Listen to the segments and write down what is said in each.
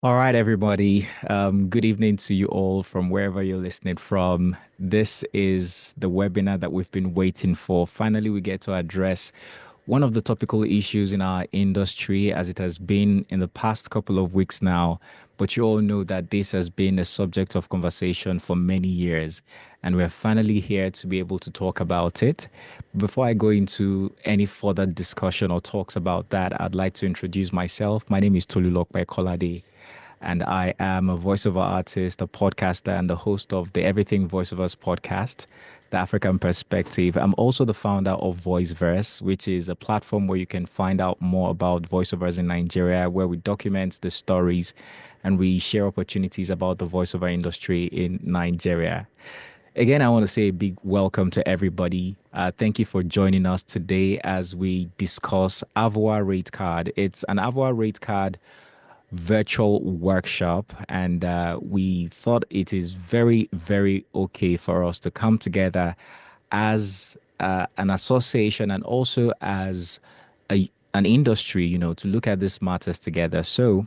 All right, everybody. Good evening to you all from wherever you're listening from. This is the webinar that we've been waiting for. Finally, we get to address one of the topical issues in our industry as it has been in the past couple of weeks now. But you all know that this has been a subject of conversation for many years, and we're finally here to be able to talk about it. Before I go into any further discussion or talks about that, I'd like to introduce myself. My name is Tolulokpe Kolade, and I am a voiceover artist, a podcaster, and the host of the Everything Voiceovers podcast, The African Perspective. I'm also the founder of Voiceverse, which is a platform where you can find out more about voiceovers in Nigeria, where we document the stories and we share opportunities about the voiceover industry in Nigeria. Again, I want to say a big welcome to everybody. Thank you for joining us today as we discuss AVOA rate card. It's an AVOA rate card virtual workshop, and we thought it is very, very okay for us to come together as an association and also as an industry, to look at these matters together. So,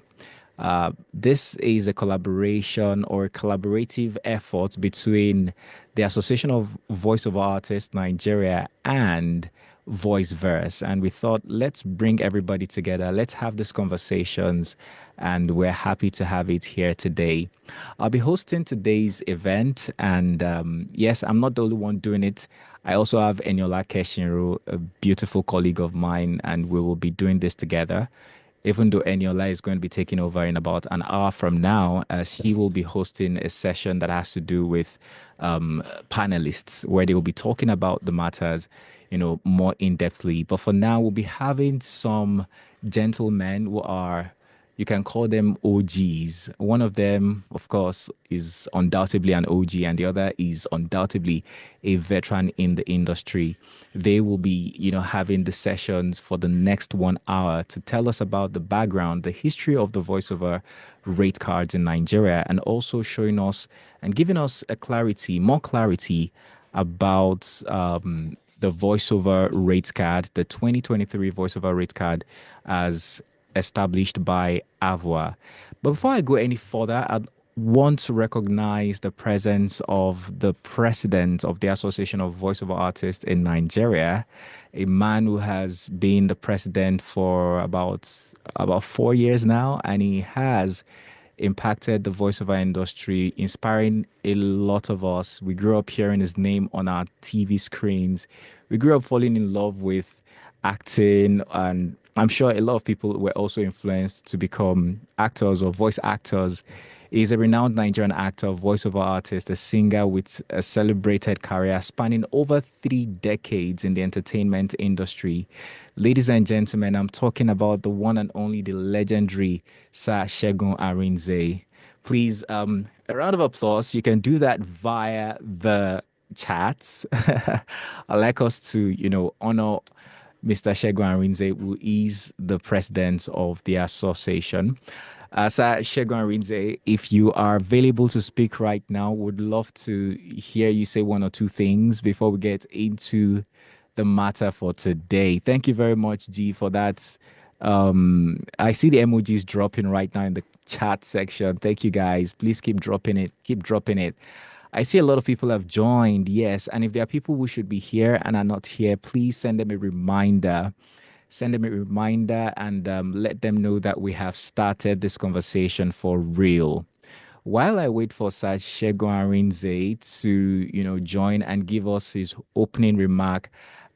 this is a collaboration or a collaborative effort between the Association of Voiceover Artists Nigeria and Voiceverse. And we thought, let's bring everybody together, let's have these conversations, and we're happy to have it here today. I'll be hosting today's event, and yes, I'm not the only one doing it. I also have Eniola Keshinru, a beautiful colleague of mine, and we will be doing this together. Even though Eniola is going to be taking over in about an hour from now, she will be hosting a session that has to do with panelists, where they will be talking about the matters, more in depthly. But for now, we'll be having some gentlemen who are, you can call them OGs. One of them, of course, is undoubtedly an OG, and the other is undoubtedly a veteran in the industry. They will be, having the sessions for the next 1 hour to tell us about the background, the history of the voiceover rate cards in Nigeria, and also showing us and giving us more clarity about the voiceover rate card, the 2023 voiceover rate card, as established by AVOA. But before I go any further, I'd want to recognize the presence of the president of the Association of Voiceover Artists in Nigeria, a man who has been the president for about 4 years now, and he has impacted the voiceover industry, inspiring a lot of us. We grew up hearing his name on our TV screens. We grew up falling in love with acting, and I'm sure a lot of people were also influenced to become actors or voice actors. He's a renowned Nigerian actor, voiceover artist, a singer with a celebrated career spanning over 3 decades in the entertainment industry. Ladies and gentlemen, I'm talking about the one and only, the legendary Sir Segun Arinze. Please, a round of applause. You can do that via the chats. I'd like us to, honor Mr. Segun Arinze, who is the president of the association. Sir Segun Arinze, if you are available to speak right now, would love to hear you say one or two things before we get into the matter for today. Thank you very much, G, for that. I see the emojis dropping right now in the chat section. Thank you, guys. Please keep dropping it. Keep dropping it. I see a lot of people have joined, yes. And if there are people who should be here and are not here, please send them a reminder. Send them a reminder and let them know that we have started this conversation for real. While I wait for Sir Segun Arinze to, join and give us his opening remark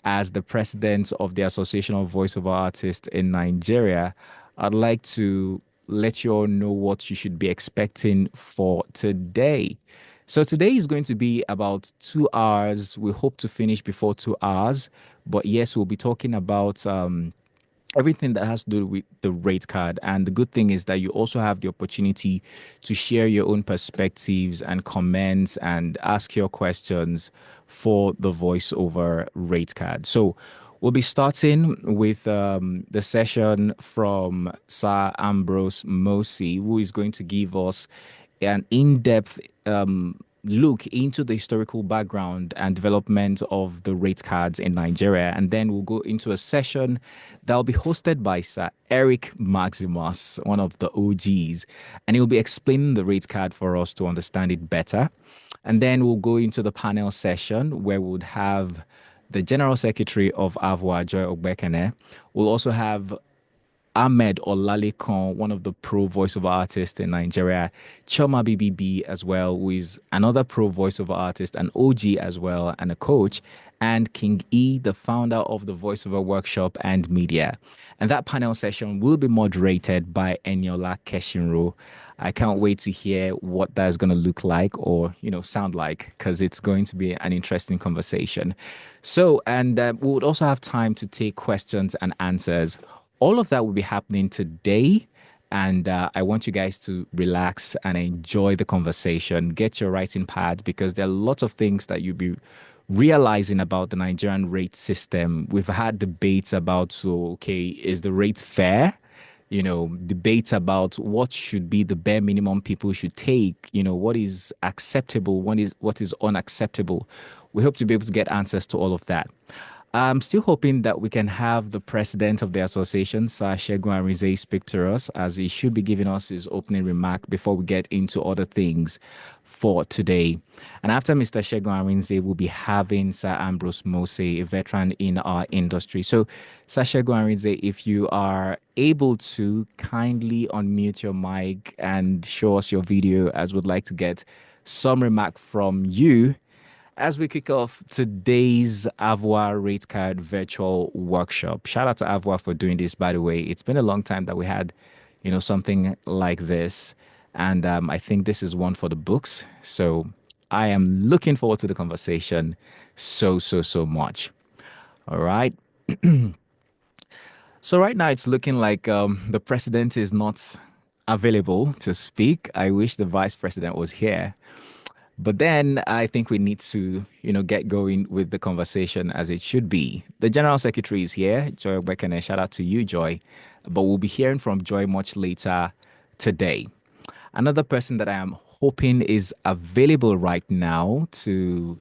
as the president of the Association of Voiceover Artists in Nigeria, I'd like to let you all know what you should be expecting for today. So today is going to be about 2 hours. We hope to finish before 2 hours. But yes, we'll be talking about everything that has to do with the rate card. And the good thing is that you also have the opportunity to share your own perspectives and comments and ask your questions for the voiceover rate card. So we'll be starting with the session from Sir Ambrose Mosi, who is going to give us an in-depth look into the historical background and development of the rate cards in Nigeria. And then we'll go into a session that will be hosted by Sir Eric Maximus, one of the OGs. And he'll be explaining the rate card for us to understand it better. And then we'll go into the panel session where we would have the General Secretary of AVOA, Joy Ogbekene. We'll also have Ahmed Olalekan, one of the pro voiceover artists in Nigeria, Choma BBB as well, who is another pro voiceover artist, an OG as well, and a coach, and King E, the founder of the voiceover workshop and media. And that panel session will be moderated by Eniola Keshinro. I can't wait to hear what that's going to look like or, sound like, because it's going to be an interesting conversation. So, and we would also have time to take questions and answers. All of that will be happening today. And I want you guys to relax and enjoy the conversation. Get your writing pad because there are lots of things that you'll be realizing about the Nigerian rate system. We've had debates about, so, okay, is the rate fair? Debates about what should be the bare minimum people should take, what is acceptable, what is unacceptable. We hope to be able to get answers to all of that. I'm still hoping that we can have the president of the association, Sir Segun Arinze, speak to us as he should be giving us his opening remark before we get into other things for today. And after Mr. Segun Arinze, we'll be having Sir Ambrose Mose, a veteran in our industry. So, Sir Segun Arinze, if you are able to kindly unmute your mic and show us your video, as we'd like to get some remark from you as we kick off today's AVOA rate card virtual workshop. Shout out to AVOA for doing this, by the way. It's been a long time that we had, something like this. And I think this is one for the books. So I am looking forward to the conversation so much. All right. So right now it's looking like the president is not available to speak. I wish the vice president was here. But then I think we need to, get going with the conversation as it should be. The General Secretary is here, Joy Bekene. Shout out to you, Joy. But we'll be hearing from Joy much later today. Another person that I am hoping is available right now to,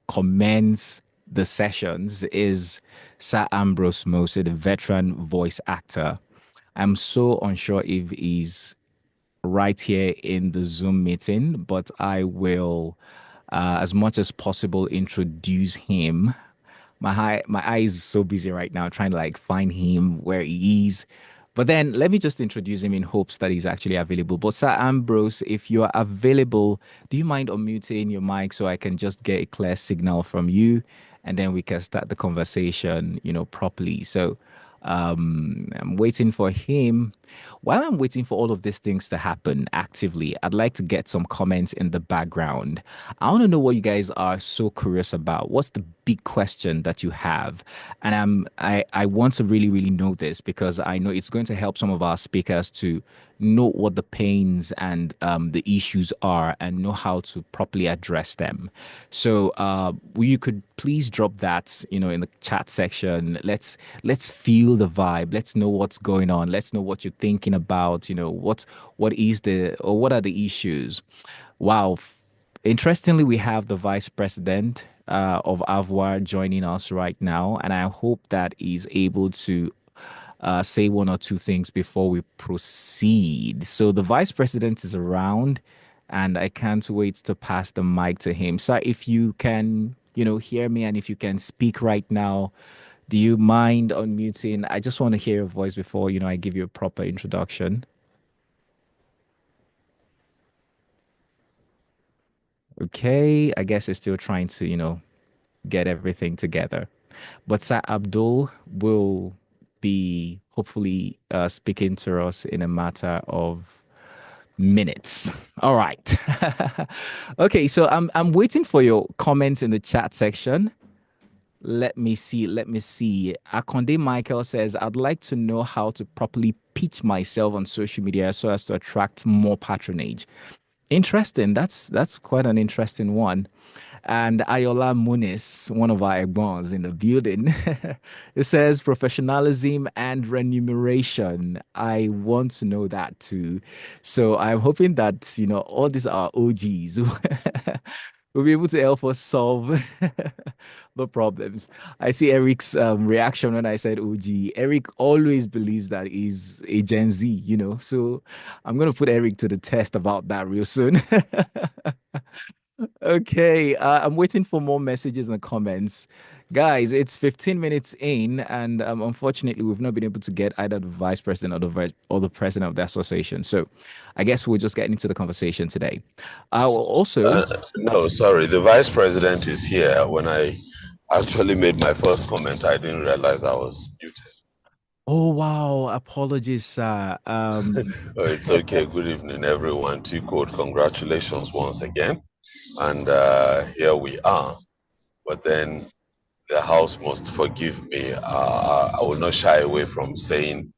commence the sessions is Sir Ambrose Mose, the veteran voice actor. I'm so unsure if he's right here in the Zoom meeting, but I will, as much as possible, introduce him. My eye is so busy right now trying to find him where he is. But then let me just introduce him in hopes that he's actually available. But Sir Ambrose, if you are available, do you mind unmuting your mic so I can just get a clear signal from you, and then we can start the conversation, properly. So I'm waiting for him. While I'm waiting for all of these things to happen actively, I'd like to get some comments in the background. I want to know what you guys are so curious about. What's the big question that you have? And I want to really know this because I know it's going to help some of our speakers to know what the pains and the issues are and know how to properly address them. So you could please drop that, in the chat section. Let's feel the vibe. Let's know what's going on. Let's know what you're thinking about. What are the issues? Wow. Interestingly, we have the vice president of AVOA joining us right now, and I hope that he's able to say one or two things before we proceed. So the vice president is around, and I can't wait to pass the mic to him. Sir, if you can, hear me, and if you can speak right now, do you mind unmuting? I just want to hear your voice before, I give you a proper introduction. Okay, I guess it's still trying to, get everything together. But Sir Abdul will be hopefully speaking to us in a matter of minutes. All right. Okay, so I'm waiting for your comments in the chat section. Let me see. Akonde Michael says, I'd like to know how to properly pitch myself on social media so as to attract more patronage. Interesting. That's quite an interesting one. And Ayola Munis, one of our Egbons in the building. It says professionalism and remuneration. I want to know that too. So I'm hoping that, all these are OGs will be able to help us solve the problems. I see Eric's reaction when I said OG. Eric always believes that he's a Gen Z, So I'm going to put Eric to the test about that real soon. Okay, I'm waiting for more messages and comments. Guys, it's 15 minutes in, and unfortunately, we've not been able to get either the vice president or the president of the association. So I guess we'll just get into the conversation today. I will also. No, sorry. The vice president is here. When I actually made my first comment, I didn't realize I was muted. Oh, wow. Apologies, sir. Oh, it's okay. Good evening, everyone. T-Code, congratulations once again. And here we are. But then the house must forgive me. I will not shy away from saying,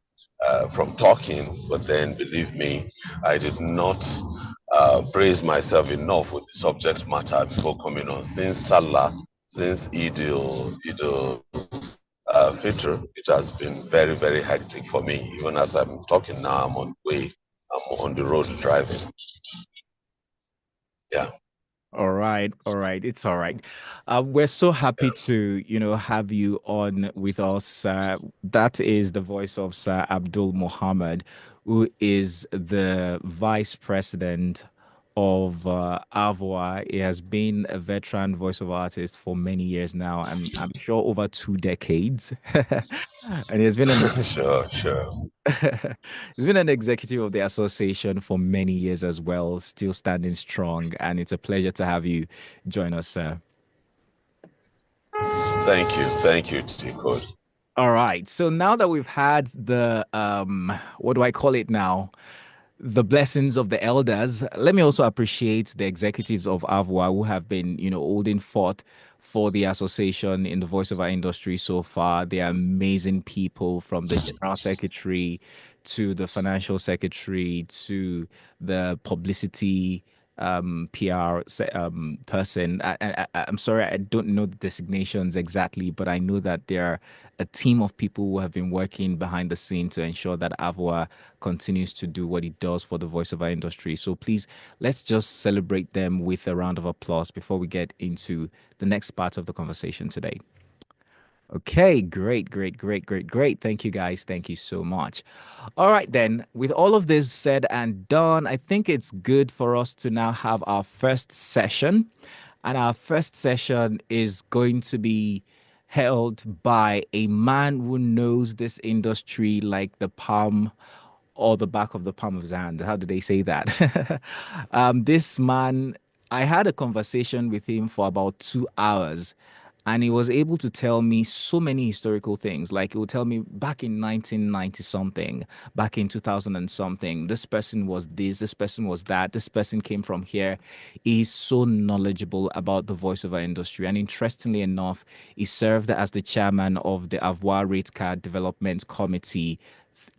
from talking, but then believe me, I did not brace myself enough with the subject matter before coming on. Since Salah, since Idil Fitr, it has been very, very hectic for me. Even as I'm talking now, I'm on the road driving. Yeah. All right, all right, it's all right. We're so happy to, have you on with us. That is the voice of Sir Abdul Muhammad, who is the vice president of AVOA. He has been a veteran voiceover artist for many years now. I'm sure over 2 decades, and he has been an Sure, sure. He's been an executive of the association for many years as well, still standing strong. And it's a pleasure to have you join us, sir. Thank you, T-Code. All right. So now that we've had the what do I call it now? The blessings of the elders. Let me also appreciate the executives of AVOA who have been, holding forth for the association in the voiceover industry so far. They are amazing people, from the general secretary to the financial secretary to the publicity PR person. I'm sorry, I don't know the designations exactly, but I know that they're a team of people who have been working behind the scene to ensure that AVOA continues to do what it does for the voiceover industry. So please, let's just celebrate them with a round of applause before we get into the next part of the conversation today. Okay, great, great, great, great, great. Thank you guys. Thank you so much. All right, then, with all of this said and done, I think it's good for us to now have our first session. And our first session is going to be held by a man who knows this industry like the palm or the back of the palm of his hand. How do they say that? This man, I had a conversation with him for about 2 hours, and he was able to tell me so many historical things. Like, he would tell me back in 1990 something, back in 2000 and something, this person was this person was that, this person came from here. He's so knowledgeable about the voiceover industry. And interestingly enough, he served as the chairman of the AVOA Rate Card Development Committee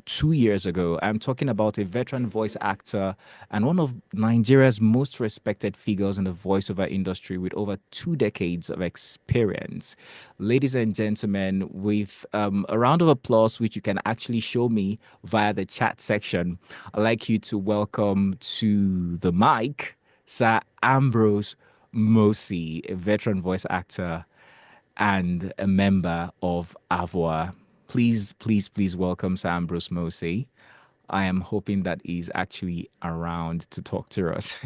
2 years ago. I'm talking about a veteran voice actor and one of Nigeria's most respected figures in the voiceover industry with over 2 decades of experience. Ladies and gentlemen, with a round of applause, which you can actually show me via the chat section, I'd like you to welcome to the mic Sir Ambrose Mosi, a veteran voice actor and a member of AVOA. Please, please, please welcome Sir Ambrose Mosi. I am hoping that he's actually around to talk to us.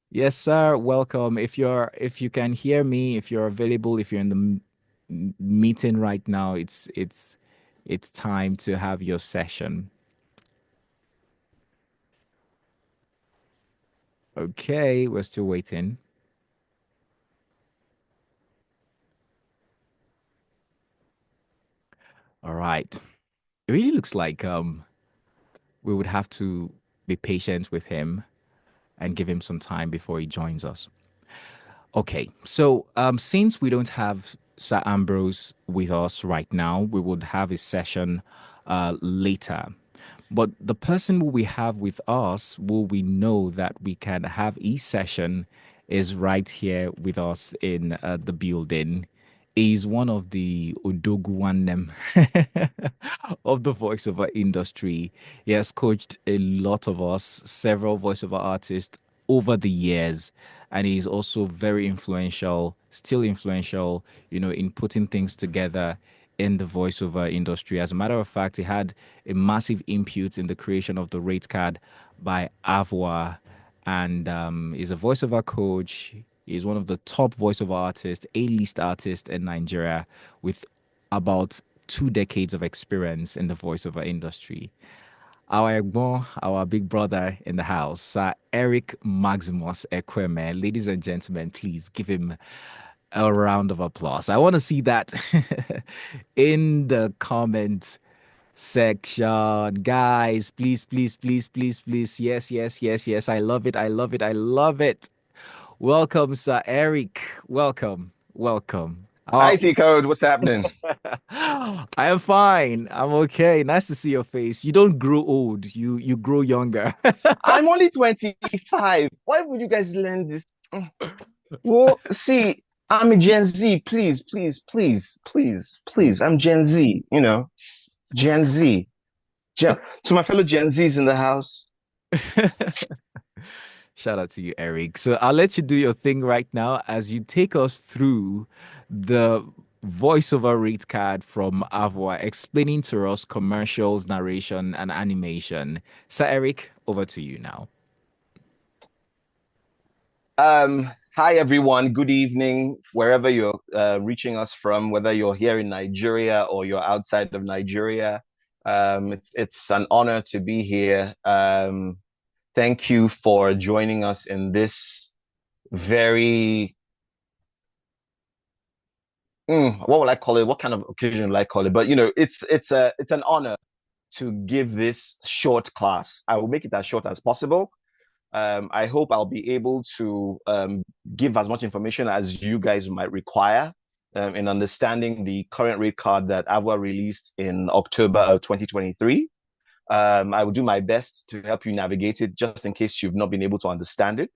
Yes, sir. Welcome. If you can hear me, if you're available, if you're in the meeting right now, it's time to have your session. Okay, we're still waiting. All right. It really looks like we would have to be patient with him and give him some time before he joins us. Okay, so since we don't have Sir Ambrose with us right now, we would have a session later. But the person who we have with us, will we know that we can have a session is right here with us in the building. He's one of the Odoguwanem of the voiceover industry. He has coached a lot of us, several voiceover artists over the years, and he's also very influential, still influential, in putting things together in the voiceover industry. As a matter of fact, he had a massive input in the creation of the rate card by AVOA, and he's a voiceover coach. He's one of the top voiceover artists, A-list artists in Nigeria, with about 2 decades of experience in the voiceover industry. Our Egbon, our big brother in the house, Sir Eric Maximus Ekweme. Ladies and gentlemen, please give him a round of applause. I want to see that in the comment section. Guys, please, please, please, please, please. Yes, yes, yes, yes. I love it. I love it. I love it. Welcome, Sir Eric. Welcome. Welcome. Hi, T Code. What's happening? I am fine. I'm okay. Nice to see your face. You don't grow old. You grow younger. I'm only 25. Why would you guys learn this? Well, see, I'm a Gen Z. Please, please, please, please, please. I'm Gen Z, Gen Z. To my fellow Gen Zs in the house. Shout out to you, Eric. So I'll let you do your thing right now as you take us through the voiceover rate card from AVOA, explaining to us commercials, narration, and animation. Sir Eric, over to you now. Hi everyone. Good evening, wherever you're reaching us from, whether you're here in Nigeria or you're outside of Nigeria. It's an honor to be here. Thank you for joining us in this very, what will I call it? What kind of occasion will I call it? But it's an honor to give this short class. I will make it as short as possible. I hope I'll be able to give as much information as you guys might require in understanding the current rate card that AVOA released in October of 2023. I will do my best to help you navigate it just in case you've not been able to understand it.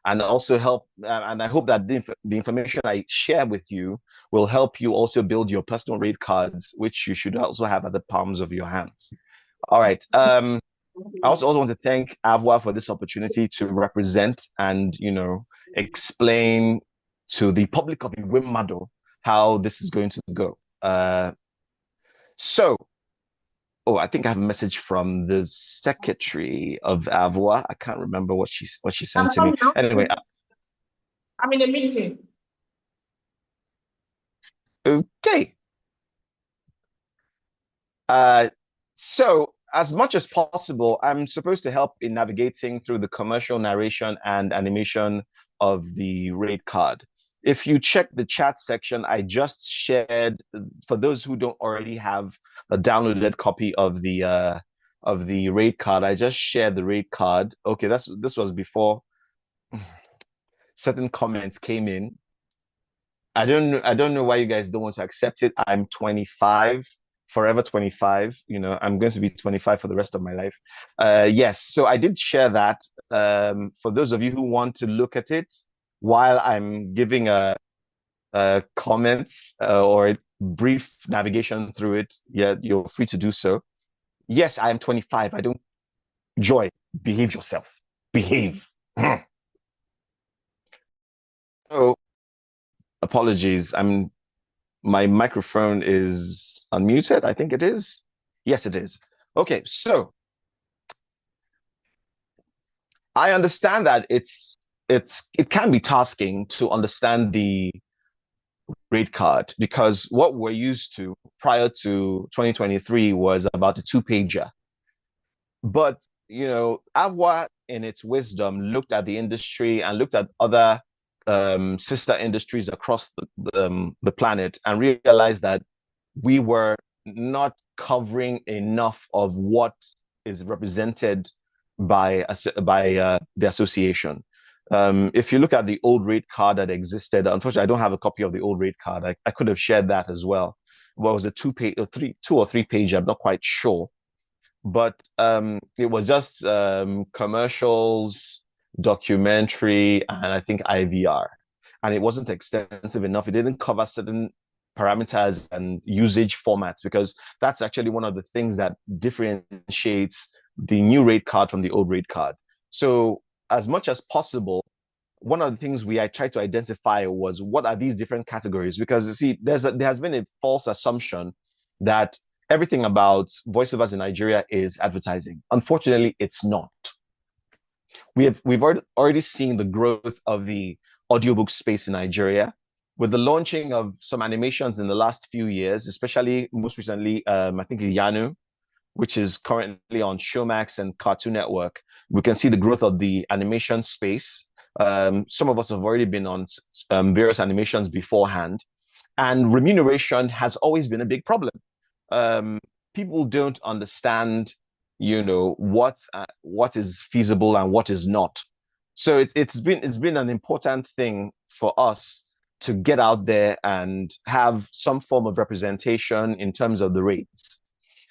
And also help, and I hope that the information I share with you will help you also build your personal rate cards, which you should also have at the palms of your hands. All right. I also want to thank AVOA for this opportunity to represent and, explain to the public of Iwemado how this is going to go. So, I think I have a message from the secretary of AVOA. I can't remember what she sent to me. Anyway, I'm in a meeting. Okay. So as much as possible, I'm supposed to help in navigating through the commercial narration and animation of the rate card. If you check the chat section, I just shared, for those who don't already have a downloaded copy of the rate card, I just shared the rate card. Okay, this was before certain comments came in. I don't know why you guys don't want to accept it. I'm 25, forever 25. I'm going to be 25 for the rest of my life. Yes, so I did share that. For those of you who want to look at it while I'm giving a comments or a brief navigation through it, yeah, you're free to do so. Yes, I am 25. I don't. Joy, behave yourself. Behave. So, apologies. My microphone is unmuted. I think it is. Yes, it is. Okay, so I understand that it can be tasking to understand the rate card because what we're used to prior to 2023 was about a two-pager. But AVOA in its wisdom looked at the industry and looked at other sister industries across the planet and realized that we were not covering enough of what is represented by the association. If you look at the old rate card that existed, unfortunately, I don't have a copy of the old rate card. I could have shared that as well. Well, it was a two or three page. I'm not quite sure, but it was just commercials, documentary, and I think IVR. And it wasn't extensive enough. It didn't cover certain parameters and usage formats, because that's actually one of the things that differentiates the new rate card from the old rate card. So as much as possible, one of the things I tried to identify was, what are these different categories? Because you see, there has been a false assumption that everything about voiceovers in Nigeria is advertising. Unfortunately, it's not. We've already seen the growth of the audiobook space in Nigeria with the launching of some animations in the last few years, especially most recently, I think Yanu, which is currently on Showmax and Cartoon Network. We can see the growth of the animation space. Some of us have already been on various animations beforehand, and remuneration has always been a big problem. People don't understand, what is feasible and what is not. So it's been an important thing for us to get out there and have some form of representation in terms of the rates.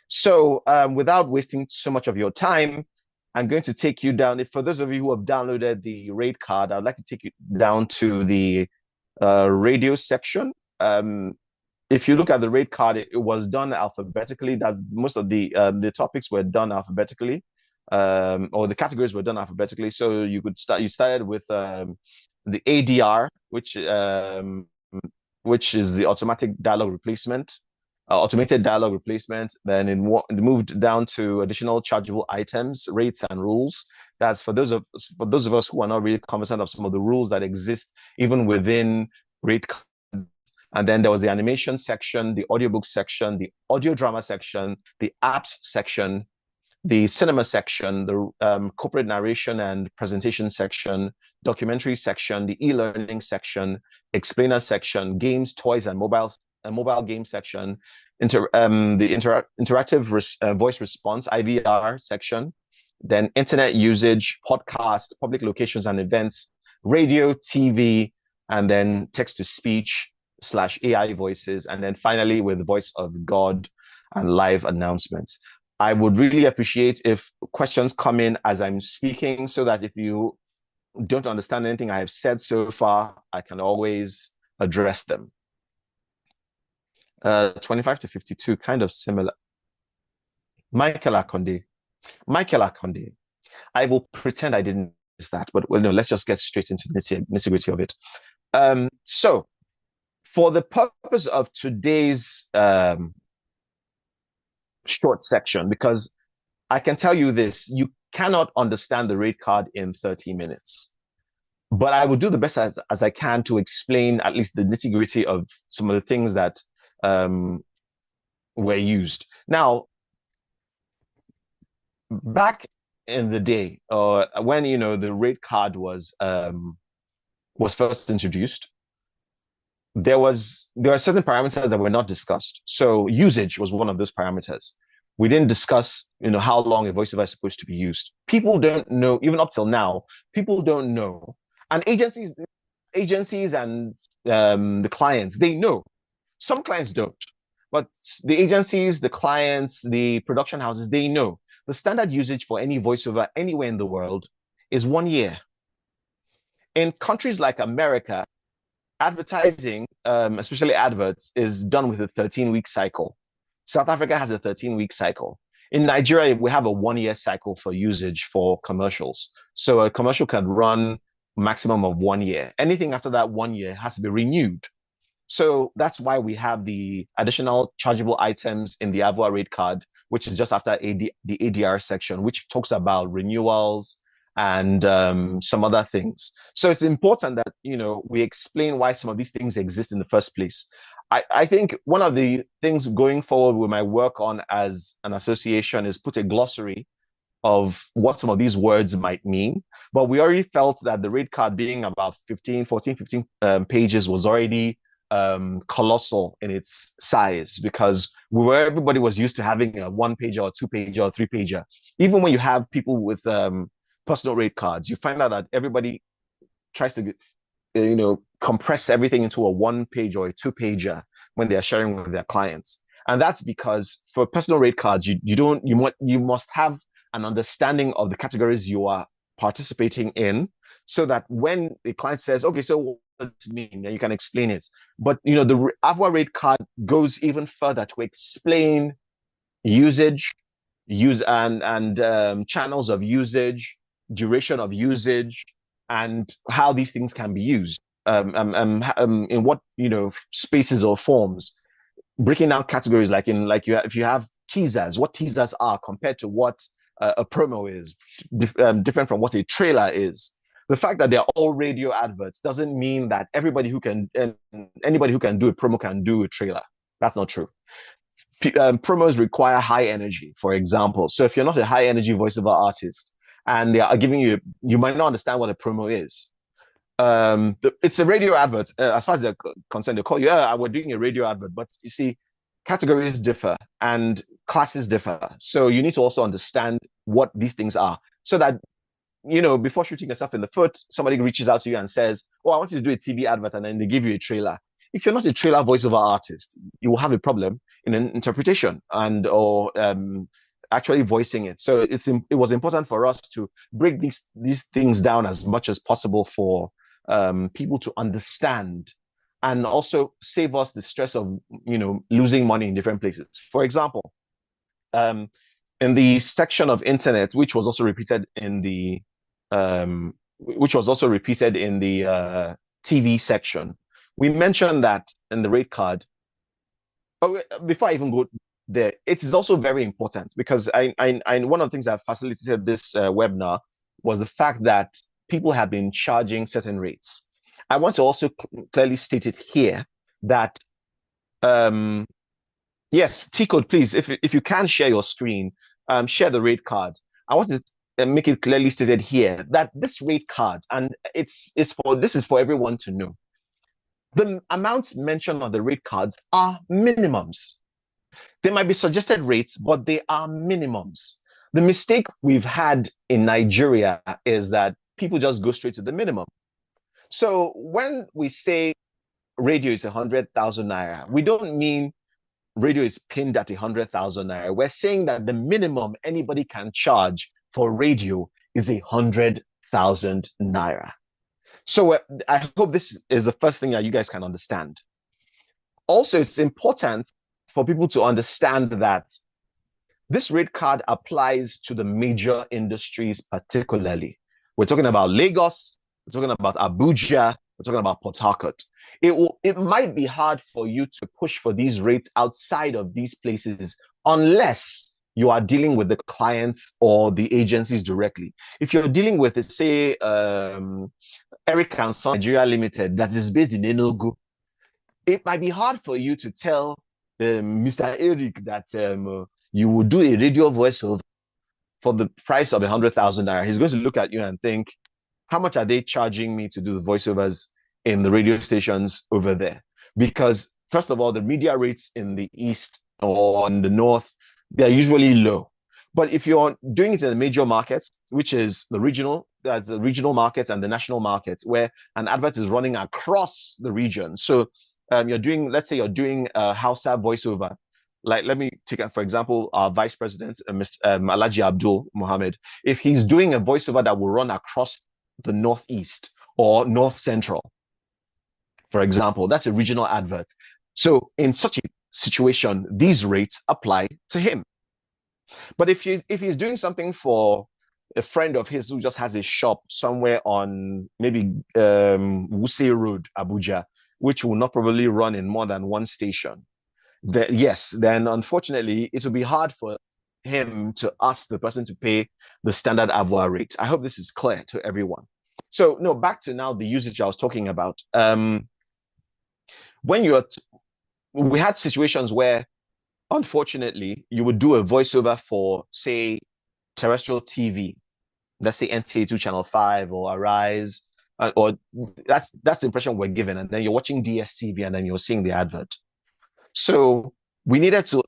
So without wasting so much of your time, I'm going to take you down. For those of you who have downloaded the rate card, I'd like to take you down to the radio section. If you look at the rate card, it was done alphabetically. That's most of the topics were done alphabetically, or the categories were done alphabetically. So you started with the ADR, which is the automatic dialogue replacement, automated dialogue replacement. Then it moved down to additional chargeable items, rates, and rules. That's for those of us who are not really conversant of some of the rules that exist even within rate cards. And then there was the animation section, the audiobook section, the audio drama section, the apps section, the cinema section, the corporate narration and presentation section, documentary section, the e-learning section, explainer section, games, toys, and mobile game section, the interactive voice response (IVR) section, then internet usage, podcast, public locations and events, radio, TV, and then text to speech / AI voices, and then finally with voice of God and live announcements. I would really appreciate if questions come in as I'm speaking, so that if you don't understand anything I have said so far, I can always address them. 25 to 52, kind of similar. Michael Akonde. I will pretend I didn't miss that, but well, no, let's just get straight into the nitty-gritty of it. So for the purpose of today's short section, because I can tell you this, you cannot understand the rate card in 30 minutes. But I will do the best as I can to explain at least the nitty-gritty of some of the things that were used. Now, back in the day, when the rate card was first introduced, there are certain parameters that were not discussed. So usage was one of those parameters. We didn't discuss, how long a voiceover is supposed to be used. People don't know, even up till now, people don't know. And agencies and the clients, they know. Some clients don't. But the agencies, the clients, the production houses, they know. The standard usage for any voiceover anywhere in the world is 1 year. In countries like America, advertising, especially adverts, is done with a 13-week cycle. South Africa has a 13-week cycle. In Nigeria, we have a 1-year cycle for usage for commercials. So a commercial can run maximum of 1 year. Anything after that 1 year has to be renewed. So that's why we have the additional chargeable items in the AVOA rate card, which is just after the ADR section, which talks about renewals and some other things. So it's important that, we explain why some of these things exist in the first place. I think one of the things going forward with my work on as an association is put a glossary of what some of these words might mean. But we already felt that the rate card being about 15 pages was already colossal in its size, because everybody was used to having a 1-pager or 2-pager or 3-pager. Even when you have people with personal rate cards, you find out that everybody tries to compress everything into a 1-page or a 2-pager when they are sharing with their clients. And that's because for personal rate cards, you must have an understanding of the categories you are participating in, so that when the client says, okay, so what does it mean? And you can explain it. But the AVOA rate card goes even further to explain usage, channels of usage, duration of usage, and how these things can be used in what spaces or forms, breaking down categories if you have teasers, what teasers are compared to what a promo is, different from what a trailer is. The fact that they're all radio adverts doesn't mean that anybody who can do a promo can do a trailer. That's not true. Promos require high energy, for example. So if you're not a high energy voiceover artist and they are giving you might not understand what a promo is. It's a radio advert. As far as they're concerned, they call you, we're doing a radio advert. But you see, categories differ and classes differ. So you need to also understand what these things are, so that, before shooting yourself in the foot, somebody reaches out to you and says, oh, I want you to do a TV advert, and then they give you a trailer. If you're not a trailer voiceover artist, you will have a problem in an interpretation or actually voicing it. So it was important for us to break these things down as much as possible for people to understand, and also save us the stress of losing money in different places. For example, in the section of internet, which was also repeated in the TV section, we mentioned that in the rate card. But before I even go there, it is also very important, because I one of the things that facilitated this webinar was the fact that people have been charging certain rates. I want to also clearly state it here that yes, T-Code, please, if you can share your screen, share the rate card. I want to make it clearly stated here that this rate card, and this is for everyone to know, the amounts mentioned on the rate cards are minimums. They might be suggested rates, but they are minimums. The mistake we've had in Nigeria is that people just go straight to the minimum. So when we say radio is 100,000 naira, we don't mean radio is pinned at 100,000 naira. We're saying that the minimum anybody can charge for radio is 100,000 naira. So I hope this is the first thing that you guys can understand. Also, it's important for people to understand that this rate card applies to the major industries particularly. We're talking about Lagos, we're talking about Abuja, we're talking about Port Harcourt. It might be hard for you to push for these rates outside of these places unless you are dealing with the clients or the agencies directly. If you're dealing with, say, Eric and Son Nigeria Limited that is based in Enugu, it might be hard for you to tell Mr. Eric that you will do a radio voiceover for the price of 100,000 naira. He's going to look at you and think, how much are they charging me to do the voiceovers in the radio stations over there? Because first of all, the media rates in the East or in the North, they're usually low. But if you're doing it in the major markets, which is the regional markets and the national markets, where an advert is running across the region. So let's say you're doing a Hausa voiceover. Like, let me take, for example, our Vice President, Mr. Alhaji Abdul Mohammed. If he's doing a voiceover that will run across the Northeast or North Central, for example, that's a regional advert. So in such a situation, these rates apply to him. But if he's doing something for a friend of his who just has a shop somewhere on maybe Wuse Road, Abuja, which will not probably run in more than one station, then unfortunately it will be hard for him to ask the person to pay the standard AVOA rate. I hope this is clear to everyone. So no, back to now the usage I was talking about. We had situations where, unfortunately, you would do a voiceover for, say, terrestrial TV, let's say NTA2 Channel 5 or Arise, or that's the impression we're given. And then you're watching DSTV and then you're seeing the advert. So we needed to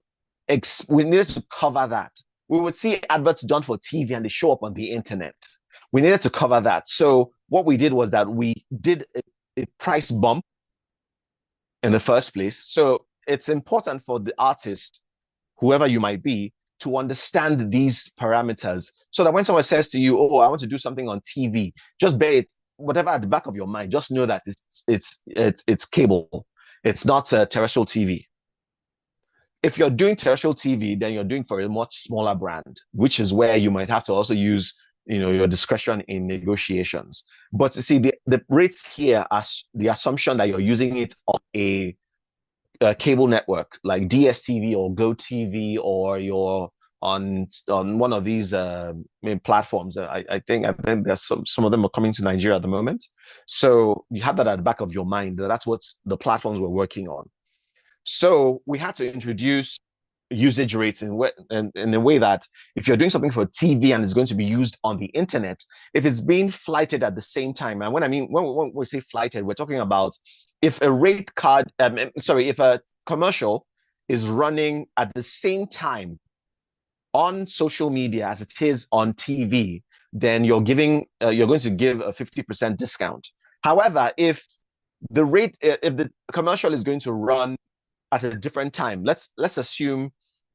cover that. We would see adverts done for TV and they show up on the internet. We needed to cover that. So what we did was that we did a price bump in the first place. So it's important for the artist, whoever you might be, to understand these parameters so that when someone says to you, oh, I want to do something on TV, just bear it, whatever at the back of your mind, just know that it's cable. It's not terrestrial TV. If you're doing terrestrial TV, then you're doing for a much smaller brand, which is where you might have to also use, your discretion in negotiations. But you see, the rates here are the assumption that you're using it on a cable network like DSTV or GoTV, or you're on one of these platforms. I think there's some of them are coming to Nigeria at the moment. So you have that at the back of your mind. That's what the platforms we're working on. So we had to introduce usage rates in a way that if you're doing something for TV and it's going to be used on the internet, if it's being flighted at the same time, and when we say flighted, we're talking about if a rate card, if a commercial is running at the same time on social media as it is on TV, then you're going to give a 50% discount. However, if the commercial is going to run at a different time, let's assume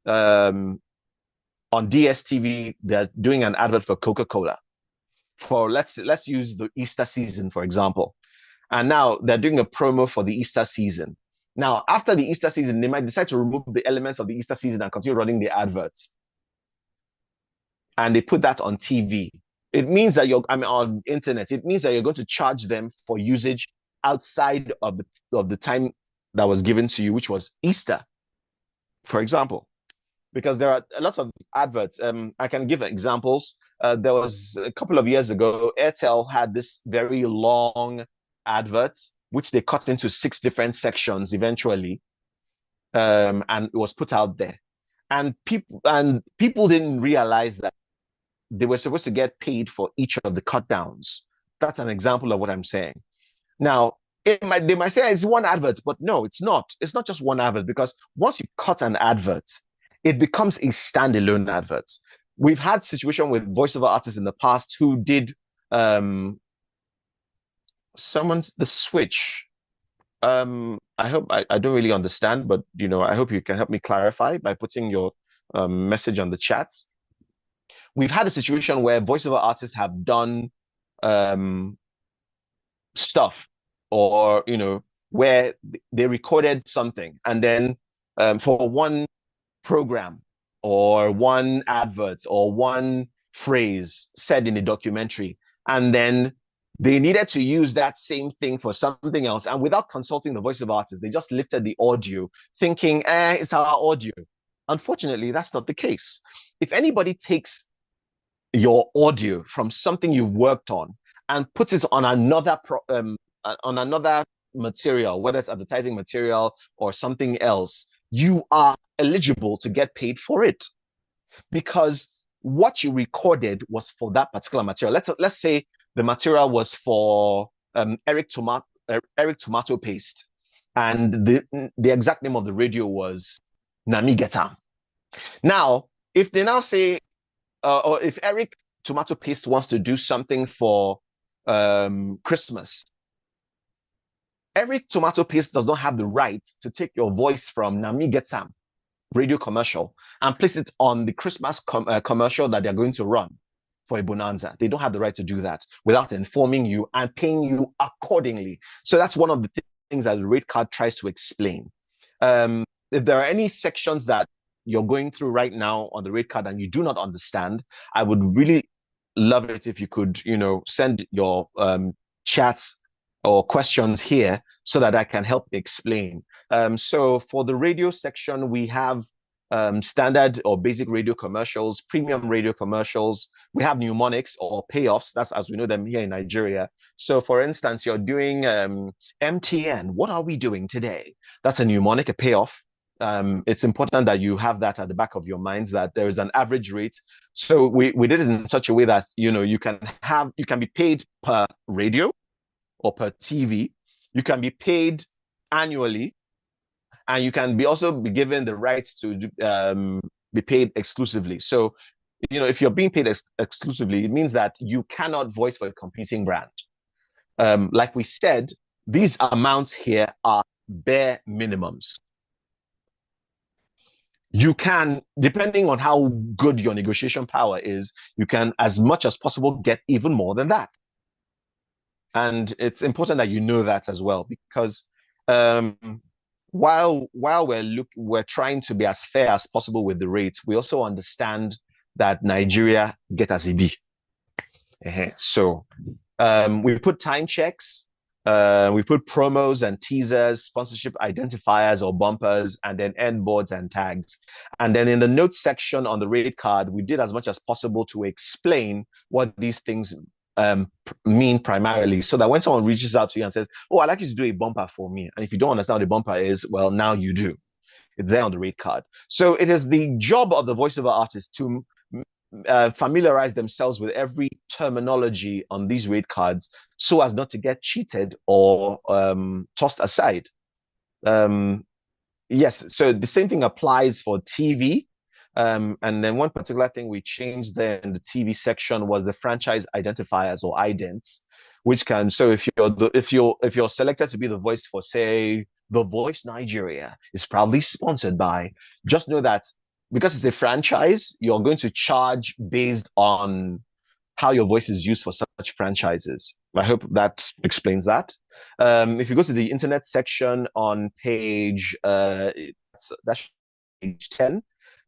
on DSTV they're doing an advert for Coca-Cola for let's use the Easter season, for example. And now they're doing a promo for the Easter season. Now, after the Easter season, they might decide to remove the elements of the Easter season and continue running the adverts. And they put that on TV. It means that on internet, it means that you're going to charge them for usage outside of the time that was given to you, which was Easter, for example. Because there are lots of adverts. I can give examples. There was a couple of years ago, Airtel had this very long advert, which they cut into 6 different sections eventually, and it was put out there. And people didn't realize that they were supposed to get paid for each of the cut downs. That's an example of what I'm saying. Now, they might say it's one advert, but no, it's not. It's not just one advert, because once you cut an advert, it becomes a standalone advert. We've had situation with voiceover artists in the past who did the switch. I hope I don't really understand, but I hope you can help me clarify by putting your message on the chats. We've had a situation where voiceover artists have done stuff, or where they recorded something, and then for one program or one advert or one phrase said in a documentary, and then they needed to use that same thing for something else, and without consulting the voiceover artist, they just lifted the audio thinking, it's our audio. Unfortunately, that's not the case. If anybody takes your audio from something you've worked on and puts it on another material, whether it's advertising material or something else, you are eligible to get paid for it, because what you recorded was for that particular material. Let's say the material was for Eric tomato paste, and the exact name of the radio was Nami Getam. Now, if they now say, or if Eric tomato paste wants to do something for Christmas, Eric tomato paste does not have the right to take your voice from Nami Getam radio commercial and place it on the Christmas commercial that they're going to run for a bonanza. They don't have the right to do that without informing you and paying you accordingly. So that's one of the things that the rate card tries to explain. If there are any sections that you're going through right now on the rate card and you do not understand, I would really love it if you could, send your chats or questions here so that I can help explain. So for the radio section, we have standard or basic radio commercials, premium radio commercials. We have mnemonics or payoffs. That's as we know them here in Nigeria. So for instance, you're doing MTN. What are we doing today? That's a mnemonic, a payoff. It's important that you have that at the back of your minds, that there is an average rate. So we did it in such a way that, you can be paid per radio or per TV. You can be paid annually, and you can also be given the right to be paid exclusively. So, if you're being paid exclusively, it means that you cannot voice for a competing brand. Like we said, these amounts here are bare minimums. you can, depending on how good your negotiation power is, you can, as much as possible, get even more than that. And it's important that you know that as well, because um, while we're trying to be as fair as possible with the rates, we also understand that Nigeria get as it be. So we put time checks, we put promos and teasers, sponsorship identifiers or bumpers, and then end boards and tags. And then in the notes section on the rate card, we did as much as possible to explain what these things mean primarily, so that when someone reaches out to you and says, "Oh, I'd like you to do a bumper for me," and if you don't understand what a bumper is, well, now you do. It's there on the rate card. So it is the job of the voiceover artist to familiarize themselves with every terminology on these rate cards so as not to get cheated or tossed aside. Yes, so the same thing applies for TV. And then one particular thing we changed there in the TV section was the franchise identifiers or idents, which can, so if you're selected to be the voice for, say, The Voice Nigeria is proudly sponsored by, just know that because it's a franchise, you're going to charge based on how your voice is used for such franchises. I hope that explains that. If you go to the internet section on page, that's page 10,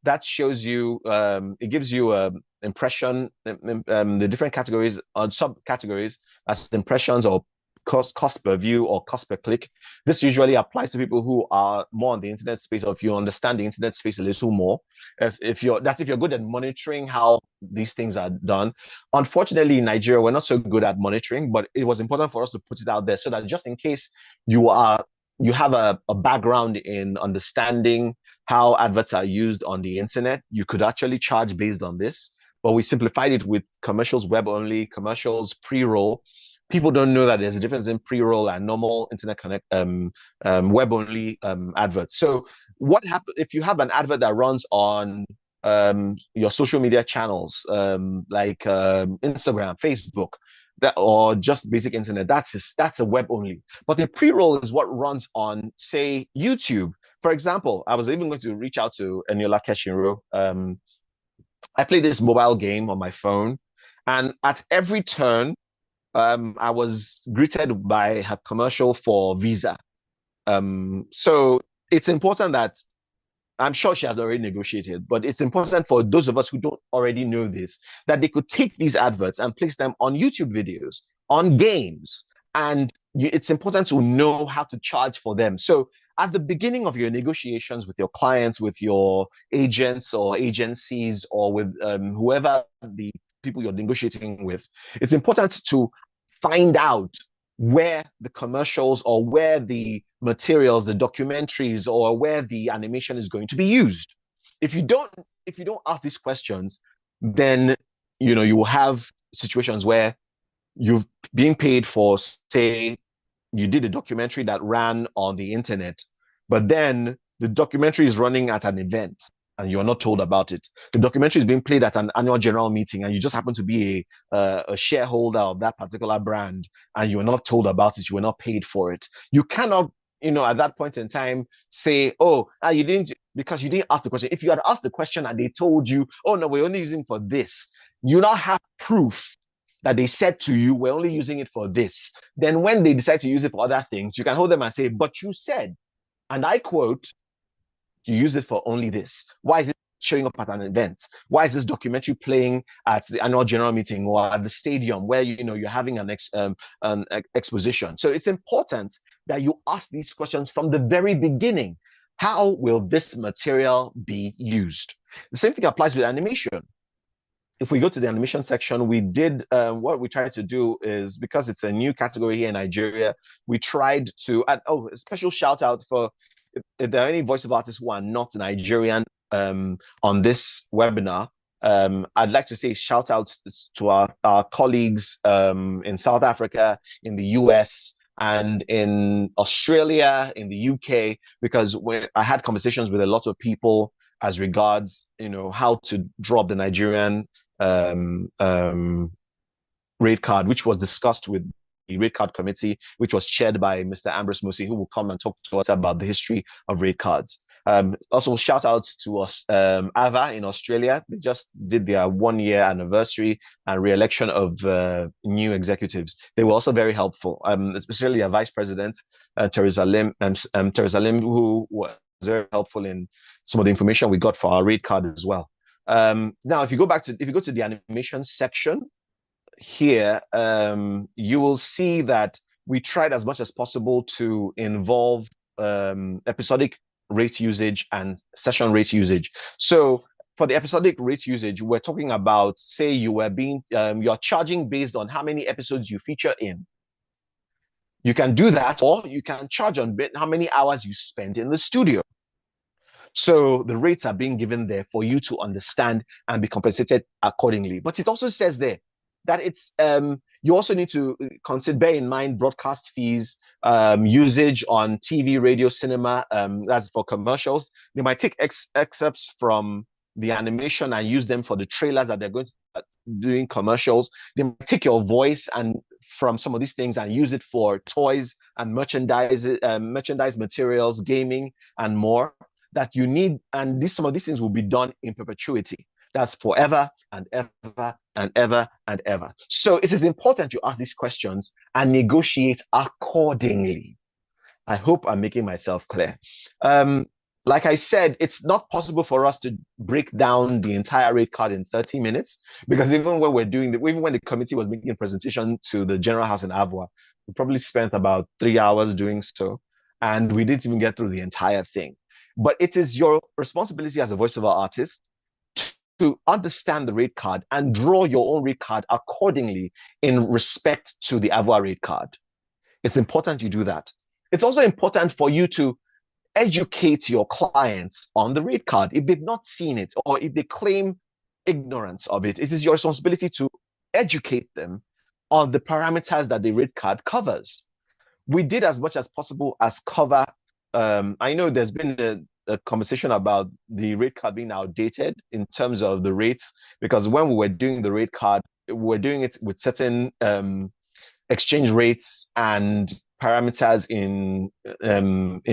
that shows you, it gives you an impression, the different categories or subcategories as impressions or cost per view or cost per click. This usually applies to people who are more on the internet space, or if you understand the internet space a little more. If you're good at monitoring how these things are done. Unfortunately, in Nigeria, we're not so good at monitoring, but it was important for us to put it out there so that just in case you have a background in understanding how adverts are used on the internet, you could actually charge based on this. But we simplified it with commercials, web only, commercials, pre-roll. People don't know that there's a difference in pre-roll and normal internet connect web only adverts. So what happens if you have an advert that runs on your social media channels, like Instagram, Facebook, or just basic internet? That's a web only. But the pre-roll is what runs on, say, YouTube. For example, I was even going to reach out to Eniola Keshinro. I play this mobile game on my phone, and at every turn, I was greeted by her commercial for Visa. So it's important that, I'm sure she has already negotiated, but it's important for those of us who don't already know this, that they could take these adverts and place them on YouTube videos, on games, and it's important to know how to charge for them. So at the beginning of your negotiations with your clients, with your agents or agencies, or with whoever the people you're negotiating with, it's important to find out where the commercials or where the materials, the documentaries, or where the animation is going to be used. If you don't ask these questions, then you will have situations where you've been paid for, say, you did a documentary that ran on the internet, but then the documentary is running at an event and you're not told about it. The documentary is being played at an annual general meeting, and you just happen to be a shareholder of that particular brand, and you were not told about it. You were not paid for it. You cannot, at that point in time, say, "Oh, you didn't," because you didn't ask the question. If you had asked the question and they told you, "Oh no, we're only using it for this," you now have proof that they said to you, "We're only using it for this." Then when they decide to use it for other things, you can hold them and say, "But you said," and I quote, "you use it for only this. Why is it showing up at an event? Why is this documentary playing at the annual general meeting or at the stadium where you're having an exposition?" So it's important that you ask these questions from the very beginning. How will this material be used? The same thing applies with animation. If we go to the animation section, we did what we tried to do is, because it's a new category here in Nigeria, we tried to add, a special shout out for, if there are any voiceover artists who are not Nigerian on this webinar, I'd like to say shout out to our colleagues in South Africa, in the US, and in Australia, in the UK, because I had conversations with a lot of people as regards, how to drop the Nigerian rate card, which was discussed with the rate card committee, which was chaired by Mr. Ambrose Musi, who will come and talk to us about the history of rate cards. Also, shout outs to us, AVA in Australia. They just did their 1 year anniversary and re-election of new executives. They were also very helpful, especially a vice president, Teresa Lim, who was very helpful in some of the information we got for our rate card as well. Now, if you go to the animation section here, you will see that we tried as much as possible to involve episodic rate usage and session rate usage. So for the episodic rate usage, we're talking about, say you're charging based on how many episodes you feature in. You can do that, or you can charge on how many hours you spend in the studio. So the rates are being given there for you to understand and be compensated accordingly. But it also says there that it's you also need to bear in mind broadcast fees, usage on TV, radio, cinema. That's for commercials. They might take excerpts from the animation and use them for the trailers that they're going to doing commercials. They might take your voice and from some of these things and use it for toys and merchandise materials, gaming, and more that you need. And some of these things will be done in perpetuity. That's forever and ever and ever and ever. So it is important you ask these questions and negotiate accordingly. I hope I'm making myself clear. Like I said, it's not possible for us to break down the entire rate card in 30 minutes because even when the committee was making a presentation to the General House in AVOA, we probably spent about 3 hours doing so, and we didn't even get through the entire thing. But it is your responsibility as a voiceover artist to understand the rate card and draw your own rate card accordingly in respect to the AVOA rate card. It's important you do that. It's also important for you to educate your clients on the rate card. If they've not seen it or if they claim ignorance of it, it is your responsibility to educate them on the parameters that the rate card covers. We did as much as possible as cover. I know there's been a conversation about the rate card being outdated in terms of the rates, because when we were doing the rate card, we were doing it with certain exchange rates and parameters in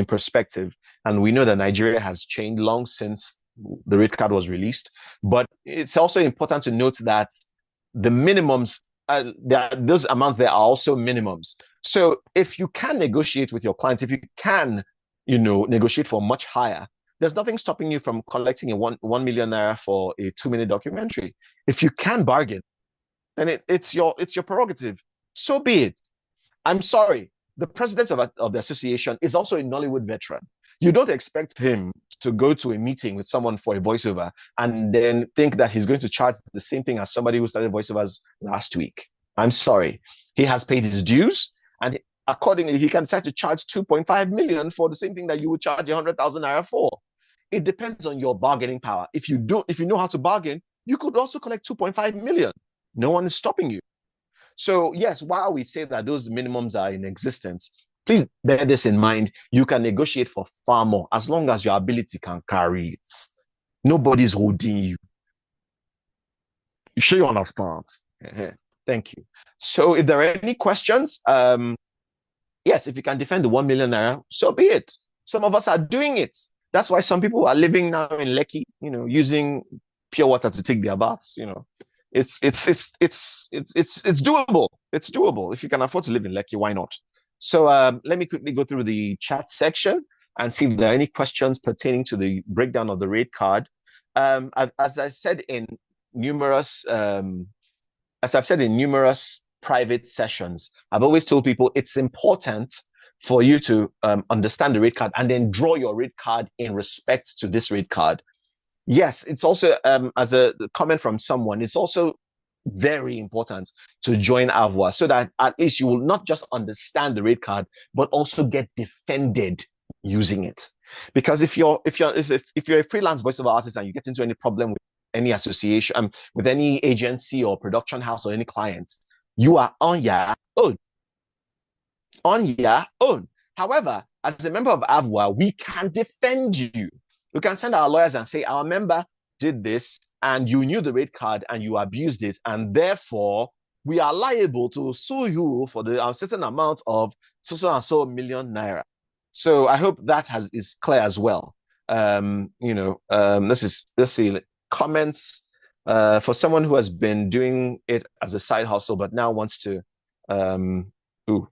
perspective. And we know that Nigeria has changed long since the rate card was released. But it's also important to note that the minimums, those amounts there are also minimums. So if you can negotiate with your clients, if you can, negotiate for much higher, there's nothing stopping you from collecting a 1 million naira for a 2-minute documentary. If you can bargain, then it's your prerogative. So be it. I'm sorry. The president of the association is also a Nollywood veteran. You don't expect him to go to a meeting with someone for a voiceover and then think that he's going to charge the same thing as somebody who started voiceovers last week. I'm sorry. He has paid his dues, and accordingly, he can decide to charge 2.5 million for the same thing that you would charge 100,000 naira for. It depends on your bargaining power. If you know how to bargain, you could also collect 2.5 million. No one is stopping you. So yes, while we say that those minimums are in existence, please bear this in mind. You can negotiate for far more as long as your ability can carry it. Nobody's holding you. You sure you understand? Thank you. So if there are any questions, yes, if you can defend the 1 million naira, so be it. Some of us are doing it. That's why some people are living now in Lekki, using pure water to take their baths. It's doable. It's doable. If you can afford to live in Lekki, why not? So let me quickly go through the chat section and see if there are any questions pertaining to the breakdown of the rate card. As I've said in numerous private sessions, I've always told people it's important for you to understand the rate card and then draw your rate card in respect to this rate card. Yes, it's also, as a comment from someone, it's also very important to join AVOA so that at least you will not just understand the rate card, but also get defended using it. Because if you're a freelance voiceover artist and you get into any problem with any association, with any agency or production house or any client, you are on your own. On your own. However, as a member of AVOA, we can defend you. We can send our lawyers and say, our member did this and you knew the rate card and you abused it, and therefore we are liable to sue you for the certain amount of so and so million naira. So I hope that is clear as well. Let's see, comments for someone who has been doing it as a side hustle, but now wants to um, ooh,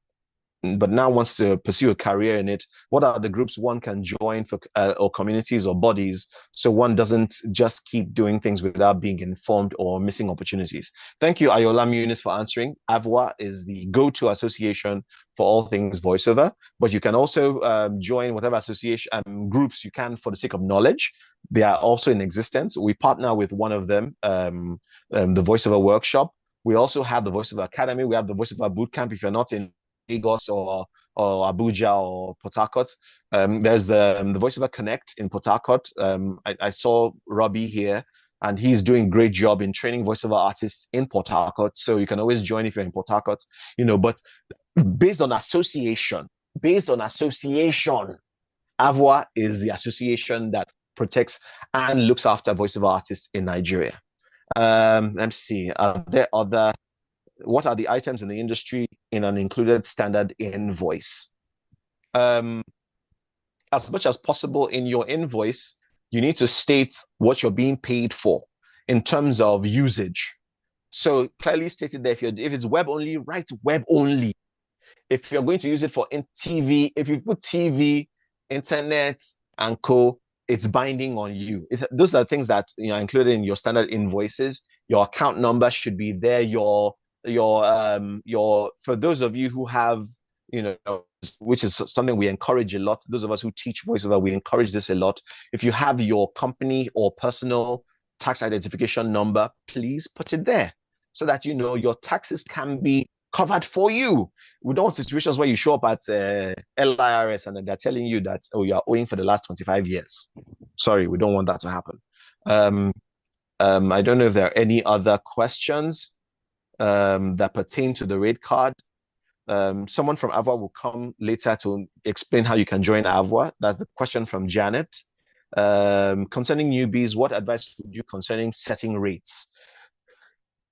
pursue a career in it. What are the groups one can join for, or communities or bodies, so one doesn't just keep doing things without being informed or missing opportunities? Thank you, Ayola Muniz, for answering. AVOA is the go-to association for all things voiceover, but you can also join whatever association groups you can for the sake of knowledge. They are also in existence. We partner with one of them, the Voiceover Workshop. We also have the Voiceover Academy. We have the Voiceover Bootcamp. If you're not in Lagos or Abuja or Port Harcourt, there's the Voiceover Connect in Port Harcourt. I saw Robbie here, and he's doing a great job in training voiceover artists in Port Harcourt. So you can always join if you're in Port Harcourt, but based on association, AVOA is the association that protects and looks after voiceover artists in Nigeria. Let's see. What are the items in the industry in an included standard invoice? As much as possible in your invoice, you need to state what you're being paid for in terms of usage. So clearly stated there, if it's web only, write web only. If you're going to use it for TV, if you put TV, internet, and co, it's binding on you. Those are things that are included in your standard invoices. Your account number should be there. For those of you who have, which is something we encourage a lot. Those of us who teach voiceover, we encourage this a lot. If you have your company or personal tax identification number, please put it there so that your taxes can be covered for you. We don't want situations where you show up at LIRS and they're telling you that, oh, you are owing for the last 25 years. Sorry, we don't want that to happen. I don't know if there are any other questions that pertain to the rate card. Someone from AVOA will come later to explain how you can join AVOA. That's the question from Janet. Concerning newbies, what advice would you concerning setting rates?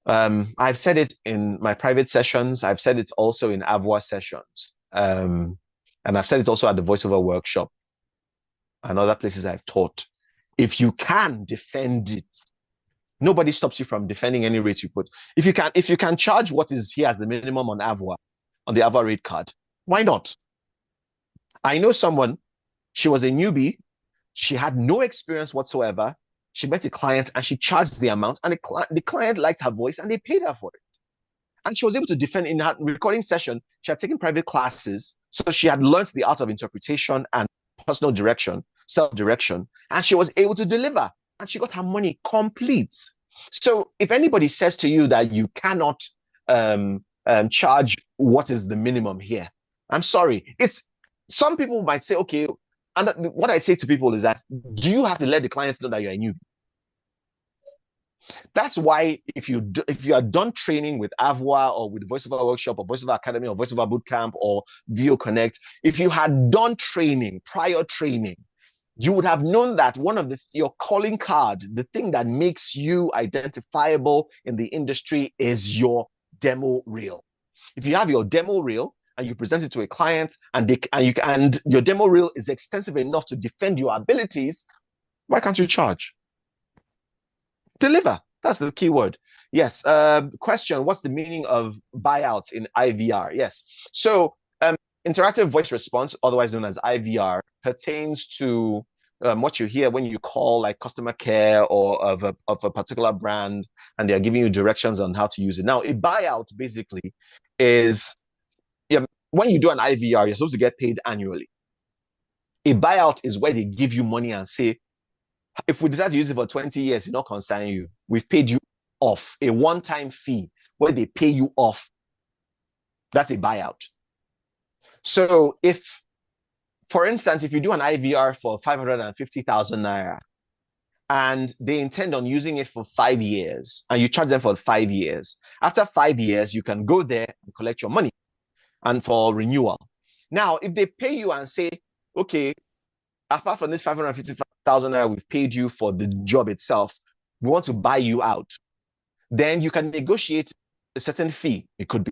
I've said it in my private sessions. I've said it also in AVOA sessions. And I've said it also at the Voiceover Workshop and other places I've taught. If you can defend it, nobody stops you from defending any rate you put. If you can charge what is here as the minimum on AVOA, on the AVOA rate card, why not? I know someone, she was a newbie, she had no experience whatsoever. She met a client and she charged the amount, and the client liked her voice and they paid her for it. And she was able to defend in her recording session. She had taken private classes, so she had learned the art of interpretation and personal direction, self-direction, and she was able to deliver, and she got her money complete. So if anybody says to you that you cannot charge what is the minimum here, I'm sorry. Some people might say, okay, and what I say to people is that, do you have to let the clients know that you're a newbie? That's why if you are done training with AVOA or with Voiceover Workshop or Voiceover Academy or Voiceover Bootcamp or VO Connect, if you had done prior training, you would have known that one of your calling card, the thing that makes you identifiable in the industry, is your demo reel. If you have your demo reel and you present it to a client and your demo reel is extensive enough to defend your abilities, why can't you charge? Deliver. That's the key word. Yes. Question, what's the meaning of buyouts in IVR? Yes. So interactive voice response, otherwise known as IVR, pertains to what you hear when you call like customer care or of a particular brand, and they're giving you directions on how to use it. Now, a buyout basically is, when you do an IVR, you're supposed to get paid annually. A buyout is where they give you money and say, if we decide to use it for 20 years, it's not concerning you. We've paid you off. A one-time fee where they pay you off. That's a buyout. So for instance, if you do an IVR for 550,000 naira and they intend on using it for 5 years and you charge them for 5 years, after 5 years, you can go there and collect your money and for renewal. Now, if they pay you and say, okay, apart from this 550,000 naira we've paid you for the job itself, we want to buy you out, then you can negotiate a certain fee. It could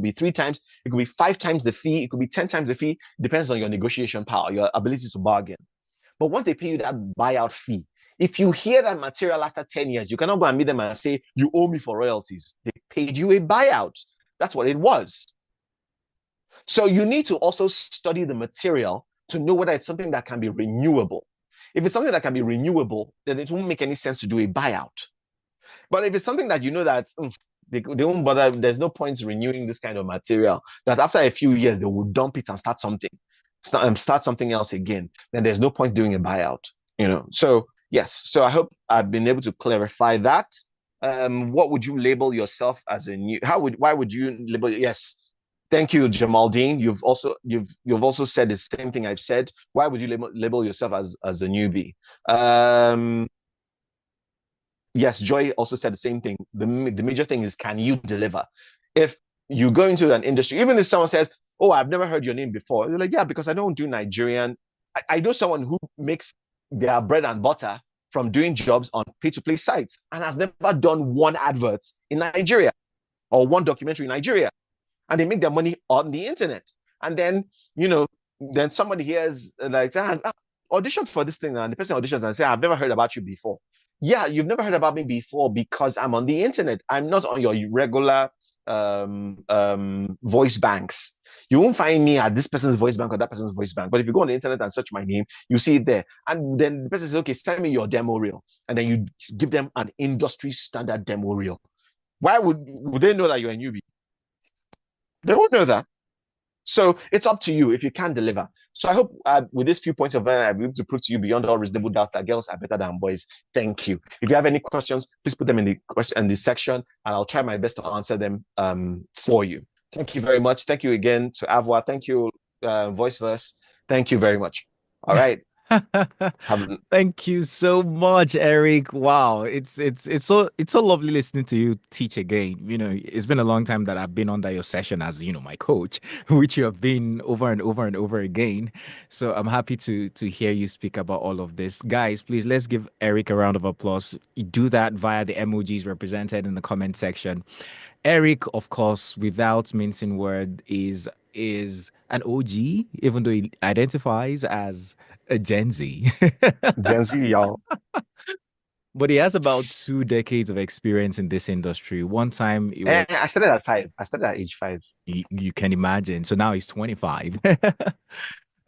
be 3 times, it could be 5 times the fee, it could be 10 times the fee, depends on your negotiation power, your ability to bargain. But once they pay you that buyout fee, if you hear that material after 10 years, you cannot go and meet them and say, you owe me for royalties. They paid you a buyout. That's what it was. So you need to also study the material to know whether it's something that can be renewable. If it's something that can be renewable, then it won't make any sense to do a buyout. But if it's something that you know that they won't bother, there's no point renewing this kind of material, that after a few years they will dump it and start something else again, then there's no point doing a buyout. So yes, so I hope I've been able to clarify that. What would you label yourself as a new? Why would you label? Yes, thank you, Jamaldine. You've also said the same thing I've said. Why would you label yourself as a newbie? Yes, Joy also said the same thing. The major thing is, can you deliver? If you go into an industry, even if someone says, "Oh, I've never heard your name before," you're like, "Yeah, because I don't do Nigerian." I know someone who makes their bread and butter from doing jobs on pay-to-play sites and has never done one advert in Nigeria or one documentary in Nigeria, and they make their money on the internet. And then, then somebody hears like, audition for this thing, and the person auditions and say, "I've never heard about you before." Yeah, you've never heard about me before because I'm on the internet. I'm not on your regular voice banks. You won't find me at this person's voice bank or that person's voice bank. But if you go on the internet and search my name, you see it there. And then the person says, "Okay, send me your demo reel." And then you give them an industry standard demo reel. Why would they know that you're a newbie? They won't know that. So it's up to you if you can deliver. So I hope with these few points of view, I'll be able to prove to you beyond all reasonable doubt that girls are better than boys. Thank you. If you have any questions, please put them in the section, and I'll try my best to answer them for you. Thank you very much. Thank you again to AVOA. Thank you, Voiceverse. Thank you very much. All right. Thank you so much, Eric. Wow, it's so lovely listening to you teach again. It's been a long time that I've been under your session as my coach, which you have been over and over and over again. So I'm happy to hear you speak about all of this, guys. Please let's give Eric a round of applause. You do that via the emojis represented in the comment section. Eric, of course, without mincing word, is an OG, even though he identifies as a Gen Z. Gen Z, y'all. But he has about 2 decades of experience in this industry. One time it was I started at 5. I started at age 5. you can imagine. So now he's 25.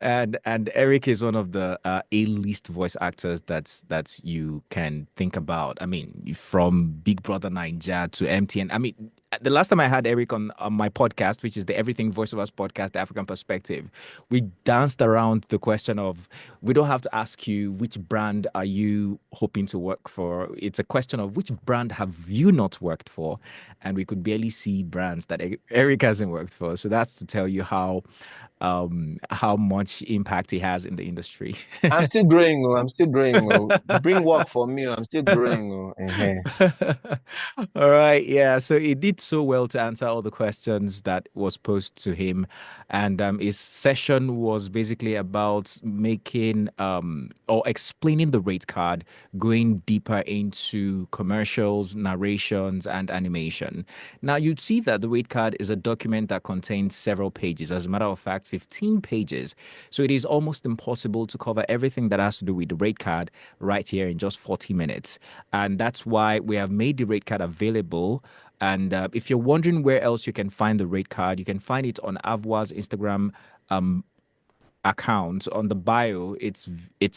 And Eric is one of the A-list voice actors that's you can think about. I mean, from Big Brother Naija to MTN. I mean, the last time I had Eric on my podcast, which is the Everything Voiceovers podcast, The African Perspective, we danced around the question of, we don't have to ask you which brand are you hoping to work for. It's a question of which brand have you not worked for, and we could barely see brands that Eric hasn't worked for. So that's to tell you how much impact he has in the industry. I'm still growing. I'm still growing. Bring work for me. I'm still growing. All right. Yeah. So he did so well to answer all the questions that was posed to him. And his session was basically about making or explaining the rate card, going deeper into commercials, narrations, and animation. Now, you'd see that the rate card is a document that contains several pages. As a matter of fact, 15 pages. So it is almost impossible to cover everything that has to do with the rate card right here in just 40 minutes. And that's why we have made the rate card available. And if you're wondering where else you can find the rate card, you can find it on AVOA's Instagram account. On the bio, it's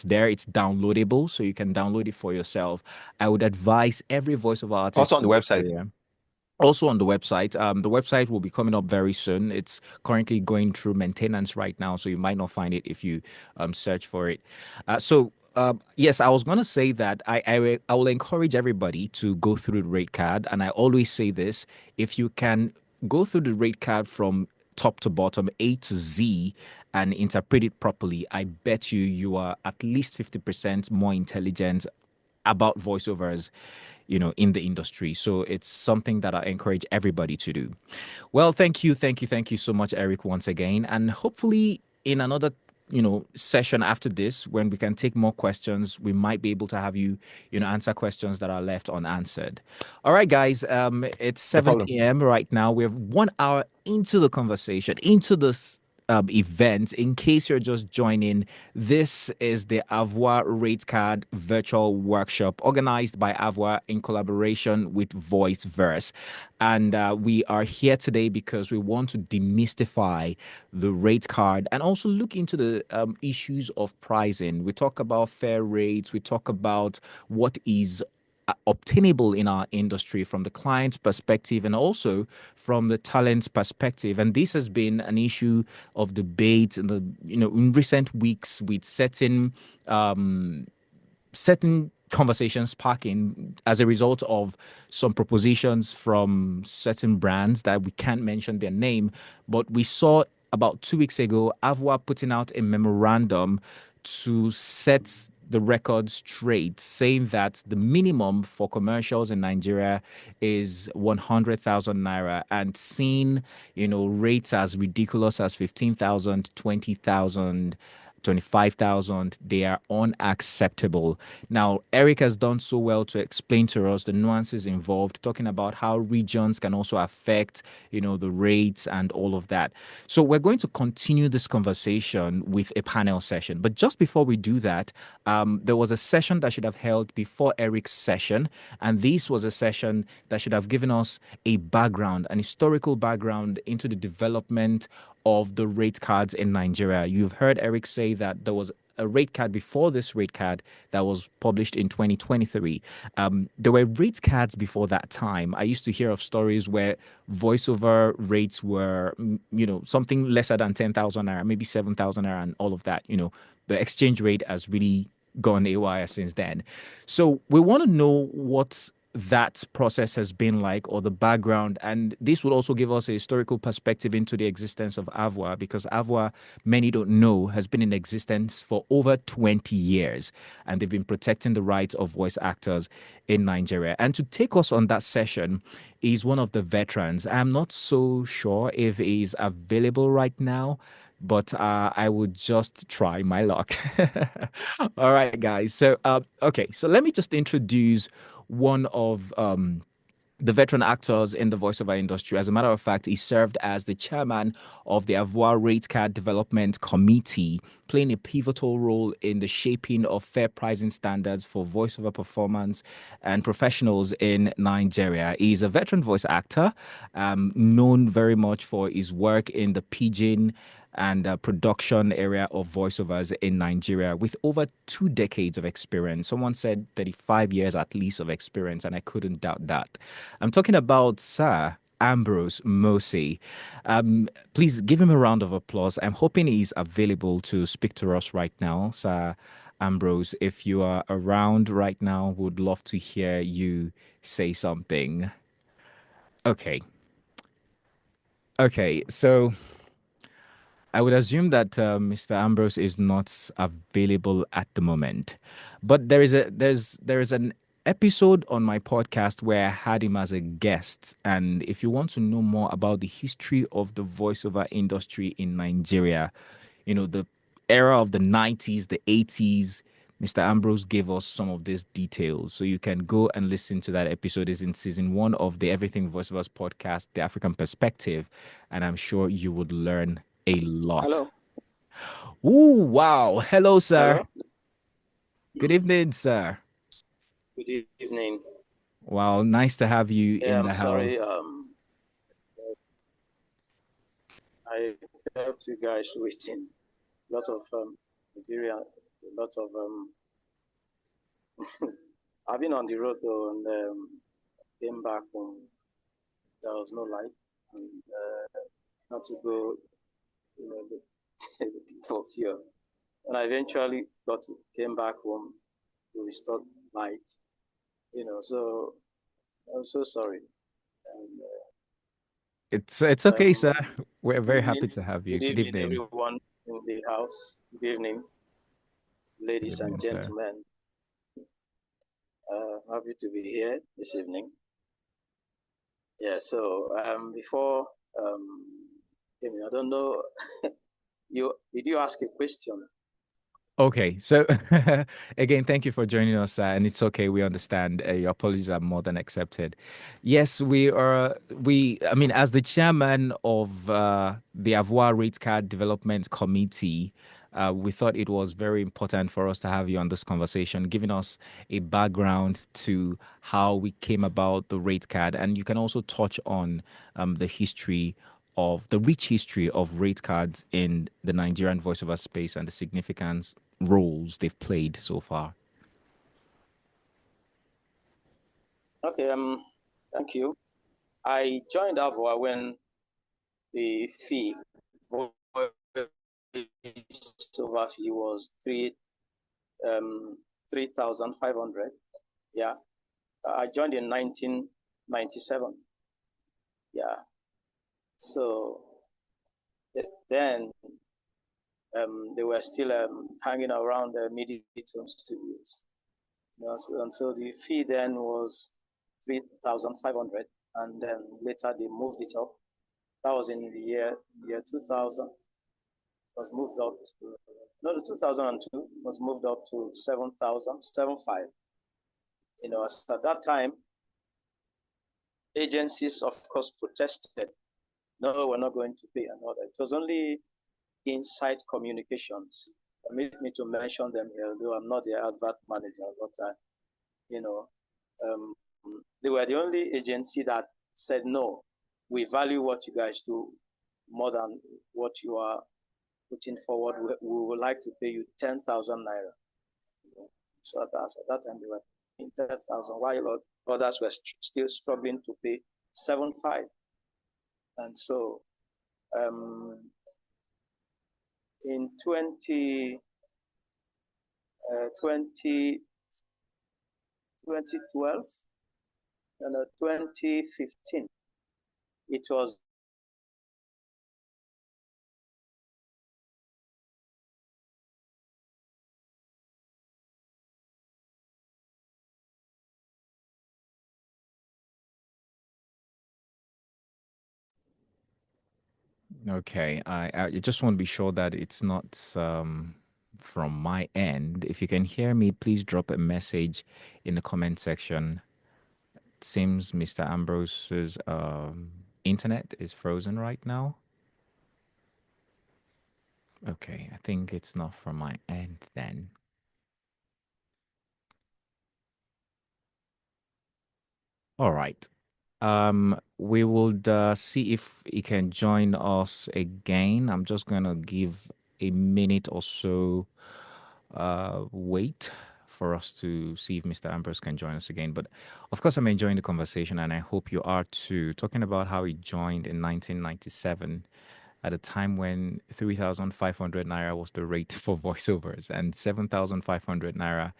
there. It's downloadable, so you can download it for yourself. I would advise every voiceover artist Also on the website. Also on the website. The website will be coming up very soon. It's currently going through maintenance right now, so you might not find it if you search for it. Yes, I was going to say that I will encourage everybody to go through the rate card. And I always say this, if you can go through the rate card from top to bottom, A to Z, and interpret it properly, I bet you are at least 50% more intelligent about voiceovers in the industry. So it's something that I encourage everybody to do. Well, thank you so much, Eric, once again. And hopefully in another session after this, when we can take more questions, we might be able to have you answer questions that are left unanswered. All right, guys, it's 7 p.m. right now. We have 1 hour into the conversation, into this event. In case you're just joining, this is the AVOA Rate Card Virtual Workshop organized by AVOA in collaboration with Voiceverse. And we are here today because we want to demystify the rate card and also look into the issues of pricing. We talk about fair rates, we talk about what is obtainable in our industry from the client's perspective and also from the talent's perspective. And this has been an issue of debate in the in recent weeks with certain conversations sparking as a result of some propositions from certain brands that we can't mention their name, but we saw about 2 weeks ago AVOA putting out a memorandum to set the record straight, saying that the minimum for commercials in Nigeria is 100,000 naira, and seeing rates as ridiculous as 15,000, 20,000. 25,000, they are unacceptable. Now, Eric has done so well to explain to us the nuances involved, talking about how regions can also affect, the rates and all of that. So we're going to continue this conversation with a panel session. But just before we do that, there was a session that should have held before Eric's session. And this was a session that should have given us a background, an historical background into the development of the rate cards in Nigeria. You've heard Eric say that there was a rate card before this rate card that was published in 2023. There were rate cards before that time. I used to hear of stories where voiceover rates were, something lesser than 10,000 naira, maybe 7,000 naira, and all of that. The exchange rate has really gone AWire since then. So we want to know what that process has been like, or the background, and this would also give us a historical perspective into the existence of AVOA, because AVOA, many don't know, has been in existence for over 20 years, and they've been protecting the rights of voice actors in Nigeria. And to take us on that session is one of the veterans. I'm not so sure if he's available right now, but I would just try my luck. All right, guys. So, okay, so let me just introduce one of the veteran actors in the voiceover industry. As a matter of fact, he served as the chairman of the AVOA Rate Card Development Committee, playing a pivotal role in the shaping of fair pricing standards for voiceover performance and professionals in Nigeria. He's a veteran voice actor, known very much for his work in the pidgin and production area of voiceovers in Nigeria, with over 2 decades of experience. Someone said 35 years at least of experience, and I couldn't doubt that. I'm talking about Sir Ambrose Mosi. Please give him a round of applause. I'm hoping he's available to speak to us right now. Sir Ambrose, if you are around right now, would love to hear you say something. Okay. Okay, so I would assume that Mr. Ambrose is not available at the moment, but there is an episode on my podcast where I had him as a guest, and if you want to know more about the history of the voiceover industry in Nigeria, the era of the 90s, the 80s, Mr. Ambrose gave us some of these details. So you can go and listen to that episode. It's in season 1 of the Everything Voiceovers podcast, The African Perspective. And I'm sure you would learn a lot. Hello. Ooh, wow. Hello, sir. Hello. Good evening, sir. Good evening. Wow, nice to have you in the I'm sorry. house. I left you guys waiting. A lot of Nigeria, a lot of I've been on the road though, and came back home. There was no light, and had to go, the default here. And I eventually came back home to restore light. So I'm so sorry. And, It's okay, sir. We're very happy to have you. Good Good evening, evening. everyone in the house. Good evening, ladies and Sir. gentlemen. Happy to be here this evening. Yeah. So before I don't know. Did you ask a question? Okay, so again, thank you for joining us, and it's okay. We understand. Your apologies are more than accepted. Yes, we are. I mean, as the chairman of the AVOA Rate Card Development Committee, we thought it was very important for us to have you on this conversation, giving us a background to how we came about the rate card, and you can also touch on the history of the rich history of rate cards in the Nigerian voiceover space and the significance roles they've played so far. Okay, thank you. I joined AVOA when the fee, voiceover fee was 3,500. Yeah, I joined in 1997. Yeah, so then they were still hanging around the Midi-Tone studios. You know, and so the fee then was 3,500, and then later they moved it up. That was in the year 2000. It was moved up to, no, the 2002 was moved up to 7,075. You know, so at that time, agencies, of course, protested. No, we're not going to pay and all that. It was only Inside Communications. Permit me to mention them here, though I'm not the advert manager, but you know, they were the only agency that said, no, we value what you guys do more than what you are putting forward. We would like to pay you 10,000 naira. So at that time, they were paying 10,000, while others were still struggling to pay 7,500. And so in 2012, and 2015, it was Okay, I just want to be sure that it's not from my end. If you can hear me, please drop a message in the comment section. It seems Mr. Ambrose's internet is frozen right now. Okay, I think it's not from my end then. All right. We will see if he can join us again. I'm just gonna give a minute or so wait for us to see if Mr. Ambrose can join us again. But of course, I'm enjoying the conversation, and I hope you are too. Talking about how he joined in 1997 at a time when 3,500 naira was the rate for voiceovers and 7,500 naira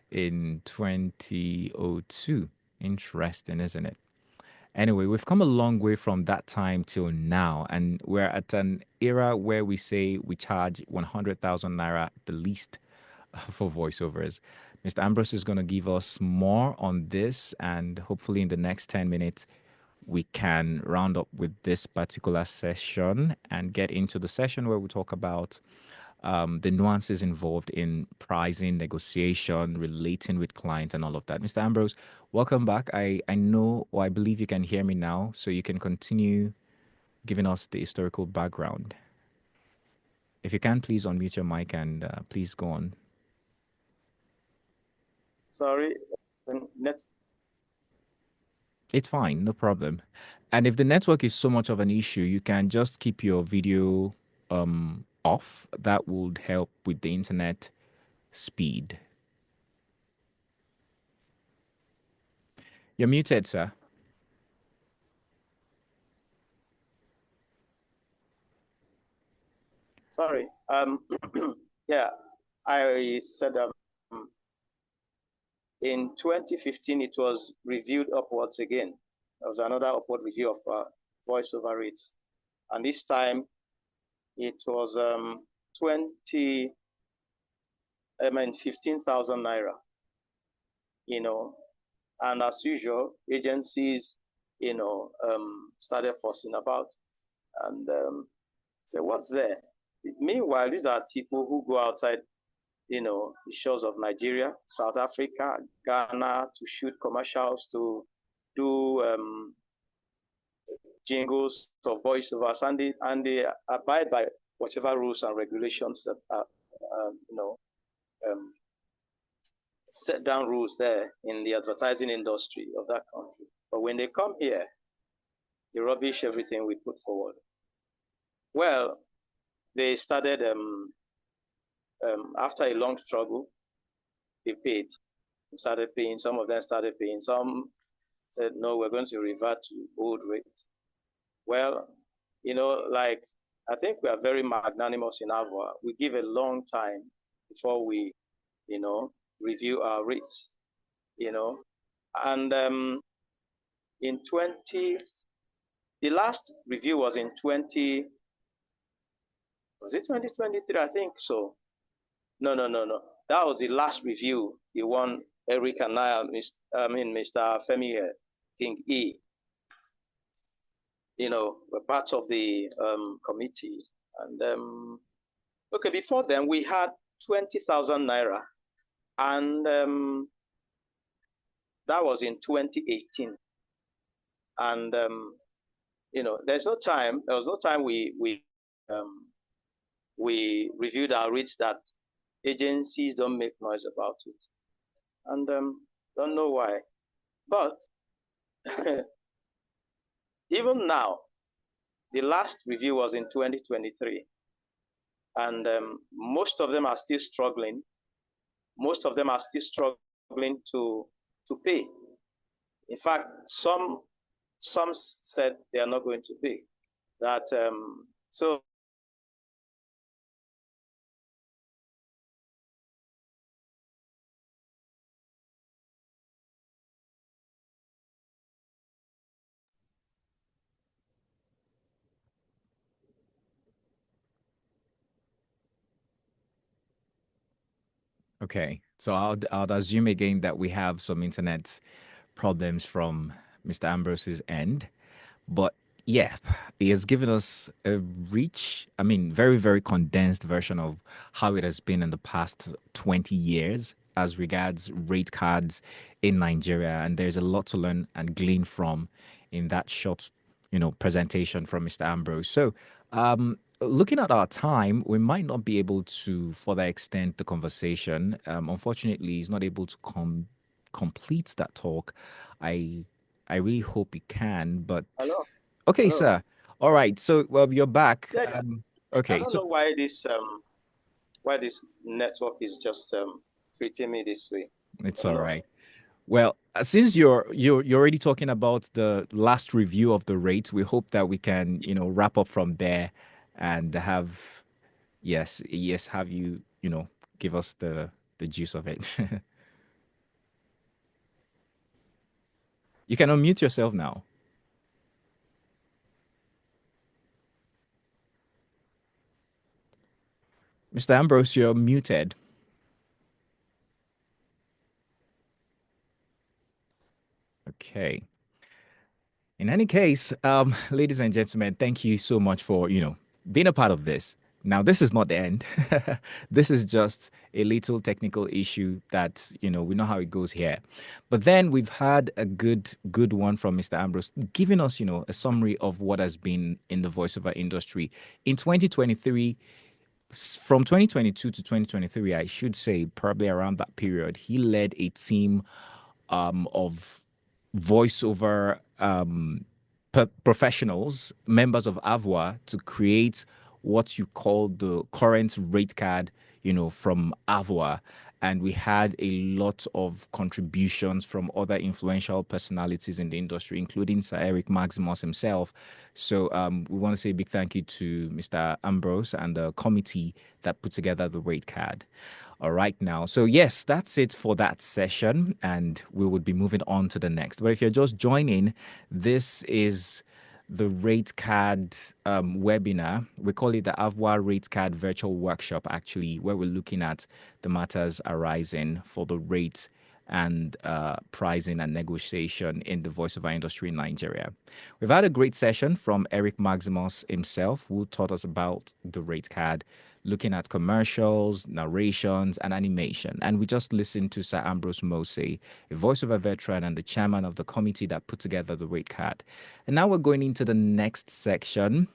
in 2002. Interesting, isn't it? Anyway, we've come a long way from that time till now, and we're at an era where we say we charge 100,000 naira the least for voiceovers. Mr. Ambrose is going to give us more on this, and hopefully, in the next 10 minutes, we can round up with this particular session and get into the session where we talk about the nuances involved in pricing, negotiation, relating with clients, and all of that. Mr. Ambrose, welcome back. I know, or I believe you can hear me now, so you can continue giving us the historical background. If you can, please unmute your mic and please go on. sorry. It's fine, no problem. And if the network is so much of an issue, you can just keep your video off. That would help with the internet speed. You're muted, sir. Sorry. Yeah, I said in 2015 it was reviewed upwards again. There was another upward review of voiceover rates, and this time it was 15,000 naira. You know, and as usual, agencies, started fussing about and say, what's there? Meanwhile, these are people who go outside the shores of Nigeria, South Africa, Ghana, to shoot commercials, to do jingles or voiceovers, and they abide by whatever rules and regulations that are, set down rules there in the advertising industry of that country. But when they come here, they rubbish everything we put forward. Well, they started after a long struggle. They paid, started paying. Some of them started paying. Some said, no, we're going to revert to old rates. Well, like, I think we are very magnanimous in AVOA. We give a long time before we, review our rates, and the last review was in 2023? I think so. No. That was the last review. The one Eric and Mr. Femi King E. Were part of the committee. And okay, before then we had 20,000 naira, and that was in 2018. And there was no time we reviewed our rates that agencies don't make noise about it, and don't know why. But even now, the last review was in 2023, and most of them are still struggling. Most of them are still struggling to pay. In fact, some said they are not going to pay. That so. Okay, so I'll assume again that we have some internet problems from Mr. Ambrose's end. But yeah, he has given us a very, very condensed version of how it has been in the past 20 years as regards rate cards in Nigeria. And there's a lot to learn and glean from in that short, presentation from Mr. Ambrose. So, looking at our time, we might not be able to further extend the conversation. Unfortunately, he's not able to complete that talk. I I really hope he can, but Hello. okay, Hello. sir. All right. So, well, you're back. Yeah. I Okay. don't So know why this network is just treating me this way. it's I don't all know. right. Well, since you're already talking about the last review of the rates, we hope that we can, wrap up from there and have have you, give us the juice of it. You can unmute yourself now. Mr. Ambrose, you're muted. Okay. In any case, ladies and gentlemen, thank you so much for, being a part of this. Now, this is not the end. This is just a little technical issue that, we know how it goes here. But then we've had a good one from Mr. Ambrose, giving us, a summary of what has been in the voiceover industry. In 2023, from 2022 to 2023, I should say, probably around that period, he led a team of voiceover professionals, members of AVOA, to create what you call the current rate card, from AVOA. And we had a lot of contributions from other influential personalities in the industry, including Sir Eric Maximus himself. So we want to say a big thank you to Mr. Ambrose and the committee that put together the rate card. All right, now. So, yes, that's it for that session, and we would be moving on to the next. But if you're just joining, this is the rate card webinar. We call it the AVOA rate card virtual workshop, actually, where we're looking at the matters arising for the rate and pricing and negotiation in the voiceover industry in Nigeria. We've had a great session from Eric Maximus himself, who taught us about the rate card, looking at commercials, narrations, and animation. And we just listened to Sir Ambrose Mose, a voiceover veteran and the chairman of the committee that put together the rate card. And now we're going into the next section.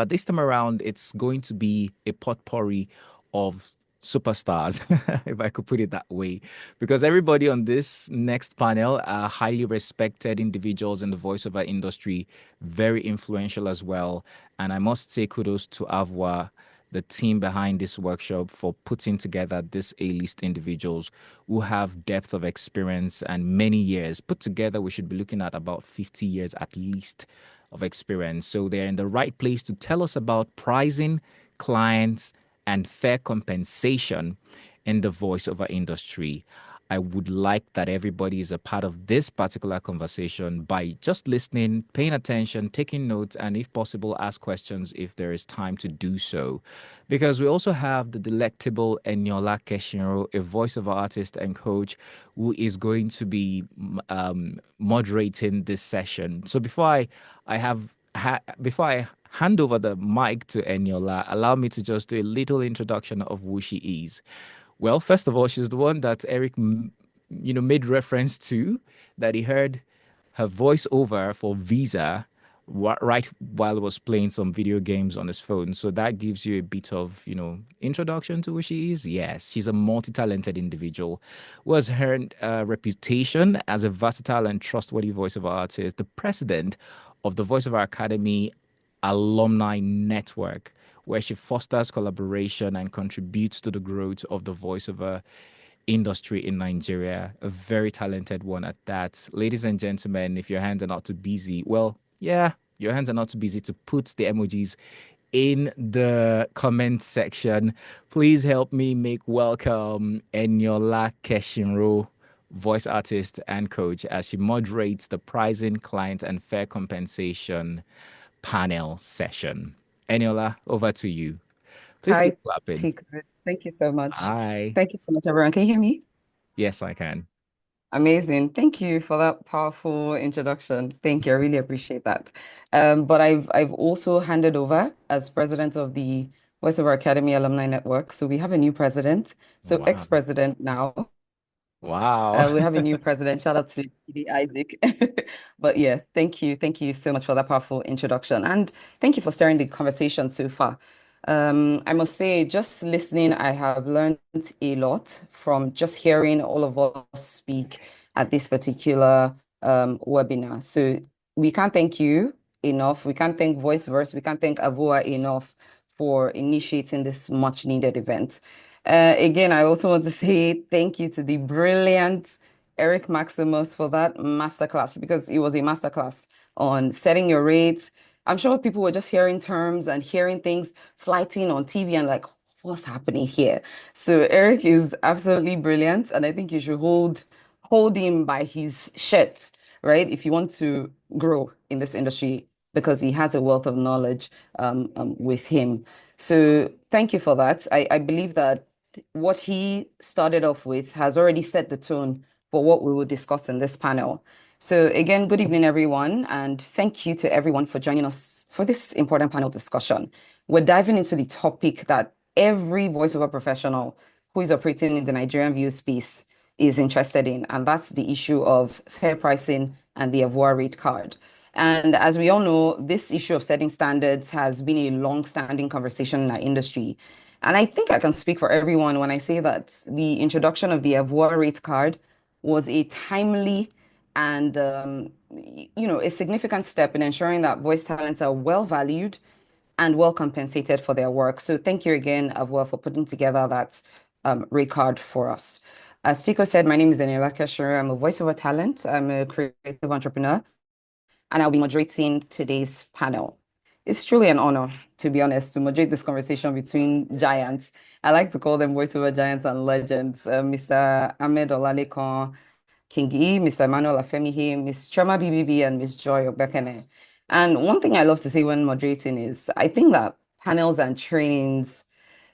This time around, it's going to be a potpourri of superstars, if I could put it that way, because everybody on this next panel are highly respected individuals in the voiceover industry, very influential as well. And I must say kudos to AVOA, the team behind this workshop, for putting together this A-list individuals who have depth of experience and many years. Put together, we should be looking at about 50 years at least of experience. So they're in the right place to tell us about pricing, clients, and fair compensation in the voiceover industry. I would like that everybody is a part of this particular conversation by just listening, paying attention, taking notes, and if possible, ask questions if there is time to do so. Because we also have the delectable Eniola Keshinro, a voiceover artist and coach, who is going to be moderating this session. So before I hand over the mic to Eniola, allow me to just do a little introduction of who she is. Well, first of all, she's the one that Eric, made reference to, that he heard her voiceover for Visa right while he was playing some video games on his phone. So that gives you a bit of, introduction to who she is. Yes, she's a multi-talented individual who has earned a reputation as a versatile and trustworthy voiceover artist, the president of the Voiceover Academy Alumni Network, where she fosters collaboration and contributes to the growth of the voiceover industry in Nigeria. A very talented one at that. Ladies and gentlemen, if your hands are not too busy, well, yeah, your hands are not too busy to put the emojis in the comment section. Please help me make welcome Eniola Keshinro, voice artist and coach, as she moderates the pricing, client, and fair compensation panel session. Eniola, over to you. Please keep Hi, clapping. Tika. Thank you so much. Hi. Thank you so much, everyone. Can you hear me? Yes, I can. Amazing. Thank you for that powerful introduction. Thank you. I really appreciate that. But I've also handed over as president of the Voiceover Academy Alumni Network. So we have a new president. So Wow. ex-president now. Wow. We have a new president. Shout out to PD Isaac. But yeah, thank you. Thank you so much for that powerful introduction. And thank you for starting the conversation so far. I must say, just listening, I have learned a lot from just hearing all of us speak at this particular webinar. So we can't thank you enough. We can't thank Voiceverse. We can't thank AVOA enough for initiating this much needed event. Again, I also want to say thank you to the brilliant Eric Maximus for that masterclass, because it was a masterclass on setting your rates. I'm sure people were just hearing terms and hearing things flighting on TV and like, what's happening here? So Eric is absolutely brilliant, and I think you should hold him by his shirt, right? If you want to grow in this industry, because he has a wealth of knowledge with him. So thank you for that. I believe that what he started off with has already set the tone for what we will discuss in this panel. So again, good evening, everyone, and thank you to everyone for joining us for this important panel discussion. We're diving into the topic that every voiceover professional who is operating in the Nigerian VO space is interested in, and that's the issue of fair pricing and the AVOA rate card. And as we all know, this issue of setting standards has been a long-standing conversation in our industry. And I think I can speak for everyone when I say that the introduction of the AVOA rate card was a timely and a significant step in ensuring that voice talents are well valued and well compensated for their work. So thank you again, AVOA, for putting together that rate card for us. As Tico said, my name is Daniela Kesher. I'm a voiceover talent. I'm a creative entrepreneur, and I'll be moderating today's panel. It's truly an honor, to be honest, to moderate this conversation between giants. I like to call them voiceover giants and legends. Mr. Ahmed Olalekan Kingi, Mr. Emmanuel Afemihi, Ms. Choma BBB, and Ms. Joy Obekene. And one thing I love to say when moderating is I think that panels and trainings,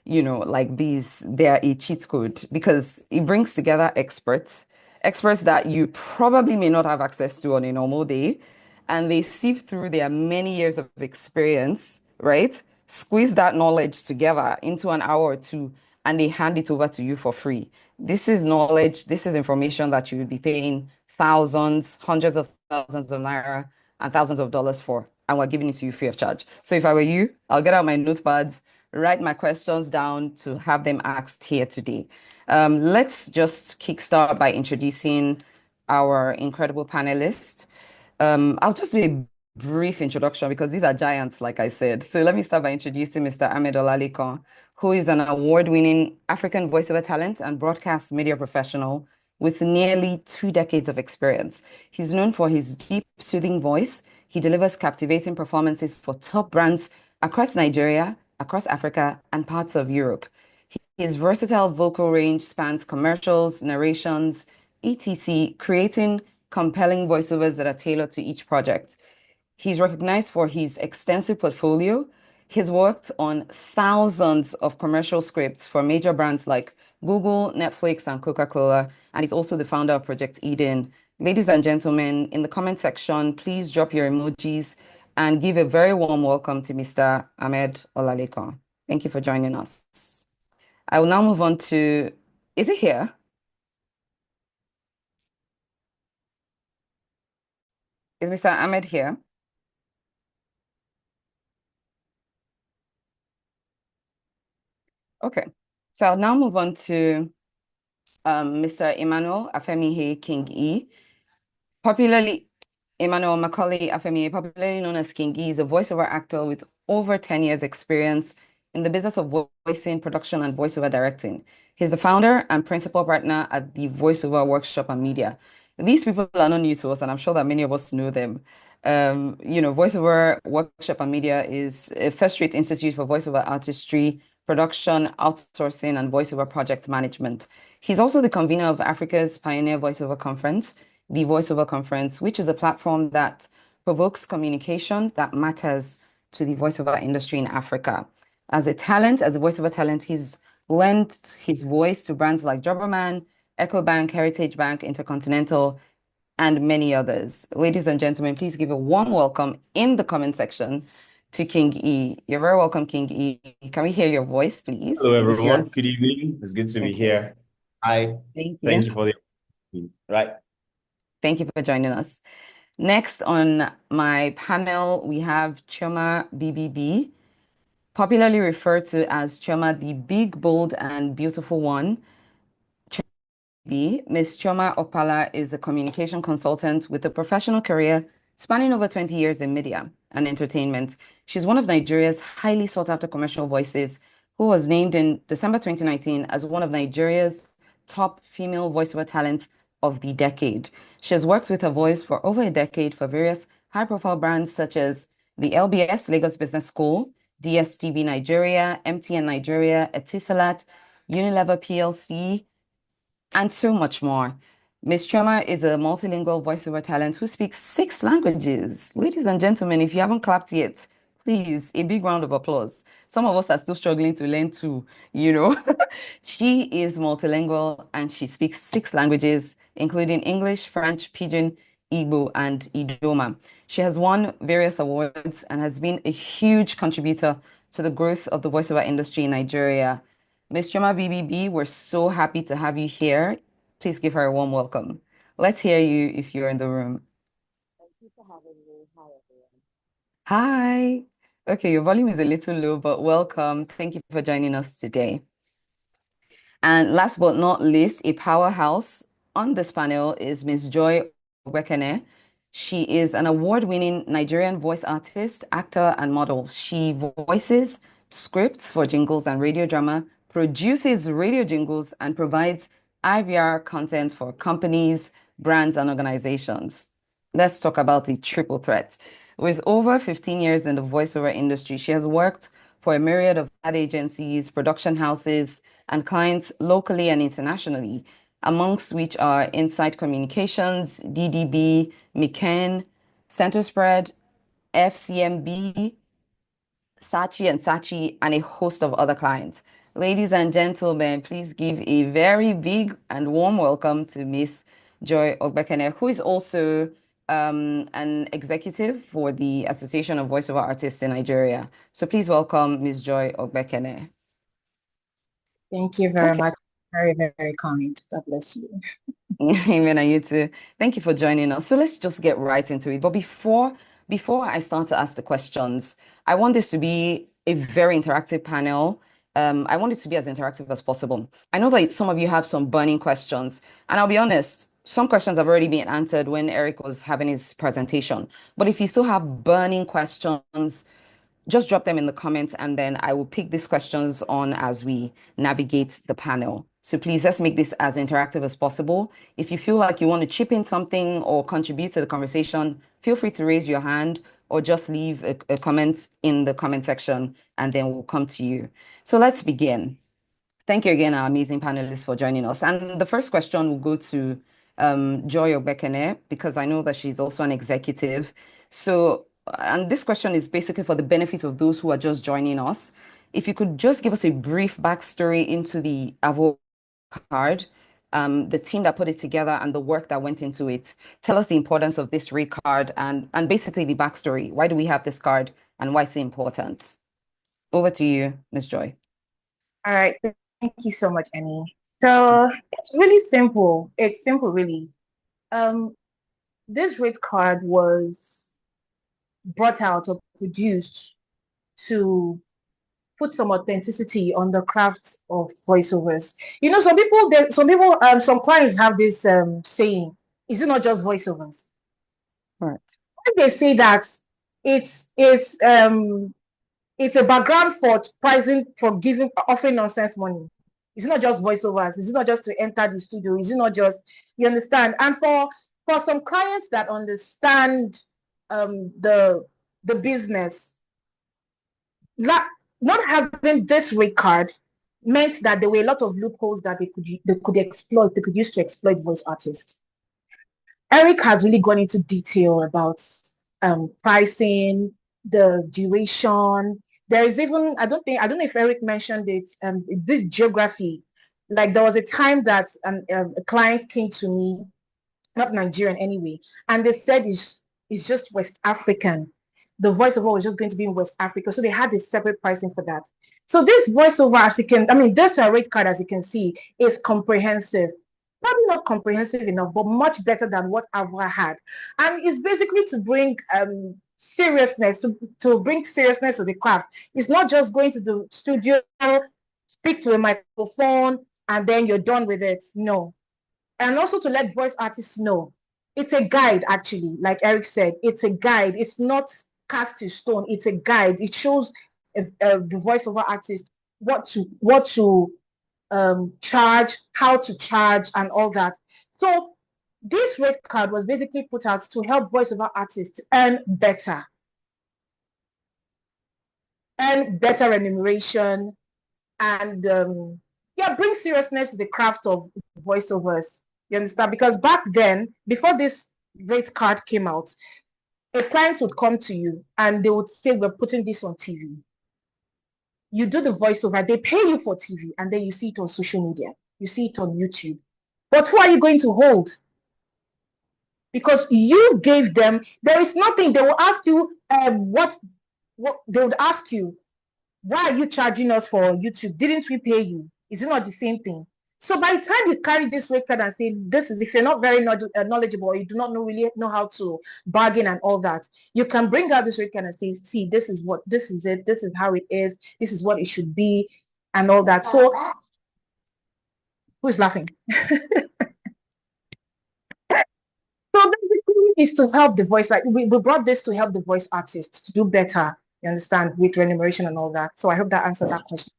like these, they are a cheat code because it brings together experts experts that you probably may not have access to on a normal day, and they sift through their many years of experience, right? Squeeze that knowledge together into an hour or two, and they hand it over to you for free. This is knowledge, this is information that you would be paying thousands, hundreds of thousands of naira, and thousands of dollars for, and we're giving it to you free of charge. So if I were you, I'll get out my notepads, write my questions down to have them asked here today. Let's just kickstart by introducing our incredible panelists. I'll just do a brief introduction because these are giants, like I said. So let me start by introducing Mr. Ahmed Olalekan, who is an award-winning African voiceover talent and broadcast media professional with nearly 2 decades of experience. He's known for his deep, soothing voice. He delivers captivating performances for top brands across Nigeria, across Africa, and parts of Europe. His versatile vocal range spans commercials, narrations, etc., creating compelling voiceovers that are tailored to each project. He's recognized for his extensive portfolio. He's worked on thousands of commercial scripts for major brands like Google, Netflix, and Coca-Cola, and he's also the founder of Project Eden. Ladies and gentlemen, in the comment section, please drop your emojis and give a very warm welcome to Mr. Ahmed Olalekan. Thank you for joining us. I will now move on to, is it here? Is Mr. Ahmed here? Okay, so I'll now move on to Mr. Emmanuel Afemihe King E. Popularly, Emmanuel Macaulay Afemihe, popularly known as King E, is a voiceover actor with over 10 years experience in the business of voicing, production, and voiceover directing. He's the founder and principal partner at the Voiceover Workshop and Media. These people are not new to us, and I'm sure that many of us know them. Voiceover Workshop and Media is a first-rate institute for voiceover artistry, production, outsourcing, and voiceover project management. He's also the convener of Africa's Pioneer Voiceover Conference, the Voiceover Conference, which is a platform that provokes communication that matters to the voiceover industry in Africa. As a talent, as a voiceover talent, he's lent his voice to brands like Jobberman, EcoBank, Heritage Bank, Intercontinental, and many others. Ladies and gentlemen, please give a warm welcome in the comment section to King E. You're very welcome, King E. Can we hear your voice, please? Hello, everyone. Good evening. It's good to be here. Hi. Thank Thank you. you for the right. Thank you for joining us. Next on my panel, we have Chioma BBB, popularly referred to as Chioma the Big, Bold, and Beautiful One. Ms. Chioma Opala is a communication consultant with a professional career spanning over 20 years in media and entertainment. She's one of Nigeria's highly sought-after commercial voices who was named in December 2019 as one of Nigeria's top female voiceover talents of the decade. She has worked with her voice for over a decade for various high-profile brands such as the LBS Lagos Business School, DSTV Nigeria, MTN Nigeria, Etisalat, Unilever PLC, and so much more. Ms. Chioma is a multilingual voiceover talent who speaks 6 languages. Ladies and gentlemen, if you haven't clapped yet, please, a big round of applause. Some of us are still struggling to learn too. She is multilingual and she speaks 6 languages, including English, French, Pidgin, Igbo, and Idoma. She has won various awards and has been a huge contributor to the growth of the voiceover industry in Nigeria. Ms. Chioma BBB, we're so happy to have you here. Please give her a warm welcome. Let's hear you if you're in the room. Thank you for having me. Hi, everyone. Hi. Okay, your volume is a little low, but welcome. Thank you for joining us today. And last but not least, a powerhouse on this panel is Ms. Joy Obekene. She is an award-winning Nigerian voice artist, actor, and model. She voices scripts for jingles and radio drama, produces radio jingles, and provides IVR content for companies, brands, and organizations. Let's talk about the triple threat. With over 15 years in the voiceover industry, she has worked for a myriad of ad agencies, production houses, and clients locally and internationally, amongst which are Insight Communications, DDB, McCann, Centerspread, FCMB, Saatchi and a host of other clients. Ladies and gentlemen, please give a very big and warm welcome to Miss Joy Ogbekene, who is also an executive for the Association of Voiceover Artists in Nigeria. So please welcome Ms. Joy Ogbekene. Thank you very Okay. much. Very, very kind. God bless you. Amen, and you too. Thank you for joining us. So let's just get right into it. But before I start to ask the questions, I want this to be a very interactive panel. I want it to be as interactive as possible. I know that some of you have some burning questions, and I'll be honest, some questions have already been answered when Eric was having his presentation. But if you still have burning questions, just drop them in the comments and then I will pick these questions on as we navigate the panel. So please let's make this as interactive as possible. If you feel like you want to chip in something or contribute to the conversation, feel free to raise your hand or just leave a comment in the comment section and then we'll come to you. So let's begin. Thank you again, our amazing panelists, for joining us. And the first question will go to Joy Obekene, because I know that she's also an executive. So, and this question is basically for the benefit of those who are just joining us. If you could just give us a brief backstory into the AVOA card, the team that put it together and the work that went into it. Tell us the importance of this rate card and basically the backstory. Why do we have this card and why is it important? Over to you, Ms. Joy. All right. Thank you so much, Annie. So it's really simple. It's simple, really. This rate card was brought out or produced to put some authenticity on the craft of voiceovers. You know, some clients have this saying, is it not just voiceovers? Right. When they say that, it's a background for pricing, for giving, offering nonsense money. It's not just voiceovers. It's not just to enter the studio. It's not just, you understand. And for some clients that understand the business, not having this rate card meant that there were a lot of loopholes that they could exploit. They could use to exploit voice artists. Eric has really gone into detail about pricing, the duration. There is even, I don't know if Eric mentioned it, the geography. Like there was a time that a client came to me, not Nigerian anyway, and they said it's just West African. The voiceover was just going to be in West Africa. So they had a separate pricing for that. So this voiceover, this rate card, as you can see, is comprehensive. Probably not comprehensive enough, but much better than what AVOA had. And it's basically to bring seriousness, to bring seriousness to the craft. It's not just going to the studio, speak to a microphone, and then you're done with it. No. And also to let voice artists know it's a guide, actually, like Eric said, it's a guide. It's not cast in stone. It's a guide. It shows the voiceover artist what to charge, how to charge, and all that. So this rate card was basically put out to help voiceover artists earn better remuneration, and bring seriousness to the craft of voiceovers. You understand? Because back then, before this rate card came out, a client would come to you and they would say, we're putting this on TV. You do the voiceover, they pay you for TV, and then you see it on social media. You see it on YouTube. But who are you going to hold? Because you gave them, there is nothing. They will ask you, what they would ask you, why are you charging us for YouTube? Didn't we pay you? Is it not the same thing? So by the time you carry this rate card and say, this is, if you're not very knowledgeable or you do not really know how to bargain and all that, you can bring out this rate card and say, see, this is it, this is how it is, this is what it should be, and all that. So who's laughing? So basically, is to help the voice. Like we brought this to help the voice artists to do better. You understand, with remuneration and all that. So I hope that answers that question.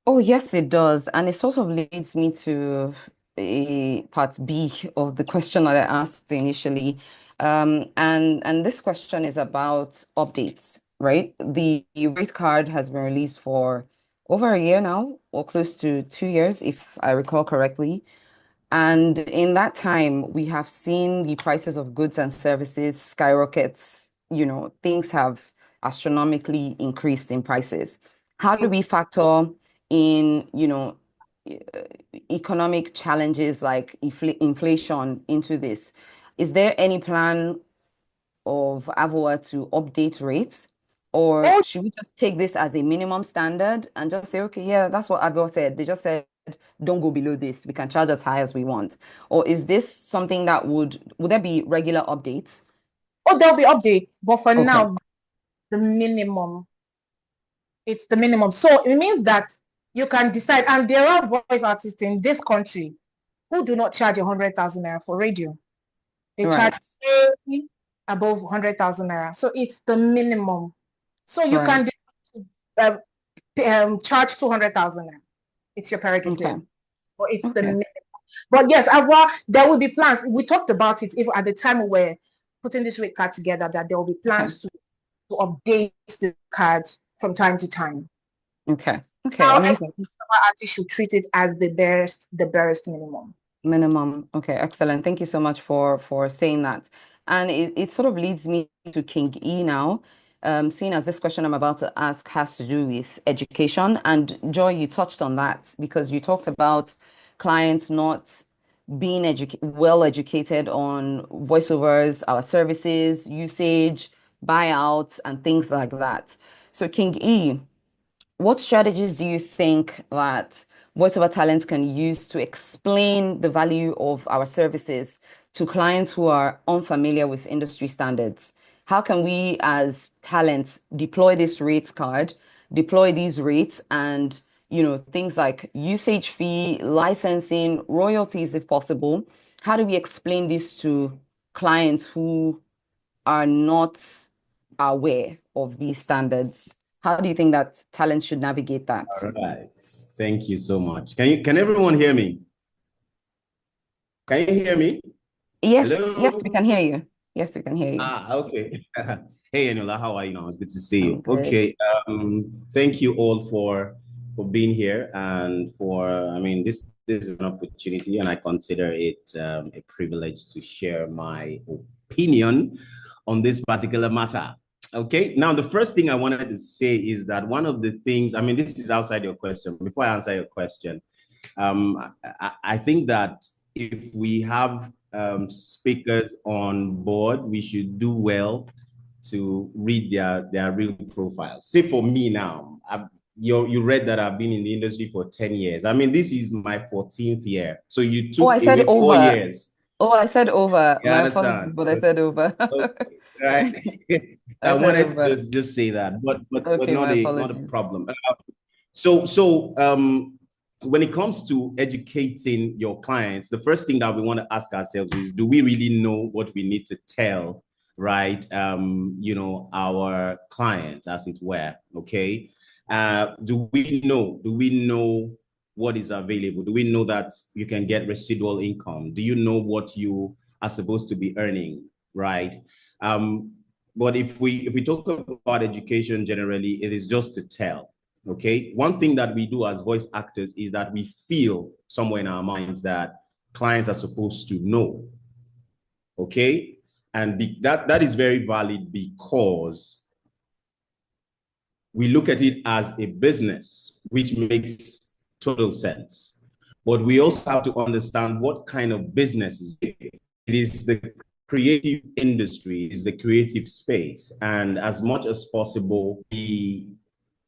Oh, yes, it does. And it sort of leads me to a part B of the question that I asked initially. And this question is about updates, right? The rate card has been released for over a year now, or close to 2 years, if I recall correctly. And in that time, we have seen the prices of goods and services skyrocket. You know, things have astronomically increased in prices. How do we factor in, economic challenges like inflation into this, is there any plan of AVOA to update rates? Or Oh, should we just take this as a minimum standard and just say, okay, yeah, that's what AVOA said. They just said, don't go below this. We can charge as high as we want. Or is this something that would there be regular updates? oh, there'll be updates, but for Okay. now, the minimum. It's the minimum. So it means that you can decide, and there are voice artists in this country who do not charge 100,000 naira for radio. They charge Right. way above 100,000 naira. So it's the minimum. So you Right. can charge 200,000 naira. It's your prerogative. Okay. But it's the Okay. minimum. But yes, there will be plans. We talked about it even at the time we were putting this rate card together, that there will be plans to update the card from time to time. Okay. Okay. Now, Amazing. artists should treat it as the barest minimum. Minimum. Okay, excellent. Thank you so much for saying that. And it sort of leads me to King E now. Seeing as this question I'm about to ask has to do with education. And Joy, you touched on that because you talked about clients not being well educated on voiceovers, our services, usage, buyouts, and things like that. So King E, what strategies do you think that voiceover talents can use to explain the value of our services to clients who are unfamiliar with industry standards? How can we as talents deploy this rates card, deploy these rates and things like usage fee, licensing, royalties if possible? How do we explain this to clients who are not aware of these standards? How do you think that talent should navigate that? All right. Thank you so much. Can everyone hear me? Can you hear me? Yes, yes, we Hello? can hear you. Yes, we can hear you. Okay. Hey, Eniola, how are you now? It's good to see I'm you. good. Okay. Thank you all for being here and this is an opportunity, and I consider it a privilege to share my opinion on this particular matter. Okay. Now, the first thing I wanted to say is that one of the things, this is outside your question. Before I answer your question, I think that if we have speakers on board, we should do well to read their real profiles. Say for me now, you read that I've been in the industry for 10 years. This is my 14th year. So you Oh, took I said away 4 over. years. Oh, I said over. You My understand? apologies, but I said over. Okay, right. I I said wanted to over. just say that, but Okay, not my a apologies. problem. When it comes to educating your clients, the first thing that we want to ask ourselves is, do we really know what we need to tell, right? Our clients, as it were, okay? Do we know what is available? Do we know that you can get residual income? Do you know what you are supposed to be earning, right? But if we talk about education generally, it is just to tell. Okay. One thing that we do as voice actors is that we feel somewhere in our minds that clients are supposed to know. Okay. And that is very valid because we look at it as a business, which makes total sense. But we also have to understand what kind of business is it. It is the creative industry, is the creative space. And as much as possible,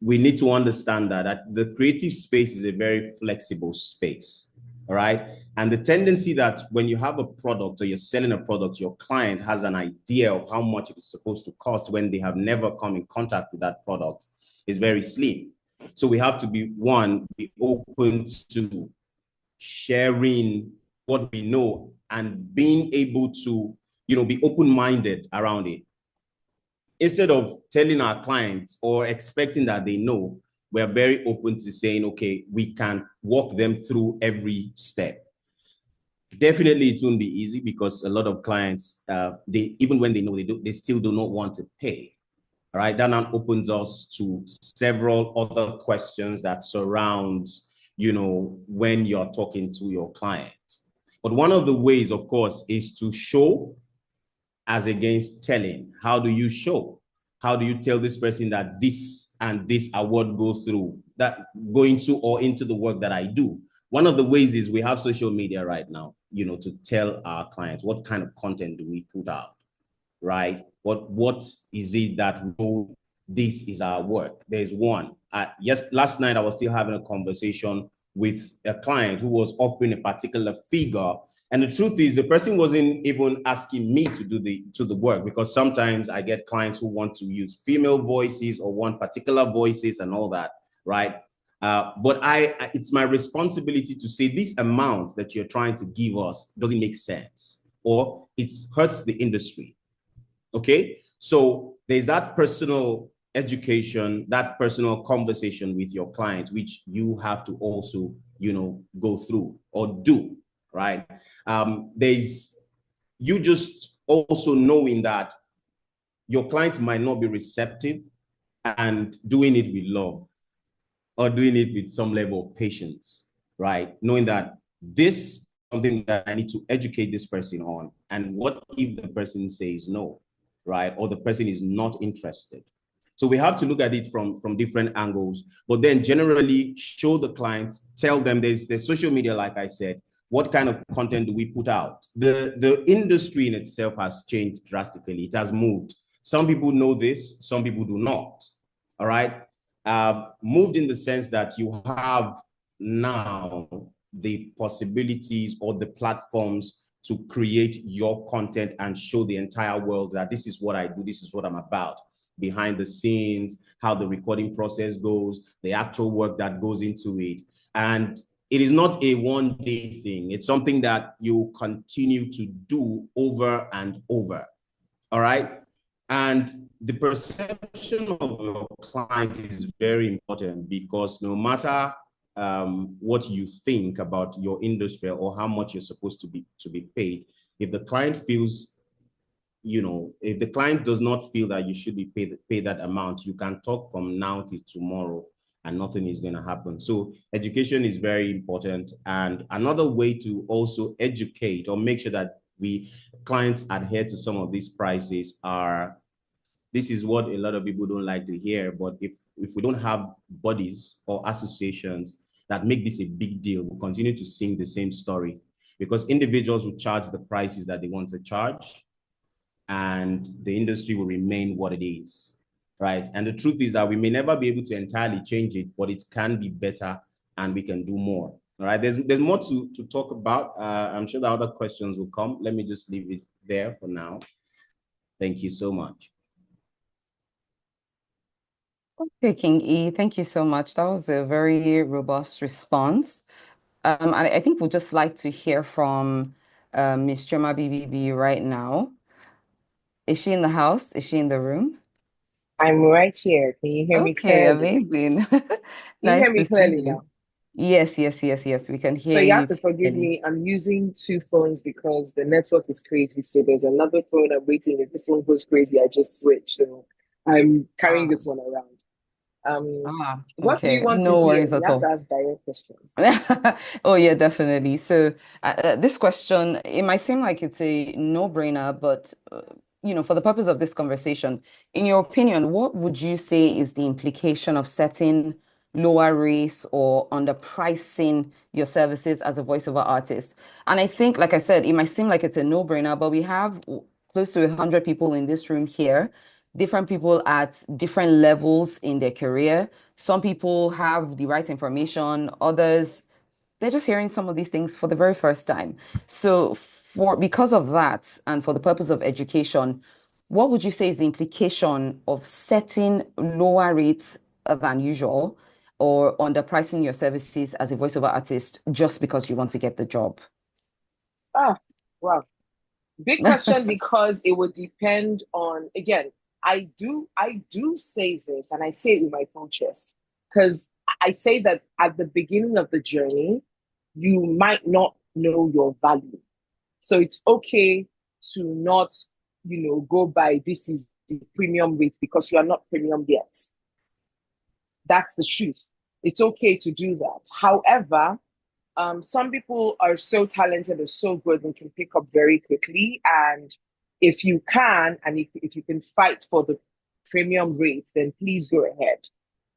we need to understand that the creative space is a very flexible space. All right. And the tendency that when you have a product or you're selling a product, your client has an idea of how much it is supposed to cost when they have never come in contact with that product is very slim. So we have to be open to sharing what we know and being able to, be open-minded around it. Instead of telling our clients or expecting that they know, we're very open to saying, okay, we can walk them through every step. Definitely, it won't be easy because a lot of clients, even when they know they still do not want to pay. All right, that now opens us to several other questions that surround, when you're talking to your client. But one of the ways, of course, is to show as against telling. How do you show? How do you tell this person that this and this are what goes through, that go into or into the work that I do? One of the ways is we have social media right now, to tell our clients what kind of content do we put out, right? What is it that this is our work? There's one. Yes, last night I was still having a conversation with a client who was offering a particular figure. And the truth is the person wasn't even asking me to do the work, because sometimes I get clients who want to use female voices or want particular voices and all that, right? But it's my responsibility to say this amount that you're trying to give us doesn't make sense, or it hurts the industry. Okay, so there's that personal education, that personal conversation with your client, which you have to also, go through or do, right? There's you just also knowing that your client might not be receptive, and doing it with love or doing it with some level of patience, right? Knowing that this is something that I need to educate this person on. And what if the person says no, right? Or the person is not interested? So we have to look at it from different angles, but then generally show the client, tell them there's social media, like I said, what kind of content do we put out? The industry in itself has changed drastically. It has moved. Some people know this, some people do not, all right? Moved in the sense that you have now the possibilities or the platforms to create your content and show the entire world that this is what I do, this is what I'm about. Behind the scenes, how the recording process goes, the actual work that goes into it. And it is not a one-day thing. It's something that you continue to do over and over. All right. And the perception of your client is very important, because no matter what you think about your industry or how much you're supposed to be paid, if the client feels, if the client does not feel that you should be paid that amount, you can talk from now till tomorrow and nothing is going to happen. So education is very important. And another way to also educate or make sure that clients adhere to some of these prices this is what a lot of people don't like to hear, but if we don't have bodies or associations that make this a big deal, we'll continue to sing the same story, because individuals will charge the prices that they want to charge, and the industry will remain what it is, right? And the truth is that we may never be able to entirely change it, but it can be better and we can do more. All right, there's more to talk about. I'm sure the other questions will come. Let me just leave it there for now. Thank you so much. Okay, King E, thank you so much. That was a very robust response. I think we'd just like to hear from Ms. Chema BBB right now. Is she in the house? Is she in the room? I'm right here. Can you hear me Okay, clearly? amazing. Can you Nice hear me to see clearly you. now? Yes, we can So hear you have you to forgive clearly. me. I'm using two phones because the network is crazy. So there's another phone I'm waiting. If this one goes crazy, I just switch. So I'm carrying this one around. What do you Okay, want to no hear? worries You at have to all. ask direct questions. Oh, yeah, definitely. So, this question, it might seem like it's a no-brainer, but for the purpose of this conversation, in your opinion, what would you say is the implication of setting lower rates or underpricing your services as a voiceover artist? And I think, like I said, it might seem like it's a no-brainer, but we have close to 100 people in this room here, different people at different levels in their career. Some people have the right information, others, they're just hearing some of these things for the very first time. So because of that, and for the purpose of education, what would you say is the implication of setting lower rates than usual or underpricing your services as a voiceover artist just because you want to get the job? Wow. Big question, because it would depend on, again, I do say this, and I say it with my full chest, because I say that at the beginning of the journey, you might not know your value. So it's okay to not, go by this is the premium rate, because you are not premium yet. That's the truth. It's okay to do that. However, some people are so talented and so good and can pick up very quickly. And if you can, and if you can fight for the premium rate, then please go ahead.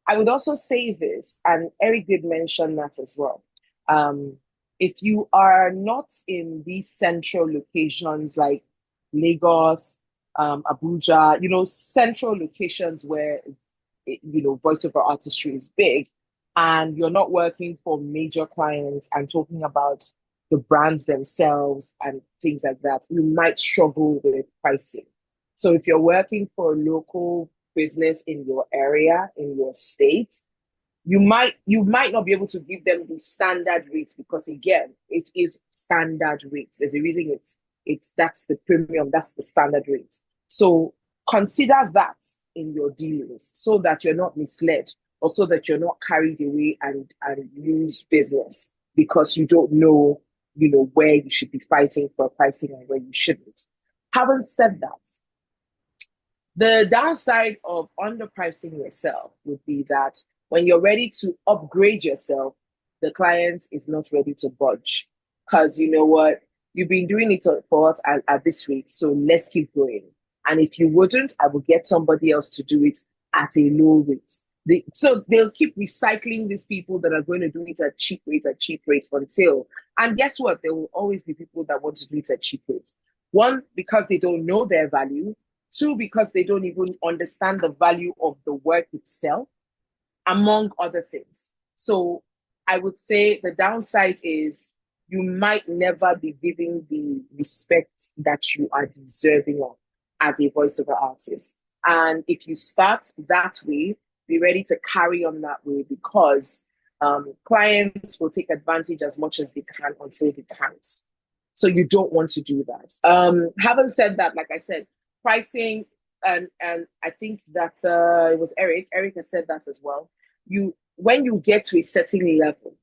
I would also say this, and Eric did mention that as well. If you are not in these central locations like Lagos, Abuja, central locations where voiceover artistry is big, and you're not working for major clients and talking about the brands themselves and things like that, you might struggle with pricing. So if you're working for a local business in your area, in your state, you might not be able to give them the standard rates, because again, it is standard rates. There's a reason that's the premium, that's the standard rate. So consider that in your dealings, so that you're not misled, or so that you're not carried away and lose business because you don't know where you should be fighting for pricing and where you shouldn't. Having said that, the downside of underpricing yourself would be that when you're ready to upgrade yourself, the client is not ready to budge. Because you know what? You've been doing it for us at this rate, so let's keep going. And if you wouldn't, I will get somebody else to do it at a low rate. So they'll keep recycling these people that are going to do it at cheap rates until, and guess what? There will always be people that want to do it at cheap rates. One, because they don't know their value. Two, because they don't even understand the value of the work itself, among other things. So I would say the downside is you might never be giving the respect that you are deserving of as a voiceover artist. And if you start that way, be ready to carry on that way, because clients will take advantage as much as they can until they can't. So you don't want to do that. Having said that, like I said, pricing, and I think that it was Eric has said that as well. When you get to a certain level,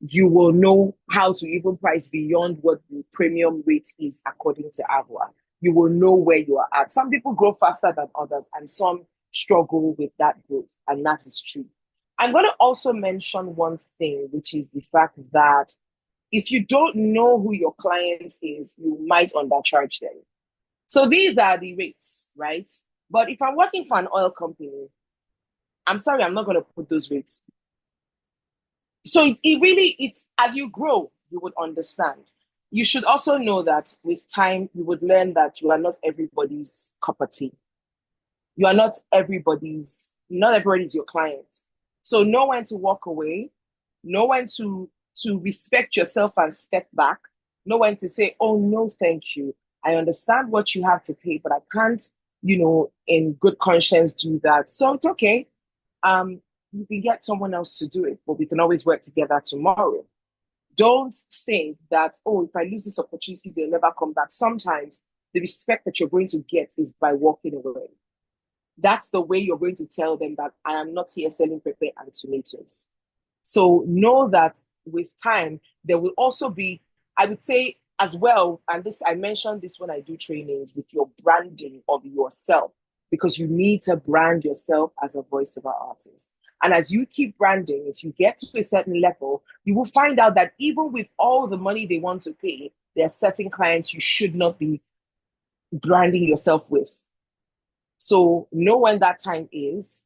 you will know how to even price beyond what the premium rate is according to AVOA. You will know where you are at. Some people grow faster than others, and some struggle with that growth, and that is true. I'm going to also mention one thing, which is the fact that if you don't know who your client is, you might undercharge them. So these are the rates, right? But if I'm working for an oil company, I'm sorry, I'm not going to put those rates. So it's as you grow, you would understand. You should also know that with time, you would learn that you are not everybody's cup of tea. You are not everybody's your client. So know when to walk away, know when to respect yourself and step back, know when to say, oh, no, thank you. I understand what you have to pay, but I can't, in good conscience do that. So it's okay. You can get someone else to do it, but we can always work together tomorrow. Don't think that, oh, if I lose this opportunity, they'll never come back. Sometimes the respect that you're going to get is by walking away. That's the way you're going to tell them that I am not here selling pepper and tomatoes. So know that with time, there will also be, I would say as well, and this I mentioned this when I do trainings, with your branding of yourself, because you need to brand yourself as a voiceover artist. And as you keep branding, as you get to a certain level, you will find out that even with all the money they want to pay, there are certain clients you should not be branding yourself with. So know when that time is.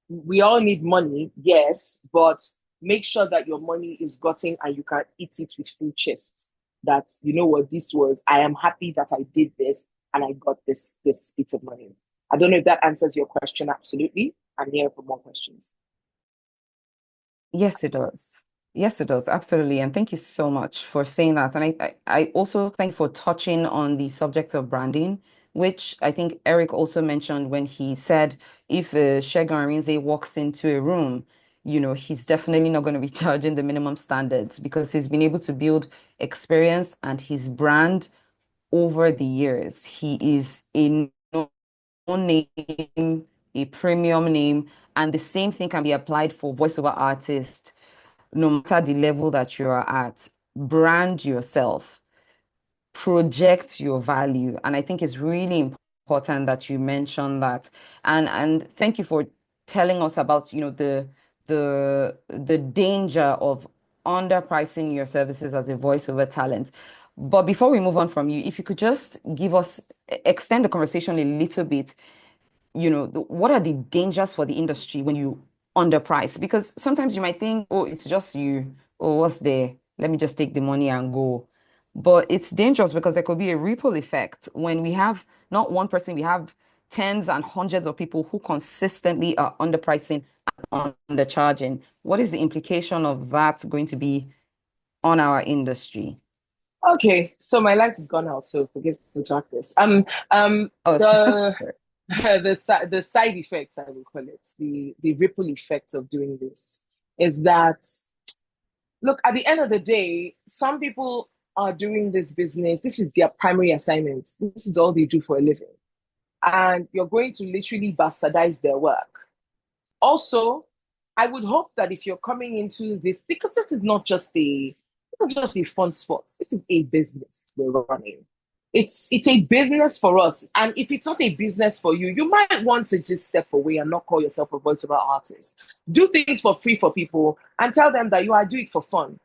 We all need money, yes, but make sure that your money is gotten and you can eat it with full chest. That, you know what, I am happy that I did this and I got this bit of money. I don't know if that answers your question. Absolutely. I'm here for more questions. Yes, it does. Yes, it does. Absolutely. And thank you so much for saying that. And I also thank you for touching on the subject of branding, which I think Eric also mentioned when he said if Segun Arinze walks into a room, he's definitely not going to be charging the minimum standards, because he's been able to build experience and his brand over the years. He is a known name, a premium name, and the same thing can be applied for voiceover artists, no matter the level that you are at. Brand yourself, project your value. And I think it's really important that you mention that. And thank you for telling us about, the danger of underpricing your services as a voiceover talent. But before we move on from you, if you could just extend the conversation a little bit, what are the dangers for the industry when you underprice? Because sometimes you might think, oh, it's just you oh, what's there? Let me just take the money and go. But it's dangerous because there could be a ripple effect when we have not one person, we have tens and hundreds of people who consistently are underpricing and undercharging. What is the implication of that going to be on our industry? Okay, so my light is gone out, so forgive the darkness. Oh, The sorry. the side effects, I will call it, the ripple effects of doing this is that, look, at the end of the day, some people are doing this business. This is their primary assignment. This is all they do for a living, and you're going to literally bastardize their work. Also, I would hope that if you're coming into this, because this is not just a fun sport. This is a business we're running. It's a business for us. And if it's not a business for you, you might want to just step away and not call yourself a voiceover artist. Do things for free for people and tell them that you are doing it for fun.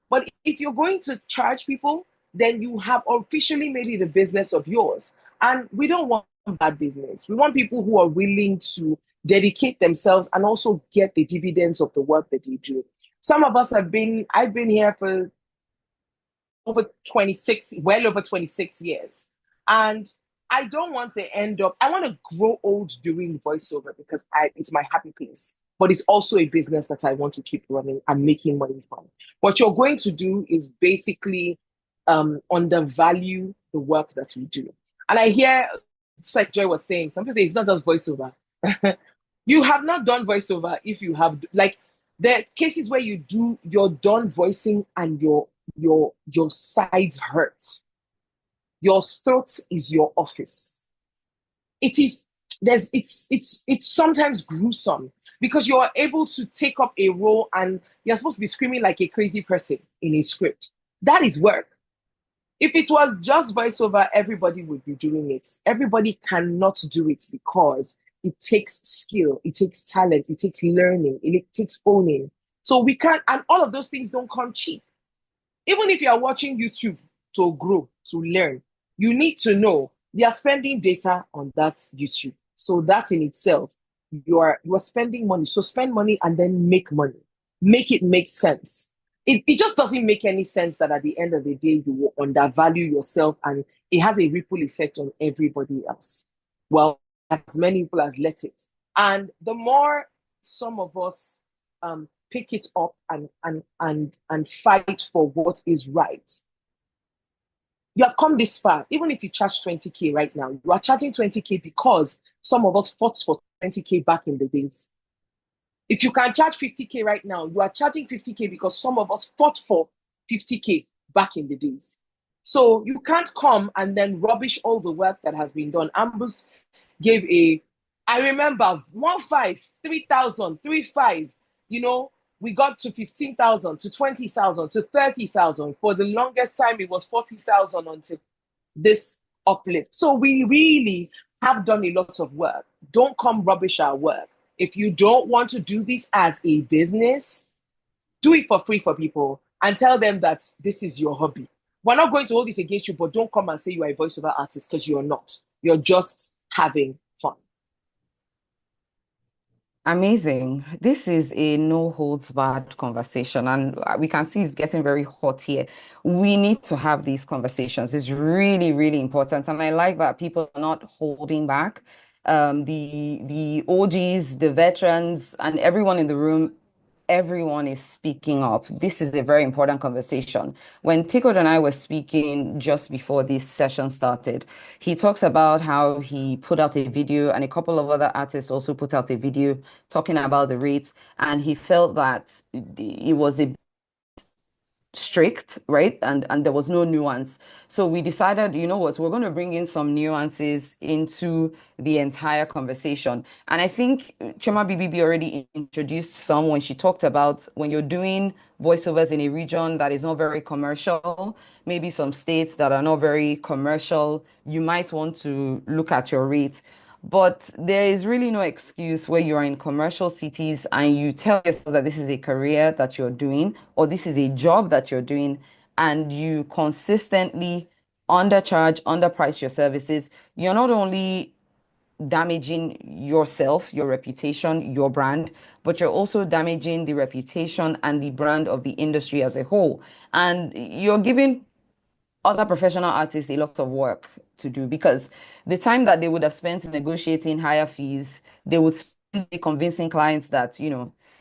But if you're going to charge people, then you have officially made it a business of yours. And we don't want bad business. We want people who are willing to dedicate themselves and also get the dividends of the work that you do. Some of us I've been here for well over 26 years. And I don't want to end up, I want to grow old doing voiceover because it's my happy place. But it's also a business that I want to keep running and making money from. What you're going to do is basically undervalue the work that we do. And I hear, just like Joy was saying, some people say it's not just voiceover. You have not done voiceover if you have, like, there are cases where you're done voicing and your sides hurt. Your throat is your office. It is it's sometimes gruesome because you are able to take up a role and you're supposed to be screaming like a crazy person in a script. That is work. If it was just voiceover, everybody would be doing it. Everybody cannot do it because it takes skill, it takes talent, it takes learning, it takes owning. So we can't, and all of those things don't come cheap. Even if you are watching YouTube to grow, to learn, you need to know they are spending data on that YouTube. So that in itself, you are spending money. So spend money and then make money. Make it make sense. It just doesn't make any sense that at the end of the day, you will undervalue yourself and it has a ripple effect on everybody else. Well, as many people as let it. And the more some of us pick it up and fight for what is right, you have come this far. Even if you charge 20K right now, you are charging 20K because some of us fought for 20K back in the days. If you can charge 50K right now, you are charging 50K because some of us fought for 50K back in the days. So you can't come and then rubbish all the work that has been done. Ambus gave I remember 1.5, 3,000, 3.5, we got to 15,000, to 20,000, to 30,000. For the longest time, it was 40,000 until this uplift. So we really have done a lot of work. Don't come rubbish our work. If you don't want to do this as a business, do it for free for people and tell them that this is your hobby. We're not going to hold this against you, but don't come and say you are a voiceover artist because you're not. You're just having fun. Amazing. This is a no holds barred conversation, and we can see it's getting very hot here. We need to have these conversations. It's really, really important. And I like that people are not holding back. The OGs, the veterans, and everyone in the room, everyone is speaking up. This is a very important conversation. When Tico and I were speaking just before this session started, he talks about how he put out a video and a couple of other artists also put out a video talking about the rates, and he felt that it was a strict, right? And there was no nuance. So we decided, you know what, we're going to bring in some nuances into the entire conversation. And I think Choma BBB already introduced some when she talked about when you're doing voiceovers in a region that is not very commercial, maybe some states that are not very commercial, you might want to look at your rate. But there is really no excuse where you are in commercial cities and you tell yourself that this is a career that you're doing or this is a job that you're doing and you consistently undercharge, underprice your services. You're not only damaging yourself, your reputation, your brand, but you're also damaging the reputation and the brand of the industry as a whole. And you're giving other professional artists a lot of work to do, because the time that they would have spent negotiating higher fees, they would be convincing clients that,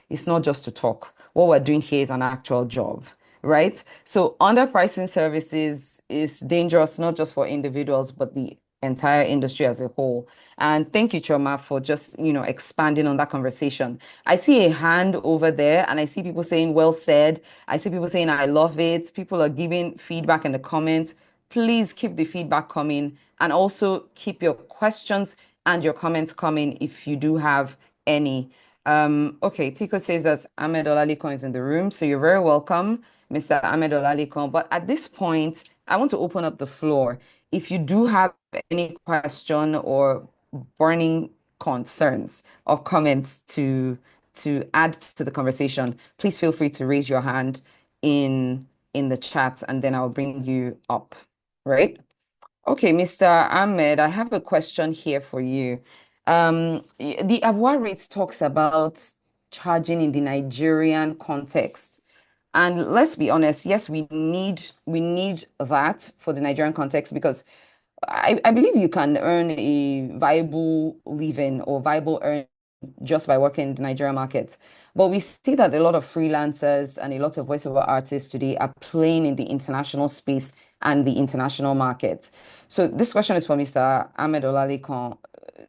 it's not just to talk. What we're doing here is an actual job, right? So underpricing services is dangerous, not just for individuals, but the entire industry as a whole. And thank you, Choma, for just, expanding on that conversation. I see a hand over there, and I see people saying, well said. I see people saying, I love it. People are giving feedback in the comments. Please keep the feedback coming, and also keep your questions and your comments coming if you do have any. Okay, Tico says that Ahmed Olalikon is in the room, so you're very welcome, Mr. Ahmed Olalikon. But at this point, I want to open up the floor. If you do have any question or burning concerns or comments to add to the conversation, please feel free to raise your hand in the chat, and then I'll bring you up, right? Okay, Mr. Ahmed, I have a question here for you. The AVOA rate talks about charging in the Nigerian context. And let's be honest, yes, we need that for the Nigerian context, because I believe you can earn a viable living or viable earn just by working in the Nigerian market. But we see that a lot of freelancers and a lot of voiceover artists today are playing in the international space and the international market. So this question is for Mr. Ahmed Olalikon.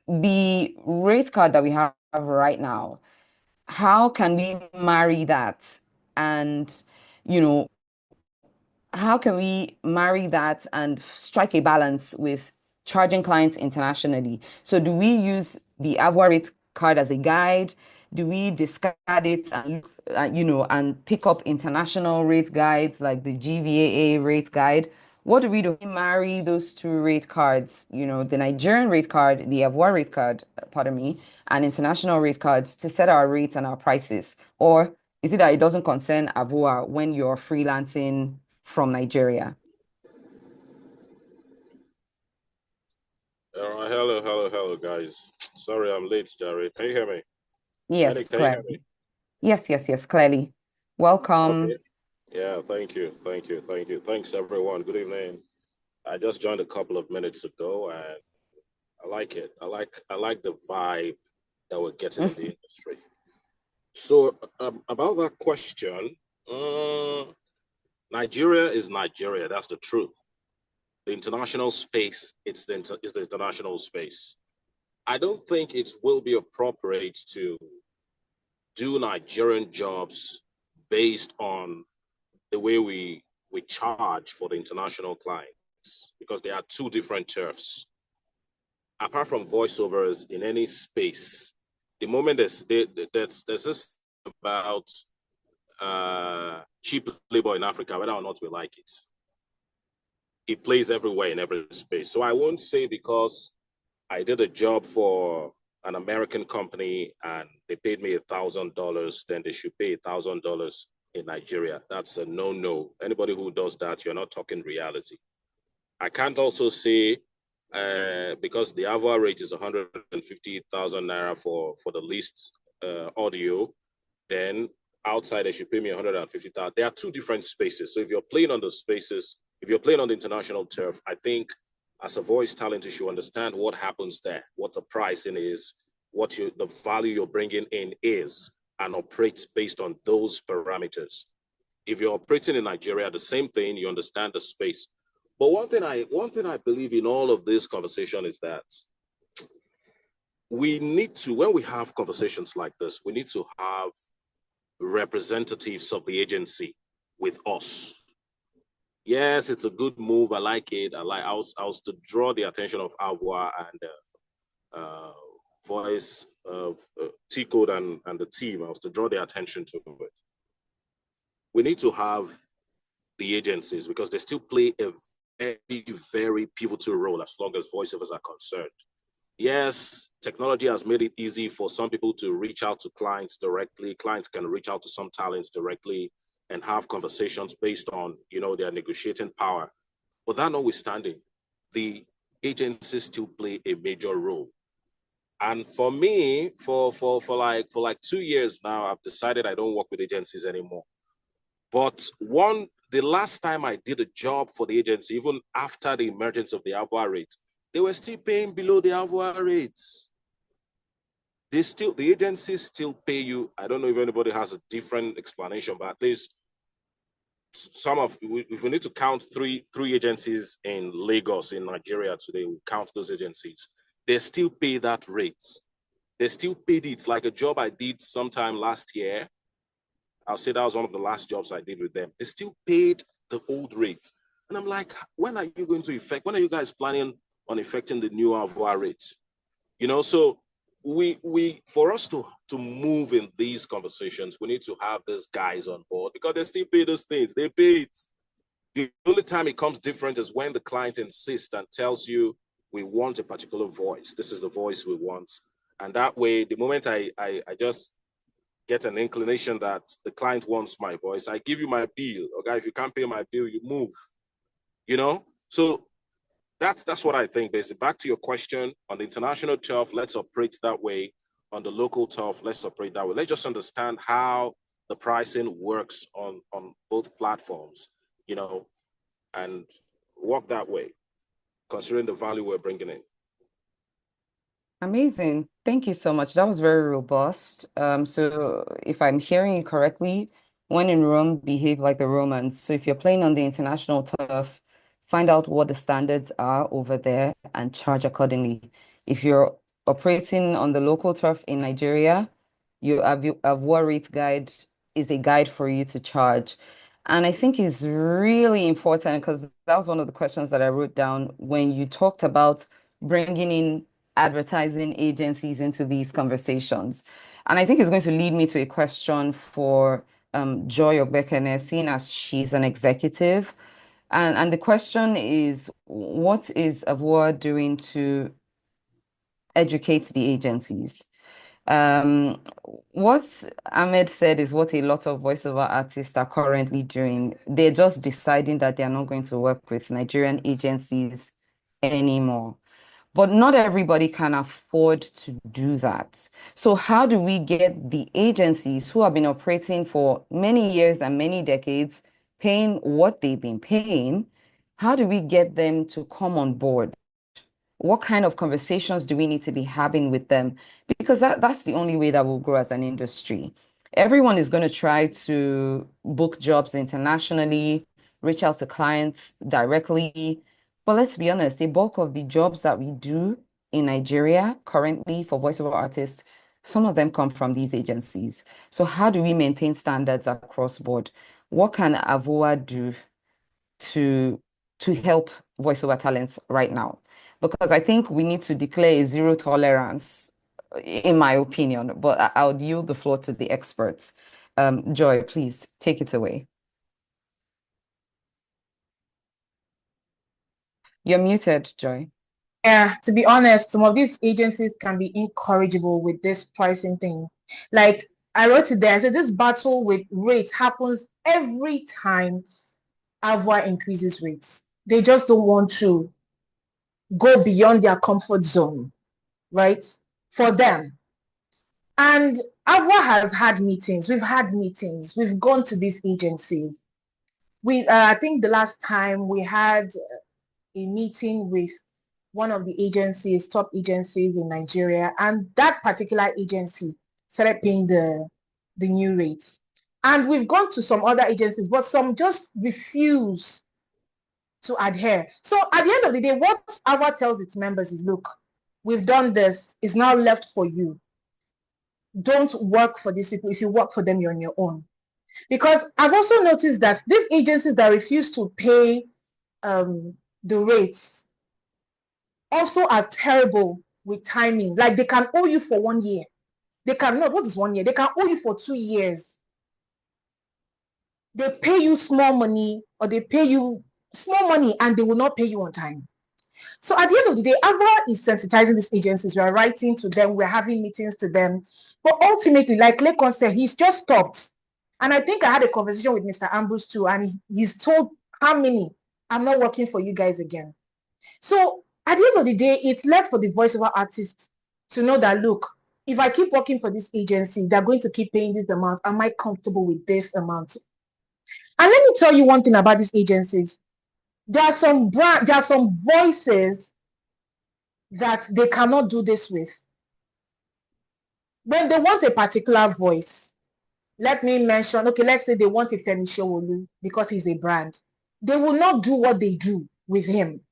The rate card that we have right now, how can we marry that? And, you know, how can we marry that and strike a balance with charging clients internationally? So do we use the AVOA rate card as a guide? Do we discard it and look, and pick up international rate guides like the GVAA rate guide? What do we do? We marry those two rate cards, the Nigerian rate card, the AVOA rate card, pardon me, and international rate cards to set our rates and our prices? Or is it that it doesn't concern AVOA when you're freelancing from Nigeria? All right, hello, guys. Sorry, I'm late, Jerry. Can you hear me? Lenny, Yes, can you hear me? clearly. Yes, clearly. Welcome. Okay. Yeah, thank you. Thanks, everyone. Good evening. I just joined a couple of minutes ago, and I like it. I like the vibe that we're getting in the industry. So, about that question, Nigeria is Nigeria. That's the truth. The international space, is the international space. I don't think it will be appropriate to do Nigerian jobs based on the way we charge for the international clients, because there are two different turfs. Apart from voiceovers in any space, the moment there's this about cheap labor in Africa, whether or not we like it. It plays everywhere in every space. So I won't say because I did a job for an American company and they paid me $1,000, then they should pay $1,000 in Nigeria. That's a no-no. Anybody who does that, you're not talking reality. I can't also say because the AVOA rate is 150,000 naira for the least audio, then outside they should pay me 150,000. There are two different spaces. So if you're playing on the spaces, if you're playing on the international turf, I think as a voice talent, you should understand what happens there, what the pricing is, the value you're bringing in is, and operate based on those parameters. If you're operating in Nigeria, the same thing, you understand the space. But one thing I believe in all of this conversation is that we need to, when we have conversations like this, we need to have representatives of the agency with us. Yes, it's a good move. I like it. I was to draw the attention of AVOA and Voice of T-Code and the team. I was to draw their attention to it. We need to have the agencies because they still play a very, very pivotal role as long as voiceovers are concerned. Yes, technology has made it easy for some people to reach out to clients directly. Clients can reach out to some talents directly and have conversations based on, their negotiating power. But that notwithstanding, the agencies still play a major role. And for me, for like 2 years now, I've decided I don't work with agencies anymore. But the last time I did a job for the agency, even after the emergence of the AVOA rate, they were still paying below the AVOA rates. The agencies still pay you. I don't know if anybody has a different explanation, but at least if we need to count three agencies in Lagos, in Nigeria today, we count those agencies. They still pay that rates. They still paid it like a job I did sometime last year. I'll say that was one of the last jobs I did with them. They still paid the old rate. And I'm like, when are you going to effect? When are you guys planning on effecting the new AVOA rates? So for us to move in these conversations, we need to have these guys on board because they still pay those things. They pay it. The only time it comes different is when the client insists and tells you, we want a particular voice. This is the voice we want. And that way, the moment I just get an inclination that the client wants my voice, I give you my bill. Okay, if you can't pay my bill, you move. So that's what I think, basically. Back to your question, on the international turf, let's operate that way. On the local turf, let's operate that way. Let's just understand how the pricing works on both platforms, and work that way, considering the value we're bringing in. Amazing. Thank you so much. That was very robust. So if I'm hearing you correctly, when in Rome, behave like the Romans. So if you're playing on the international turf, find out what the standards are over there and charge accordingly. If you're operating on the local turf in Nigeria, your AVOA rate guide is a guide for you to charge. And I think it's really important because that was one of the questions that I wrote down when you talked about bringing in advertising agencies into these conversations. And I think it's going to lead me to a question for Joy Obekene, seeing as she's an executive. And the question is, what is AVOA doing to educate the agencies? What Ahmed said is what a lot of voiceover artists are currently doing. They're just deciding that they're not going to work with Nigerian agencies anymore. But not everybody can afford to do that. So how do we get the agencies who have been operating for many years and many decades, paying what they've been paying, how do we get them to come on board? What kind of conversations do we need to be having with them? Because that's the only way that we'll grow as an industry. Everyone is going to try to book jobs internationally, reach out to clients directly. But let's be honest, the bulk of the jobs that we do in Nigeria currently for voiceover artists, some of them come from these agencies. So how do we maintain standards across board? What can AVOA do to help voiceover talents right now? Because I think we need to declare a zero tolerance, in my opinion, but I'll yield the floor to the experts. Joy, please take it away. You're muted, Joy. Yeah, to be honest, some of these agencies can be incorrigible with this pricing thing. Like I wrote it there, I said this battle with rates happens every time AVOA increases rates. They just don't want to go beyond their comfort zone, right? For them. And AVOA has had meetings. We've had meetings. We've gone to these agencies. I think the last time we had a meeting with one of the agencies, top agencies in Nigeria, and that particular agency started paying the new rates. And we've gone to some other agencies, but some just refuse to adhere. So at the end of the day, what AVOA tells its members is, look, we've done this. It's now left for you. Don't work for these people. If you work for them, you're on your own. Because I've also noticed that these agencies that refuse to pay the rates also are terrible with timing. Like they can owe you for 1 year. They cannot, what is 1 year? They can owe you for 2 years. They pay you small money or they pay you small money and they will not pay you on time. So at the end of the day, AVOA is sensitizing these agencies. We are writing to them. We're having meetings to them. But ultimately, like Lekon said, he's just stopped. And I think I had a conversation with Mr. Ambrose too, and he's told how many, I'm not working for you guys again. So at the end of the day, it's left for the voiceover artists to know that, look, if I keep working for this agency, they're going to keep paying this amount. Am I comfortable with this amount? And let me tell you one thing about these agencies. There are some voices that they cannot do this with. When they want a particular voice, let me mention, okay, let's say they want a Femi Sowolu because he's a brand. They will not do what they do with him.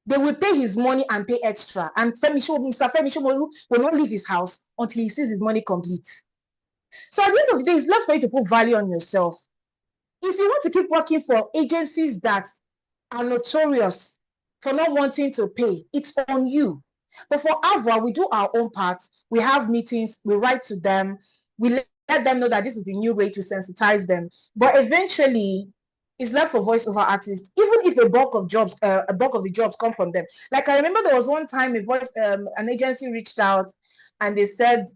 They will pay his money and pay extra. And Mr. Femi Sowolu will not leave his house until he sees his money complete. So at the end of the day, it's left for you to put value on yourself. If you want to keep working for agencies that are notorious for not wanting to pay, it's on you. But for AVOA, we do our own part. We have meetings, we write to them, we let them know that this is the new way to sensitize them. But eventually, it's left for voiceover artists, even if a bulk of the jobs come from them. Like I remember there was one time an agency reached out and they said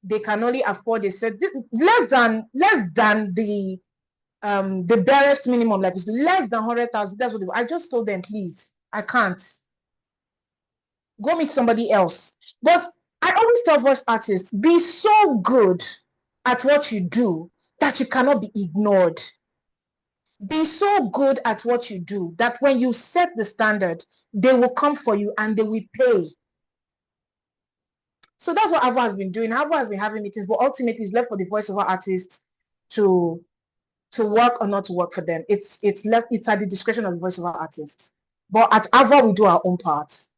they can only afford, they said this less than the barest minimum, like it's less than 100,000. That's what I just told them, please, I can't. Go meet somebody else. But I always tell voice artists, be so good at what you do that you cannot be ignored. Be so good at what you do that when you set the standard, they will come for you and they will pay. So that's what AVOA has been doing. AVOA has been having meetings, but ultimately it's left for the voiceover artists to work or not to work for them. It's at the discretion of the voiceover artist. But at AVOA, we do our own parts.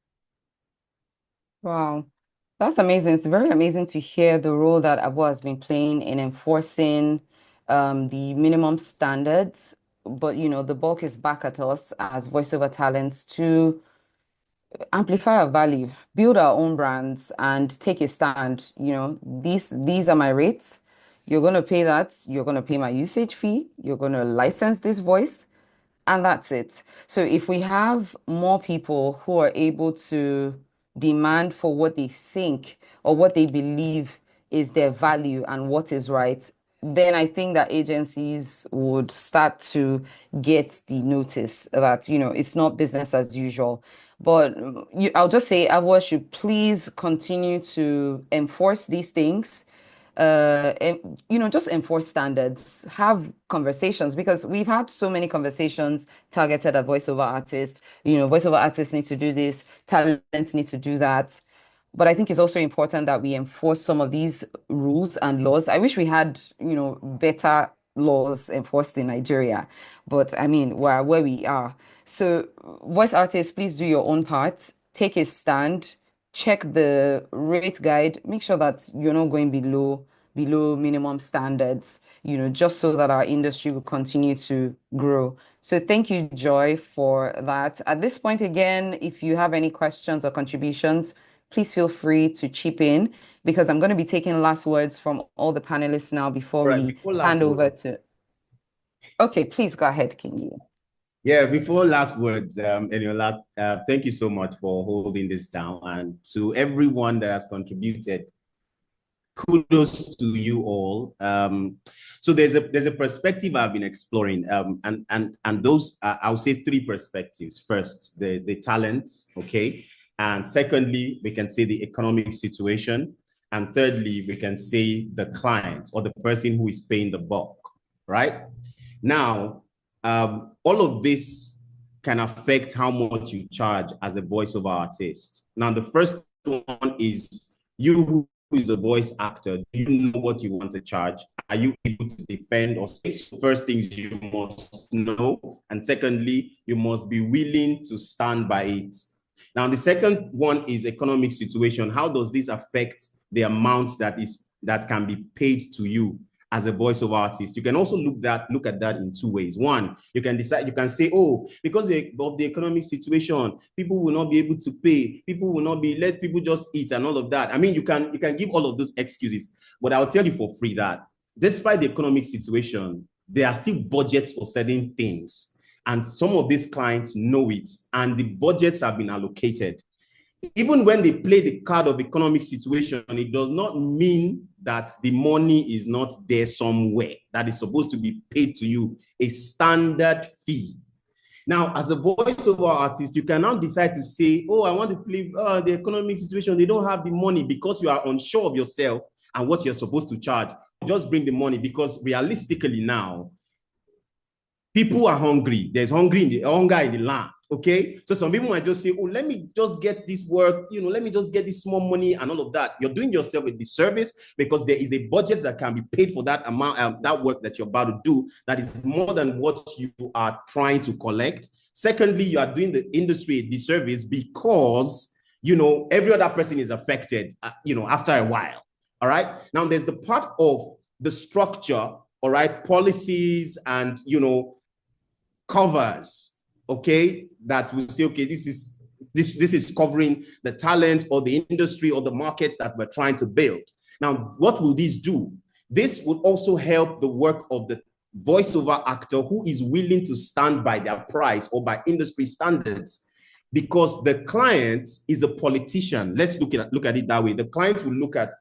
Wow, that's amazing. It's very amazing to hear the role that AVOA has been playing in enforcing the minimum standards. But the bulk is back at us as voiceover talents to amplify our value, build our own brands, and take a stand. These are my rates. You're going to pay that. You're going to pay my usage fee. You're going to license this voice, and that's it. So if we have more people who are able to demand for what they think or what they believe is their value and what is right, then I think that agencies would start to get the notice that, it's not business as usual. But I'll just say AVOA should please continue to enforce these things. Just enforce standards, have conversations, because we've had so many conversations targeted at voiceover artists. Voiceover artists need to do this, talents need to do that. But I think it's also important that we enforce some of these rules and laws. I wish we had, better laws enforced in Nigeria, but I mean, we're where we are. So, voice artists, please do your own part, take a stand, check the rate guide, make sure that you're not going below minimum standards, just so that our industry will continue to grow. So thank you, Joy, for that. At this point, again, if you have any questions or contributions, please feel free to chip in, because I'm going to be taking last words from all the panelists now before we hand over to. Okay, please go ahead, Kingi. Yeah, before last words, Eniola, thank you so much for holding this down, and to everyone that has contributed, kudos to you all. So there's a perspective I've been exploring, and those I'll say three perspectives. First, the talent, okay, and secondly, we can say the economic situation, and thirdly, we can say the client or the person who is paying the bulk, right? Now, all of this can affect how much you charge as a voiceover artist. Now, the first one is you who is a voice actor. Do you know what you want to charge? Are you able to defend or say? So first things you must know. And secondly, you must be willing to stand by it. Now, the second one is economic situation. How does this affect the amount that can be paid to you as a voiceover artist? You can also look at that in two ways. One, you can say, oh, because of the economic situation, people will not be able to pay, let people just eat and all of that. I mean, you can give all of those excuses, but I'll tell you for free that despite the economic situation, there are still budgets for certain things. And some of these clients know it, and the budgets have been allocated. Even when they play the card of economic situation, it does not mean that the money is not there somewhere that is supposed to be paid to you, a standard fee. Now, as a voiceover artist, you can now decide to say, oh, I want to play the economic situation. They don't have the money because you are unsure of yourself and what you're supposed to charge. Just bring the money, because realistically now, people are hungry. There's hunger in the land. Okay. So some people might just say, oh, let me just get this work, let me just get this small money and all of that. You're doing yourself a disservice, because there is a budget that can be paid for that amount, that work that you're about to do, that is more than what you are trying to collect. Secondly, you are doing the industry a disservice, because, every other person is affected, after a while. All right. Now there's the part of the structure, all right, policies and, covers, okay, that will say, okay, this is covering the talent or the industry or the markets that we're trying to build. Now, what will this do? This would also help the work of the voiceover actor who is willing to stand by their price or by industry standards, because the client is a politician. Let's look at it that way. The client will look at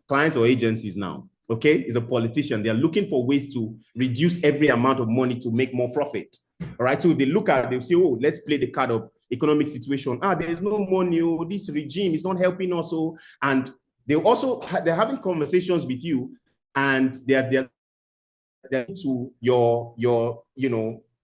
clients or agencies now. Okay, is a politician. They're looking for ways to reduce every amount of money to make more profit. All right, so they look at, they'll say, oh, let's play the card of economic situation. There's no money. Oh, this regime is not helping us. Oh, and they're having conversations with you, and they're to your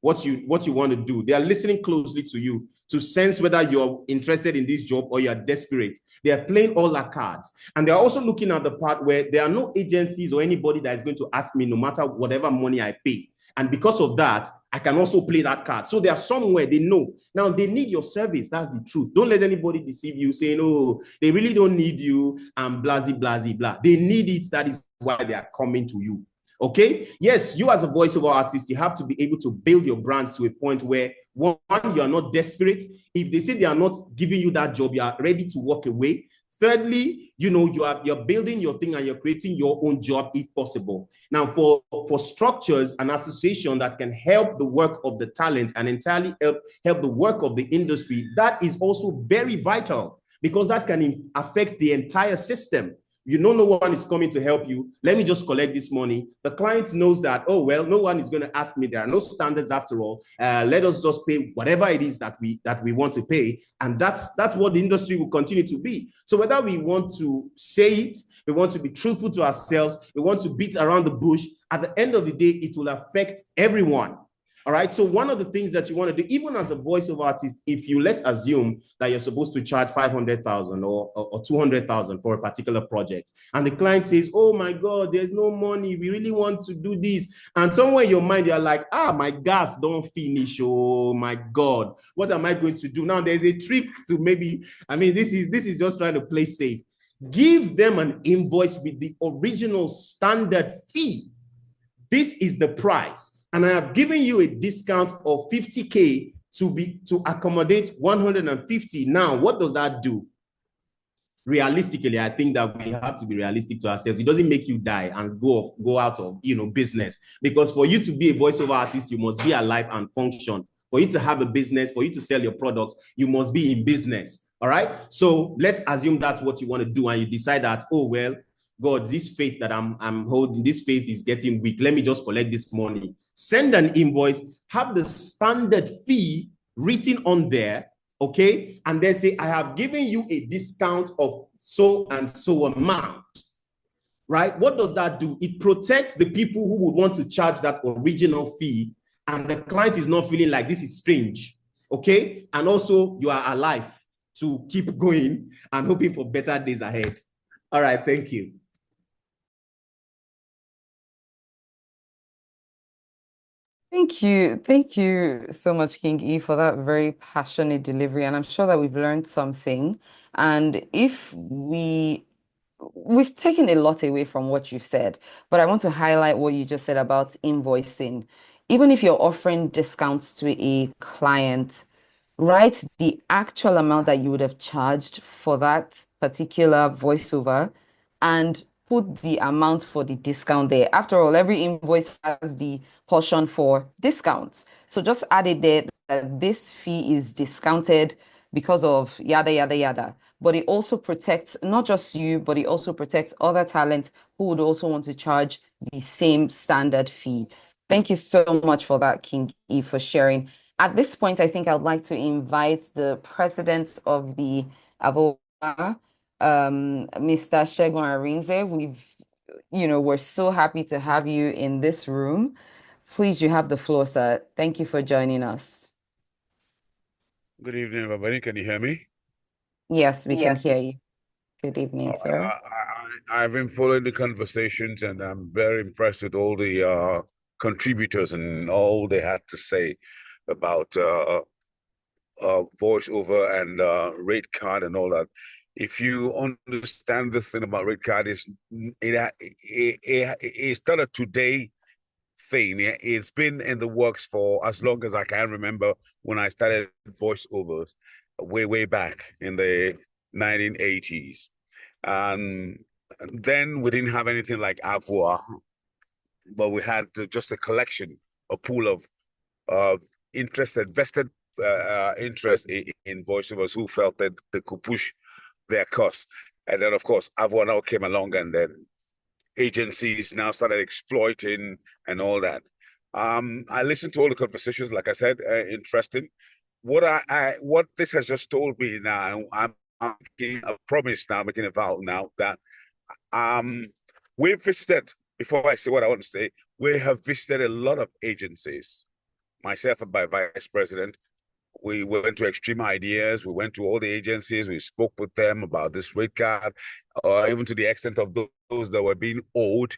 what you want to do. They are listening closely to you to sense whether you're interested in this job or you're desperate. They are playing all their cards. And they're also looking at the part where there are no agencies or anybody that is going to ask me no matter whatever money I pay. And because of that, I can also play that card. So they are somewhere they know. Now they need your service. That's the truth. Don't let anybody deceive you saying, oh, they really don't need you and blah, blah, blah, blah. They need it. That is why they are coming to you. Okay. Yes, you as a voiceover artist, you have to be able to build your brand to a point where, one, you are not desperate. If they say they are not giving you that job, you are ready to walk away. Thirdly, you're building your thing and you're creating your own job if possible. Now, for structures and association that can help the work of the talent and entirely help the work of the industry, that is also very vital, because that can affect the entire system. No one is coming to help you. Let me just collect this money. The client knows that, oh, well, no one is going to ask me. There are no standards after all. Let us just pay whatever it is that we want to pay. And that's what the industry will continue to be. So whether we want to say it, we want to be truthful to ourselves, we want to beat around the bush, at the end of the day, it will affect everyone. All right. So one of the things that you want to do, even as a voiceover artist, if you let's assume that you're supposed to charge 500,000 or 200,000 for a particular project, and the client says, oh my God, there's no money. We really want to do this. And somewhere in your mind, you're like, my gas don't finish. Oh my God, what am I going to do? Now there's a trick to this is just trying to play safe. Give them an invoice with the original standard fee. This is the price. And I have given you a discount of 50K to accommodate 150. Now, what does that do? Realistically, I think that we have to be realistic to ourselves. It doesn't make you die and go out of business. Because for you to be a voiceover artist, you must be alive and function. For you to have a business, for you to sell your products, you must be in business. All right. So let's assume that's what you want to do, and you decide that, oh well, God, this faith that I'm holding, this faith is getting weak. Let me just collect this money. Send an invoice, have the standard fee written on there, okay? And then say, I have given you a discount of so and so amount, right? What does that do? It protects the people who would want to charge that original fee, and the client is not feeling like this is strange, okay? And also you are alive to keep going and hoping for better days ahead. All right, thank you. Thank you. Thank you so much, King E, for that very passionate delivery. And I'm sure that we've learned something. And if we've taken a lot away from what you've said, but I want to highlight what you just said about invoicing. Even if you're offering discounts to a client, write the actual amount that you would have charged for that particular voiceover and put the amount for the discount there. After all, every invoice has the portion for discounts. So just add it there that this fee is discounted because of yada, yada, yada. But it also protects not just you, but it also protects other talent who would also want to charge the same standard fee. Thank you so much for that, King E, for sharing. At this point, I think I would like to invite the president of the AVOA, Mr. Segun Arinze. We're so happy to have you in this room. Please, you have the floor, sir. Thank you for joining us. Good evening, everybody. Can you hear me? Yes, we can hear you. Good evening, sir. I've been following the conversations, and I'm very impressed with all the contributors and all they had to say about voiceover and rate card and all that. If you understand this thing about rate card, it's not a today thing. It's been in the works for as long as I can remember when I started voiceovers way back in the 1980s. And then we didn't have anything like AVOA, but we had just a collection, a pool of vested interest in voiceovers who felt that they could push their costs. And then, of course, AVOA now came along, and then agencies now started exploiting and all that. I listened to all the conversations, like I said, interesting. What this has just told me now, I'm making a promise now, making a vow now that we've visited, before I say what I want to say, we have visited a lot of agencies. Myself and my vice president, we went to Extreme Ideas, we went to all the agencies, we spoke with them about this rate card, even to the extent of those that were being owed.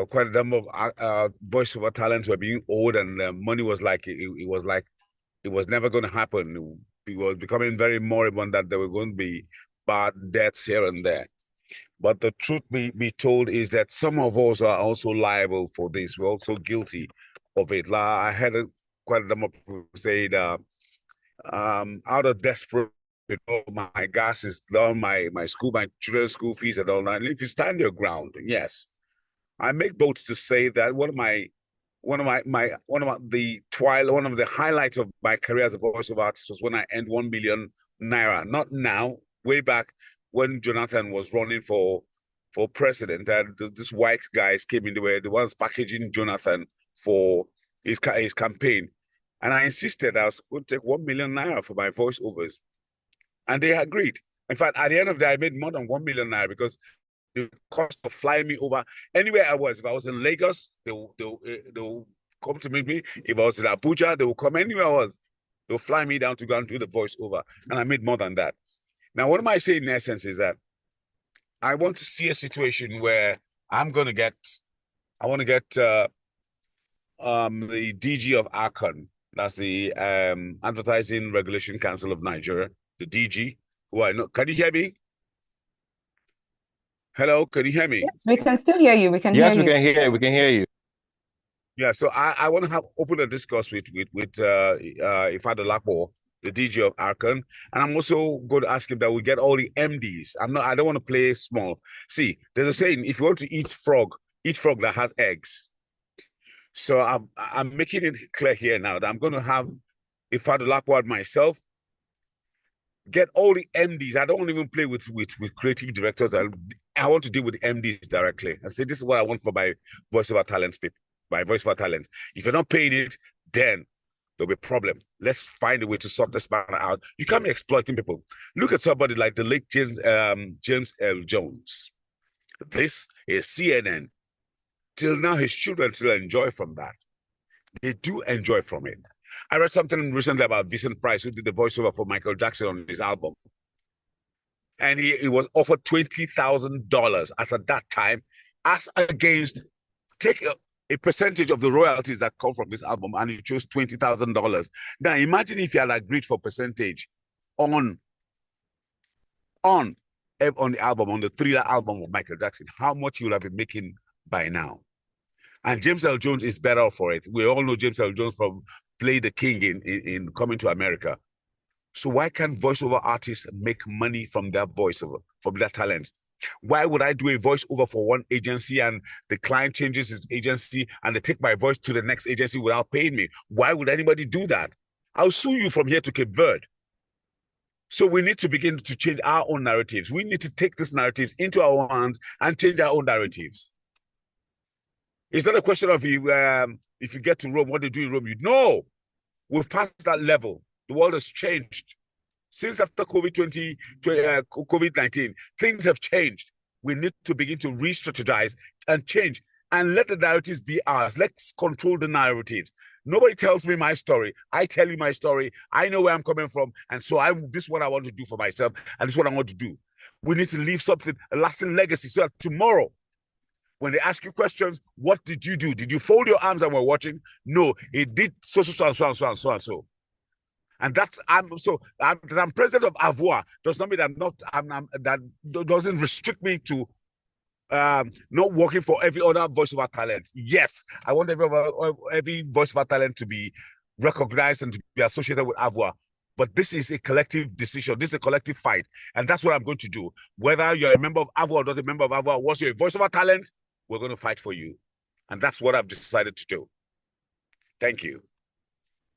Quite a number of voiceover talents were being owed, and the money was like it was never going to happen. It was becoming very moribund that there were going to be bad debts here and there. But the truth be told is that some of us are also liable for this. We're also guilty of it. I had quite a number of people say that out of desperate, my gas is down, my children's school fees are down. And if you stand your ground, yes, I make bold to say that one of the highlights of my career as a voiceover artist was when I earned 1 million naira. Not now, way back when Jonathan was running for president, and these white guys came in. They were the ones packaging Jonathan for his campaign, and I insisted I was going to take 1 million naira for my voiceovers, and they agreed. In fact, at the end of the day, I made more than 1 million naira because the cost of flying me over anywhere I was. If I was in Lagos, they'll come to meet me. If I was in Abuja, they will come anywhere I was. They'll fly me down to go and do the voiceover, and I made more than that. Now, what am I saying in essence is that I want to see a situation where I want to get the DG of ACON, that's the Advertising Regulation Council of Nigeria, the DG, who I know. Can you hear me? Hello, can you hear me? Yes, we can still hear you. We can hear you. Yes, we can hear you. We can hear you. Yeah, so I want to have open a discourse with Ifada Lapo, the DG of Arkan, and I'm also going to ask him that we get all the MDs. I don't want to play small. See, there's a saying: if you want to eat frog that has eggs. So I'm making it clear here now that I'm going to have Ifada Lapo myself. Get all the MDs. I don't want to even play with creative directors. I want to deal with MDs directly and say, this is what I want for my voiceover talent people, my voiceover talent. If you're not paying it, then there'll be a problem. Let's find a way to sort this matter out. You can't be exploiting people. Look at somebody like the late James L. Jones. This is CNN. Till now, his children still enjoy from that. They do enjoy from it. I read something recently about Vincent Price, who did the voiceover for Michael Jackson on his album. And he was offered $20,000 as at that time, as against take a percentage of the royalties that come from this album, and he chose $20,000. Now imagine if he had agreed for percentage on the album, on the Thriller album of Michael Jackson, how much he would have been making by now. And James L. Jones is better for it. We all know James L. Jones from Play the King in Coming to America. So why can't voiceover artists make money from their voiceover, from their talents? Why would I do a voiceover for one agency and the client changes his agency and they take my voice to the next agency without paying me? Why would anybody do that? I'll sue you from here to Cape Verde. So we need to begin to change our own narratives. We need to take these narratives into our hands and change our own narratives. It's not a question of if you get to Rome, what they do in Rome, you know. We've passed that level. The world has changed. Since after COVID-19, things have changed. We need to begin to re-strategize and change and let the narratives be ours. Let's control the narratives. Nobody tells me my story. I tell you my story. I know where I'm coming from. And so this is what I want to do for myself. And this is what I want to do. We need to leave something, a lasting legacy, so that tomorrow, when they ask you questions, what did you do? Did you fold your arms and were watching? No, it did so and so and so. And that I'm president of AVOA does not mean that doesn't restrict me to not working for every other voiceover talent. Yes, I want every voiceover talent to be recognized and to be associated with AVOA. But this is a collective decision. This is a collective fight. And that's what I'm going to do. Whether you're a member of AVOA or not a member of AVOA, once you're a voiceover talent, we're going to fight for you. And that's what I've decided to do. Thank you.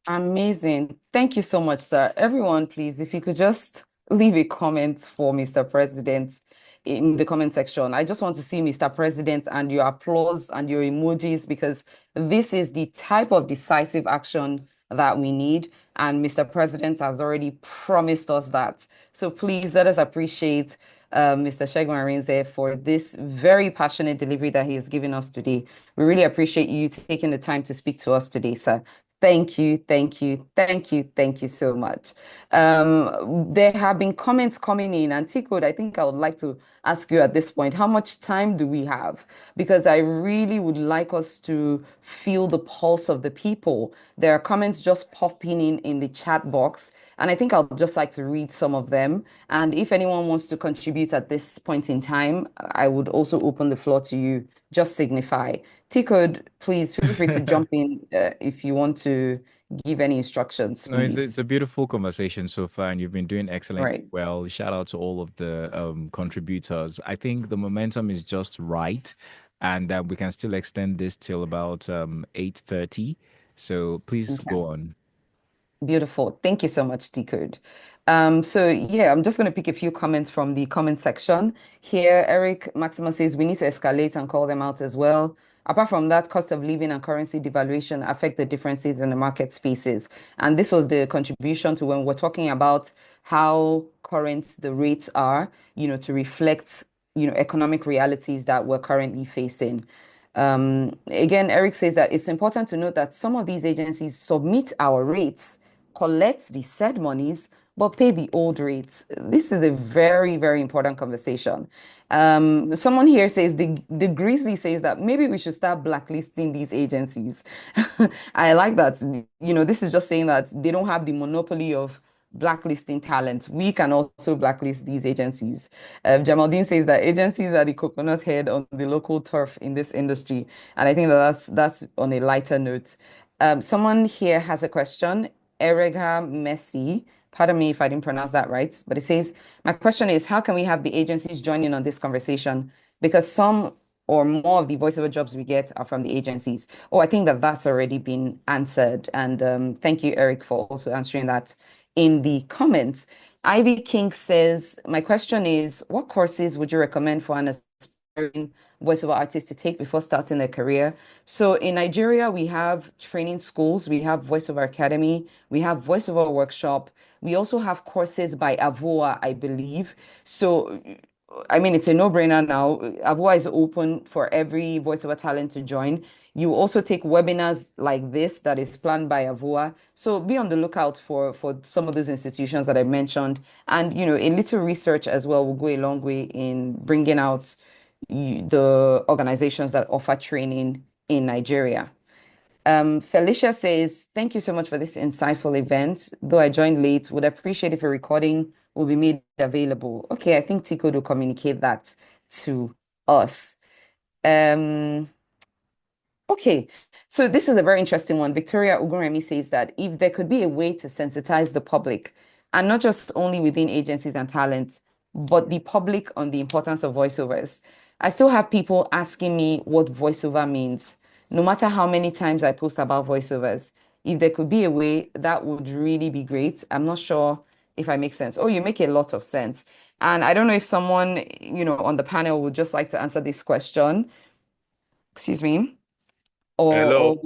Amazing. Thank you so much, sir. Everyone, please, if you could just leave a comment for Mr. President in the comment section. I just want to see Mr. President and your applause and your emojis, because this is the type of decisive action that we need. And Mr. President has already promised us that. So please let us appreciate Mr. Segun Arinze for this very passionate delivery that he has given us today. We really appreciate you taking the time to speak to us today, sir. Thank you, thank you, thank you, thank you so much. There have been comments coming in, and T-Code, I think I would like to ask you at this point, how much time do we have? Because I really would like us to feel the pulse of the people. There are comments just popping in the chat box, and I think I'll just like to read some of them. And if anyone wants to contribute at this point in time, I would also open the floor to you. Just signify. T-Code, please feel free to jump in if you want to give any instructions, No, it's please. a beautiful conversation so far, and you've been doing excellent. Right. Well, shout out to all of the contributors. I think the momentum is just right, and we can still extend this till about 8:30. So please Okay. go on. Beautiful. Thank you so much, T-Code. So yeah, I'm just going to pick a few comments from the comment section. Here, Eric Maximus says we need to escalate and call them out as well. Apart from that, cost of living and currency devaluation affect the differences in the market spaces. And this was the contribution to when we're talking about how current the rates are, to reflect, economic realities that we're currently facing. Again, Eric says that it's important to note that some of these agencies submit our rates, collect the said monies, but pay the old rates. This is a very, very important conversation. Someone here says the Grizzly says that maybe we should start blacklisting these agencies. I like that. This is just saying that they don't have the monopoly of blacklisting talent. We can also blacklist these agencies. Jamaldeen says that agencies are the coconut head on the local turf in this industry. And I think that's on a lighter note. Someone here has a question. Erega Messi, pardon me if I didn't pronounce that right, but it says, my question is, how can we have the agencies join in on this conversation? Because some or more of the voiceover jobs we get are from the agencies. Oh, I think that's already been answered. And thank you, Eric, for also answering that in the comments. Ivy King says, my question is, what courses would you recommend for an aspiring voiceover artist to take before starting their career? So in Nigeria, we have training schools, we have Voiceover Academy, we have Voiceover Workshop. We also have courses by AVOA, I believe. So, I mean, it's a no-brainer now. AVOA is open for every voiceover talent to join. You also take webinars like this that is planned by AVOA. So be on the lookout for some of those institutions that I mentioned. And, a little research as well will go a long way in bringing out the organizations that offer training in Nigeria. Felicia says, thank you so much for this insightful event. Though I joined late, would appreciate if a recording will be made available. Okay, I think Tico will communicate that to us. Okay, so this is a very interesting one. Victoria Ugunremi says that if there could be a way to sensitize the public, and not just only within agencies and talent, but the public on the importance of voiceovers. I still have people asking me what voiceover means, no matter how many times I post about voiceovers. If there could be a way, that would really be great. I'm not sure if I make sense. Oh, you make a lot of sense. And I don't know if someone, on the panel would just like to answer this question. Excuse me. Hello.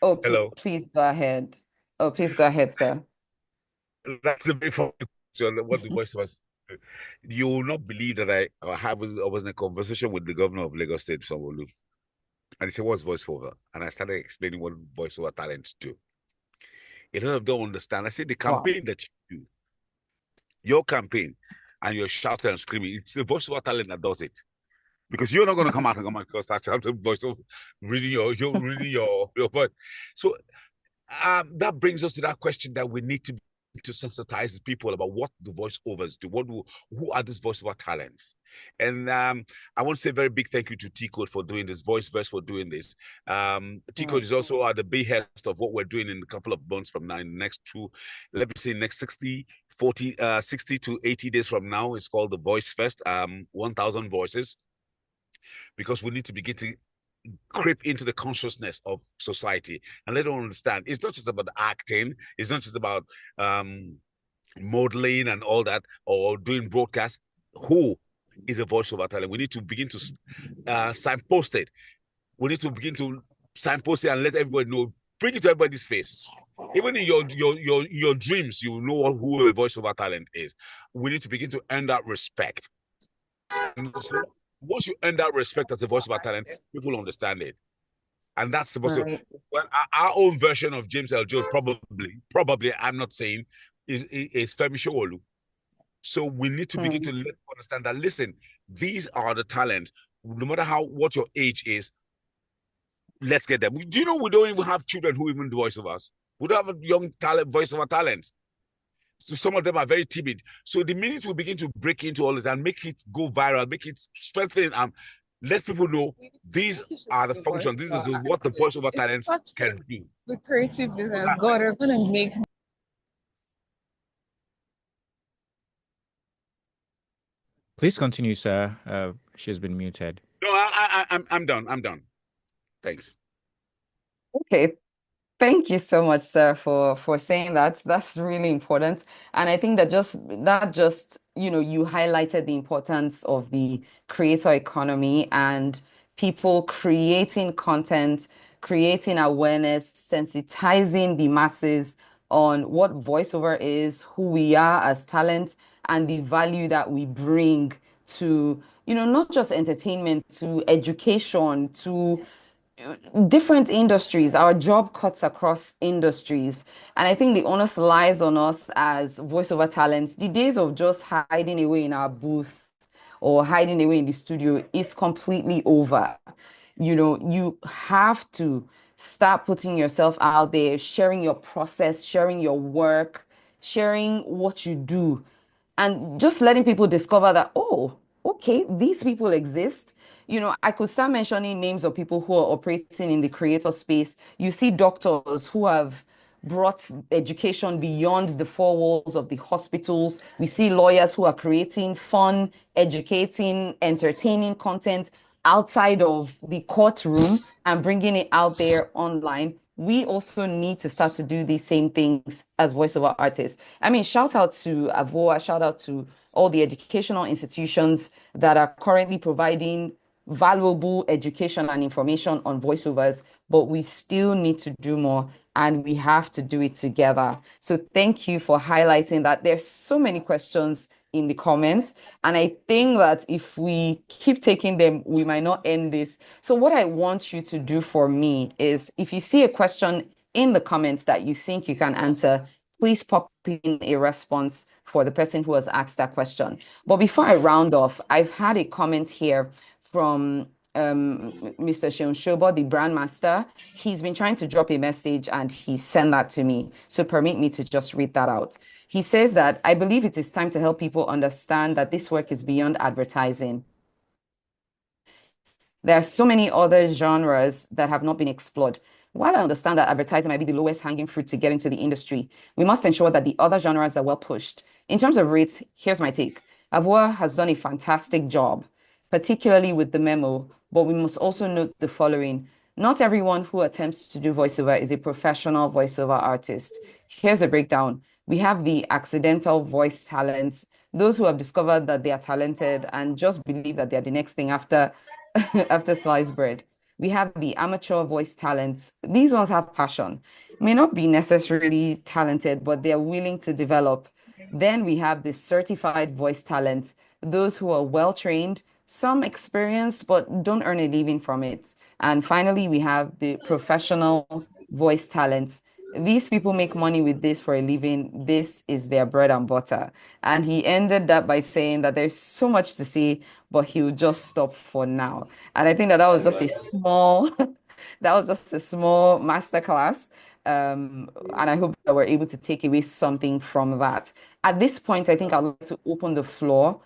Oh, Hello. please go ahead. Oh, please go ahead, sir. That's a very funny question. What the voice was. You will not believe that I was in a conversation with the governor of Lagos State, Sanwo-Olu, and he said, "What's voiceover?" And I started explaining what voiceover talents do. A lot of them don't understand. I said, the Wow. campaign that you do, your campaign, and you're shouting and screaming, it's the voiceover talent that does it. Because you're not going to come out and start shouting voiceover, reading your voice. So that brings us to that question that we need to sensitize people about what the voiceovers do. Who are these voiceover talents? And I want to say a very big thank you to T-Code for doing this, VoiceVerse for doing this. T-Code is also at the behest of what we're doing in a couple of months from now, in the next next 60 to 80 days from now. It's called the Voice Fest, 1,000 voices, because we need to begin to creep into the consciousness of society and let them understand it's not just about acting, it's not just about modeling and all that, or doing broadcast. Who is a voiceover talent? We need to begin to signpost it. We need to begin to signpost it and let everybody know, bring it to everybody's face. Even in your dreams, you know who a voiceover talent is. We need to begin to earn that respect. And so once you earn that respect as a voiceover talent, people understand it. And that's supposed to, well, our own version of James L. Jones, probably, I'm not saying, is Femi Showolu. So we need to begin to let people understand that, listen, these are the talents. No matter what your age is, let's get them. Do you know we don't even have children who even do voiceovers? We don't have young voiceover talents. So some of them are very timid. So the minute we begin to break into all this and make it go viral, make it strengthen, let people know these are the functions. This is what the voiceover talents can do. The creative business. God, we're gonna make. Please continue, sir. She's been muted. No, I'm done. I'm done. Thanks. Okay. Thank you so much, sir, for saying that. That's really important. And I think that just you highlighted the importance of the creator economy and people creating content, creating awareness, sensitizing the masses on what voiceover is, who we are as talent, and the value that we bring to, not just entertainment, to education, to different industries. Our job cuts across industries. And I think the onus lies on us as voiceover talents. The days of just hiding away in our booth or hiding away in the studio is completely over. You have to start putting yourself out there, sharing your process, sharing your work, sharing what you do, and just letting people discover that, oh, okay, these people exist. I could start mentioning names of people who are operating in the creator space. You see doctors who have brought education beyond the four walls of the hospitals. We see lawyers who are creating fun, educating, entertaining content outside of the courtroom and bringing it out there online. We also need to start to do these same things as voiceover artists. I mean, shout out to AVOA, shout out to all the educational institutions that are currently providing valuable education and information on voiceovers, but we still need to do more and we have to do it together. So thank you for highlighting that. There's so many questions in the comments, and I think that if we keep taking them, we might not end this. So what I want you to do for me is, if you see a question in the comments that you think you can answer, please pop in a response for the person who has asked that question. But before I round off, I've had a comment here from Mr. Sheon Shobo, the brand master. He's been trying to drop a message and he sent that to me. So permit me to just read that out. He says that, I believe it is time to help people understand that this work is beyond advertising. There are so many other genres that have not been explored. While I understand that advertising might be the lowest hanging fruit to get into the industry, we must ensure that the other genres are well pushed. In terms of rates, here's my take. AVOA has done a fantastic job, particularly with the memo, but we must also note the following. Not everyone who attempts to do voiceover is a professional voiceover artist. Here's a breakdown. We have the accidental voice talents, those who have discovered that they are talented and just believe that they're the next thing after after sliced bread. We have the amateur voice talents. These ones have passion, may not be necessarily talented, but they're willing to develop. Then we have the certified voice talents, those who are well trained, some experience, but don't earn a living from it. And finally, we have the professional voice talents. These people make money with this for a living. This is their bread and butter. And he ended that by saying that there's so much to say, but he'll just stop for now. And I think that that was just a small, that was just a small masterclass. And I hope that we're able to take away something from that. At this point, I think I'd like to open the floor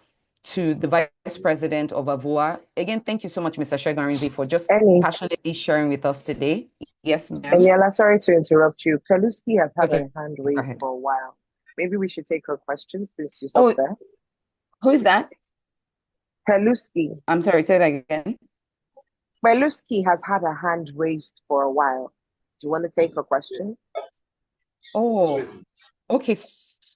to the Vice President of AVOA. Again, thank you so much, Mr. Shegarinze, for just Annie, passionately sharing with us today. Yes, ma'am. Daniela, sorry to interrupt you. Peluski has had Okay, her hand go raised ahead. for a while. Maybe we should take her questions since she's Oh, up there. who is that? Peluski. I'm sorry, say that again. Peluski has had her hand raised for a while. Do you want to take her question? Oh, okay.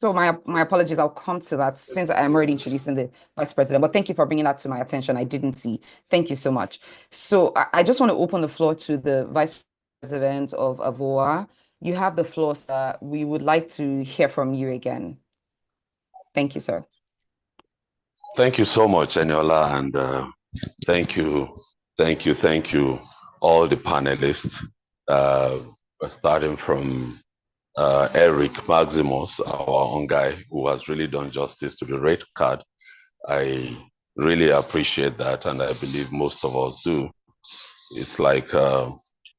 So my apologies. I'll come to that since I'm already introducing the Vice President. But thank you for bringing that to my attention. I didn't see. Thank you so much. So I just want to open the floor to the Vice President of AVOA. You have the floor, sir. We would like to hear from you again. Thank you, sir. Thank you so much, Eniola, and thank you, all the panelists, starting from Eric Maximus, our own guy, who has really done justice to the red card. I really appreciate that, and I believe most of us do. It's like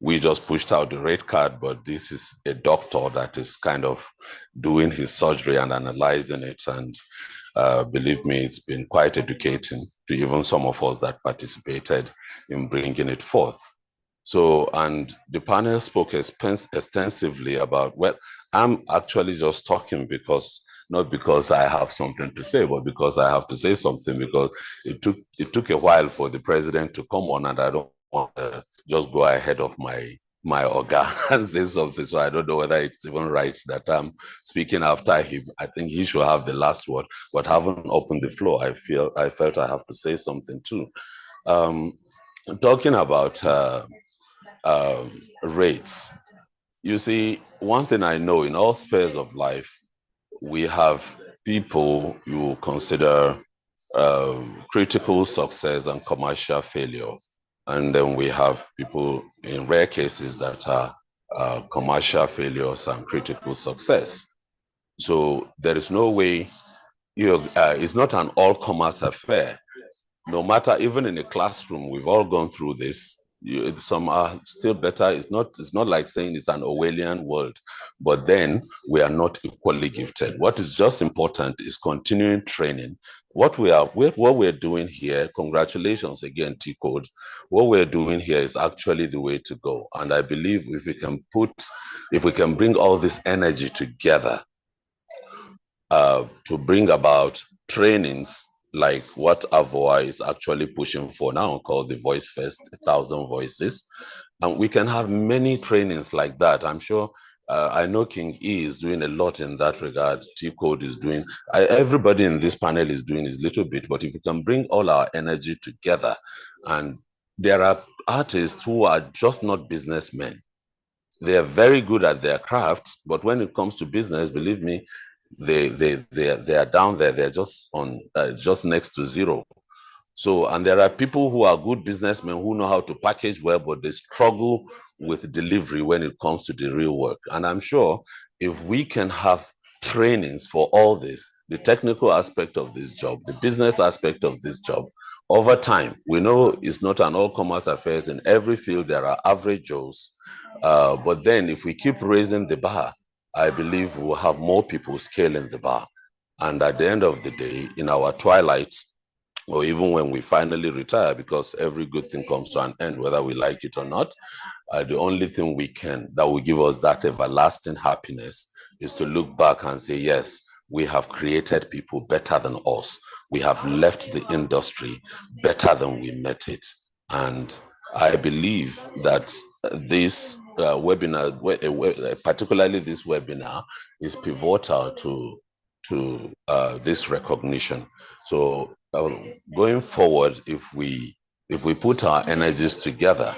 we just pushed out the red card, but this is a doctor that is kind of doing his surgery and analyzing it. And believe me, it's been quite educating to even some of us that participated in bringing it forth. So, and the panel spoke extensively about, well, I'm actually just talking because, not because I have something to say, but because I have to say something, because it took a while for the president to come on, and I don't want to just go ahead of my organ and say something. So I don't know whether it's even right that I'm speaking after him. I think he should have the last word, but having opened the floor, I felt I have to say something too. Talking about rates. You see, one thing I know, in all spheres of life, we have people you consider critical success and commercial failure. And then we have people in rare cases that are commercial failures and critical success. So there is no way, it's not an all-commerce affair. No matter, even in a classroom, we've all gone through this. Some are still better. It's not like saying it's an Orwellian world, but then we are not equally gifted. What is just important is continuing training. What we're doing here, congratulations again, T-Code. What we're doing here is actually the way to go. And I believe if we can bring all this energy together to bring about trainings like what AVOA is actually pushing for now, called the Voice First, 1,000 Voices. And we can have many trainings like that. I'm sure, I know King E is doing a lot in that regard. T-Code is doing, everybody in this panel is doing his little bit, but if we can bring all our energy together, and there are artists who are just not businessmen. They are very good at their craft, but when it comes to business, believe me, they are down there. They're just on just next to zero. So, and there are people who are good businessmen who know how to package well, but they struggle with delivery when it comes to the real work. And I'm sure if we can have trainings for all this, the technical aspect of this job, the business aspect of this job, over time, we know it's not an all-commerce affairs. In every field, there are average Joes. But then if we keep raising the bar, I believe we'll have more people scaling the bar. And at the end of the day, in our twilight, or even when we finally retire, because every good thing comes to an end, whether we like it or not, the only thing that will give us that everlasting happiness is to look back and say, yes, we have created people better than us. We have left the industry better than we met it. And I believe that this webinar, particularly this webinar, is pivotal to this recognition. So going forward, if we put our energies together,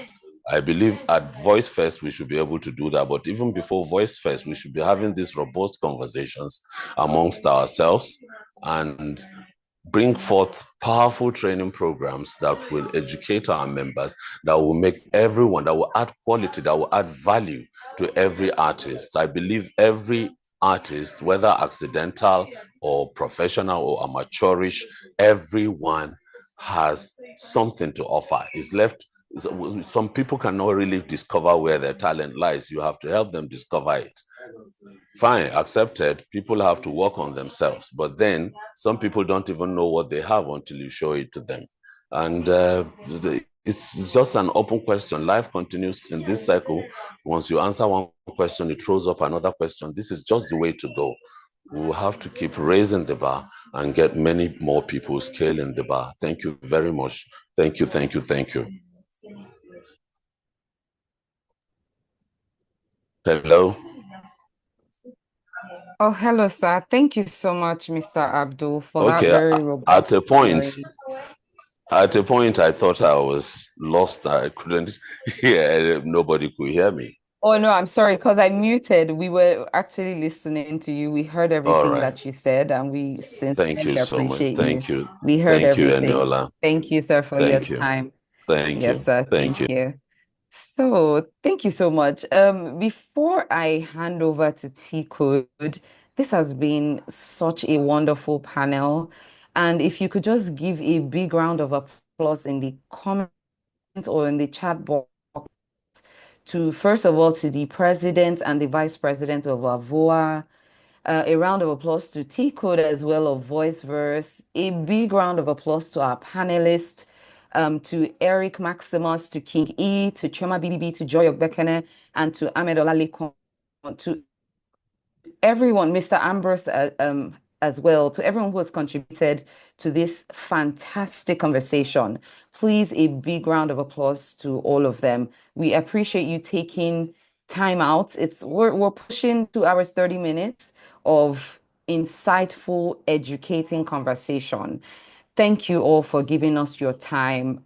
I believe at Voice First, we should be able to do that. But even before Voice First, we should be having these robust conversations amongst ourselves and bring forth powerful training programs that will educate our members, that will make everyone, that will add quality, that will add value to every artist. I believe every artist, whether accidental or professional or amateurish, everyone has something to offer. It's left, some people cannot really discover where their talent lies. You have to help them discover it. Fine, accepted. People have to work on themselves, but then some people don't even know what they have until you show it to them. And it's just an open question. Life continues in this cycle. Once you answer one question, it throws up another question. This is just the way to go. We will have to keep raising the bar and get many more people scaling the bar. Thank you very much. Thank you, thank you, thank you. Hello. Oh, hello, sir. Thank you so much, Mr. Abdul, for that Okay, very at robust a point, sharing. At a point, I thought I was lost. I couldn't hear. Nobody could hear me. Oh, no, I'm sorry, because I muted. We were actually listening to you. We heard All everything right. that you said, and we Thank sincerely you so much. appreciate you. Thank you. We heard Thank you, everything. Eniola. Thank you, sir, for your Thank you. time. Thank Yes, you. sir. Thank you. Thank you. So, thank you so much. Before I hand over to T Code, this has been such a wonderful panel. And if you could just give a big round of applause in the comments or in the chat box to, first of all, to the president and the vice president of AVOA, a round of applause to T Code as well of Voiceverse, a big round of applause to our panelists, to Eric Maximus, to King E, to Choma BBB, to Joy Ogbekene, and to Ahmed Olalekan, to everyone, Mr. Ambrose, as well, to everyone who has contributed to this fantastic conversation. Please, a big round of applause to all of them. We appreciate you taking time out. We're pushing 2 hours, 30 minutes of insightful, educating conversation. Thank you all for giving us your time.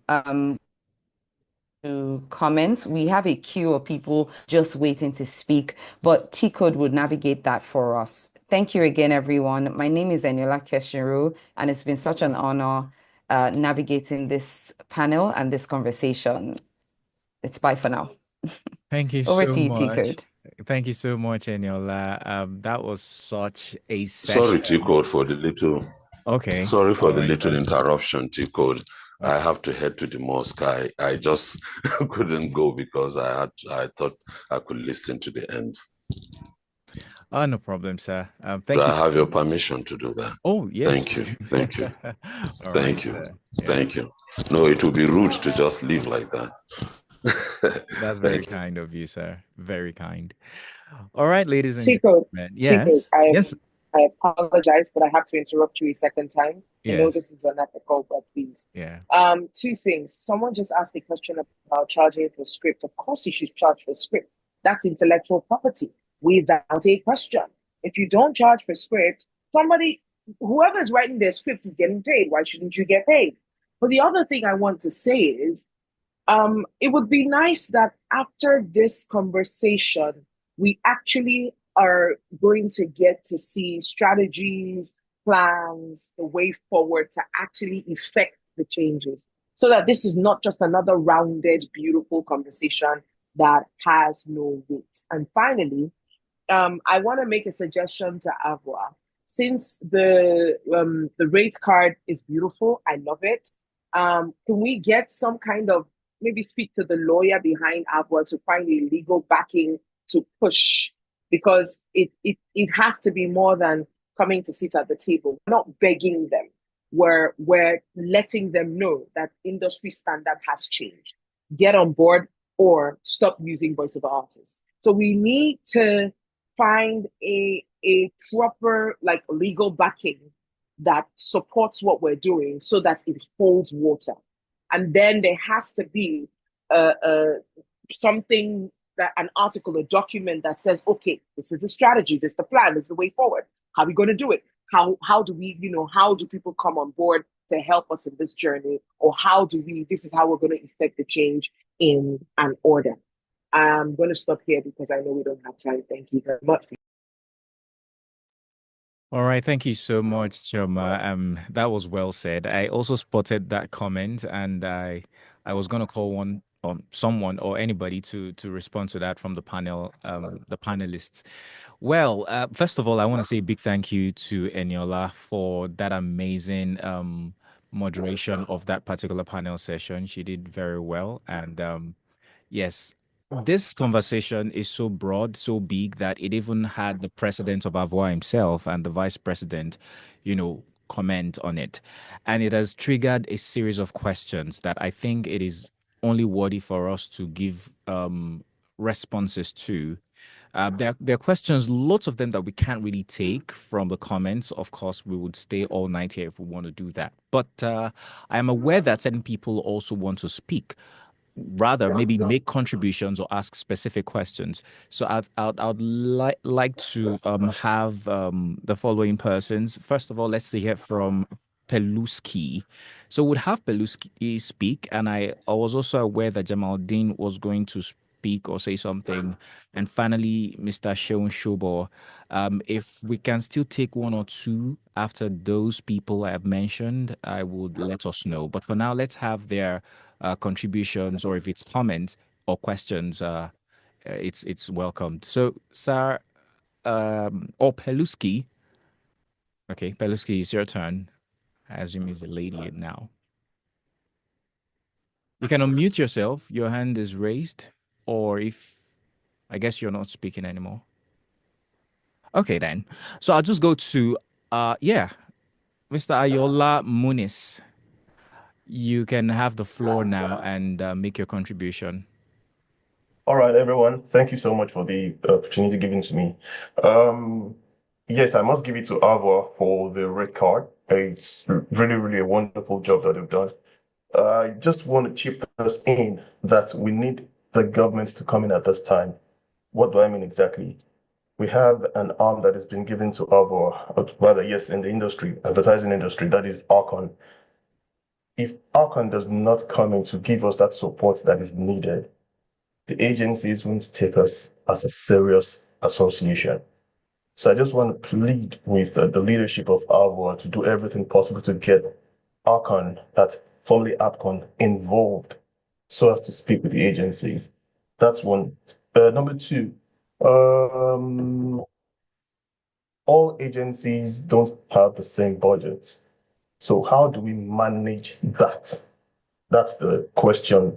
To comment. We have a queue of people just waiting to speak, but T Code would navigate that for us. Thank you again, everyone. My name is Eniola Keshiru, and it's been such an honor navigating this panel and this conversation. It's bye for now. Thank you Over so to you, T much. Code. Thank you so much, Eniola. That was such a Sorry, session. T Code, for the little. Okay. Sorry for All the right, little sir. interruption, T Code. I Okay. have to head to the mosque. I just couldn't go because I thought I could listen to the end. Oh, no problem, sir. Do Thank you I have so your much. permission to do that? Oh, yes. Thank you. Thank you. All right, Thank you. sir. Yeah, Thank you. No, it would be rude to just leave like that. that's very Thank you. kind of you, sir. Very kind. All right, ladies and Chico, gentlemen. Chico, Yes. Yes. I apologize, but I have to interrupt you a second time. I know Yes. this is unethical, but please. Yeah. Two things. Someone just asked a question about charging for script. Of course, you should charge for script. That's intellectual property without a question. If you don't charge for script, whoever is writing their script is getting paid. Why shouldn't you get paid? But the other thing I want to say is, it would be nice that after this conversation, we actually are going to get to see strategies, plans, the way forward to actually effect the changes so that this is not just another rounded, beautiful conversation that has no weight. And finally, I want to make a suggestion to AVOA. Since the rate card is beautiful, I love it. Can we get some kind of, maybe speak to the lawyer behind AVOA to find a legal backing to push, because it has to be more than coming to sit at the table. We're not begging them. We're letting them know that industry standard has changed. Get on board or stop using voice over artists. So we need to find a proper like legal backing that supports what we're doing so that it holds water. And then there has to be something, that an article, a document that says, okay, this is the strategy, this is the plan, this is the way forward. How are we going to do it? How do we, how do people come on board to help us in this journey? Or this is how we're going to effect the change in an order. I'm going to stop here because I know we don't have time. Thank you very much. All right, thank you so much, Choma. That was well said. I also spotted that comment, and I was gonna call one someone or anybody to respond to that from the panel, the panelists. Well, first of all, I want to say a big thank you to Eniola for that amazing moderation of that particular panel session. She did very well, and yes, this conversation is so broad, so big that it even had the president of AVOA himself and the vice president, comment on it. And it has triggered a series of questions that I think it is only worthy for us to give responses to. There are questions, lots of them that we can't really take from the comments. Of course, we would stay all night here if we want to do that. But I am aware that certain people also want to speak, rather maybe make contributions or ask specific questions. So I'd like to have the following persons. First of all, let's hear from Peluski. So we'd have Peluski speak, and I was also aware that Jamaldine was going to speak or say something. And finally, Mr. Sheon Shobo. If we can still take one or two after those people I have mentioned, I would let us know. But for now, let's have their contributions, or if it's comments or questions, it's welcomed. So, Sir, or Peluski. Okay, Peluski, it's your turn. I assume he's the lady now. You can unmute yourself. Your hand is raised, or if I guess you're not speaking anymore. Okay, then. So I'll just go to Mr. Ayola Muniz. You can have the floor now and make your contribution. All right, everyone. Thank you so much for the opportunity given to me. Yes, I must give it to AVOA for the red card. It's really, really a wonderful job that they've done. I just want to chip this in that we need the government to come in at this time. What do I mean exactly? We have an arm that has been given to AVOA, or rather, yes, in the industry, advertising industry, that is Archon. If Archon does not come in to give us that support that is needed, the agencies won't take us as a serious association. So I just want to plead with the leadership of AVOA to do everything possible to get Archon, that's formerly APCON, involved so as to speak with the agencies. That's one. Number two, all agencies don't have the same budget. So how do we manage that? That's the question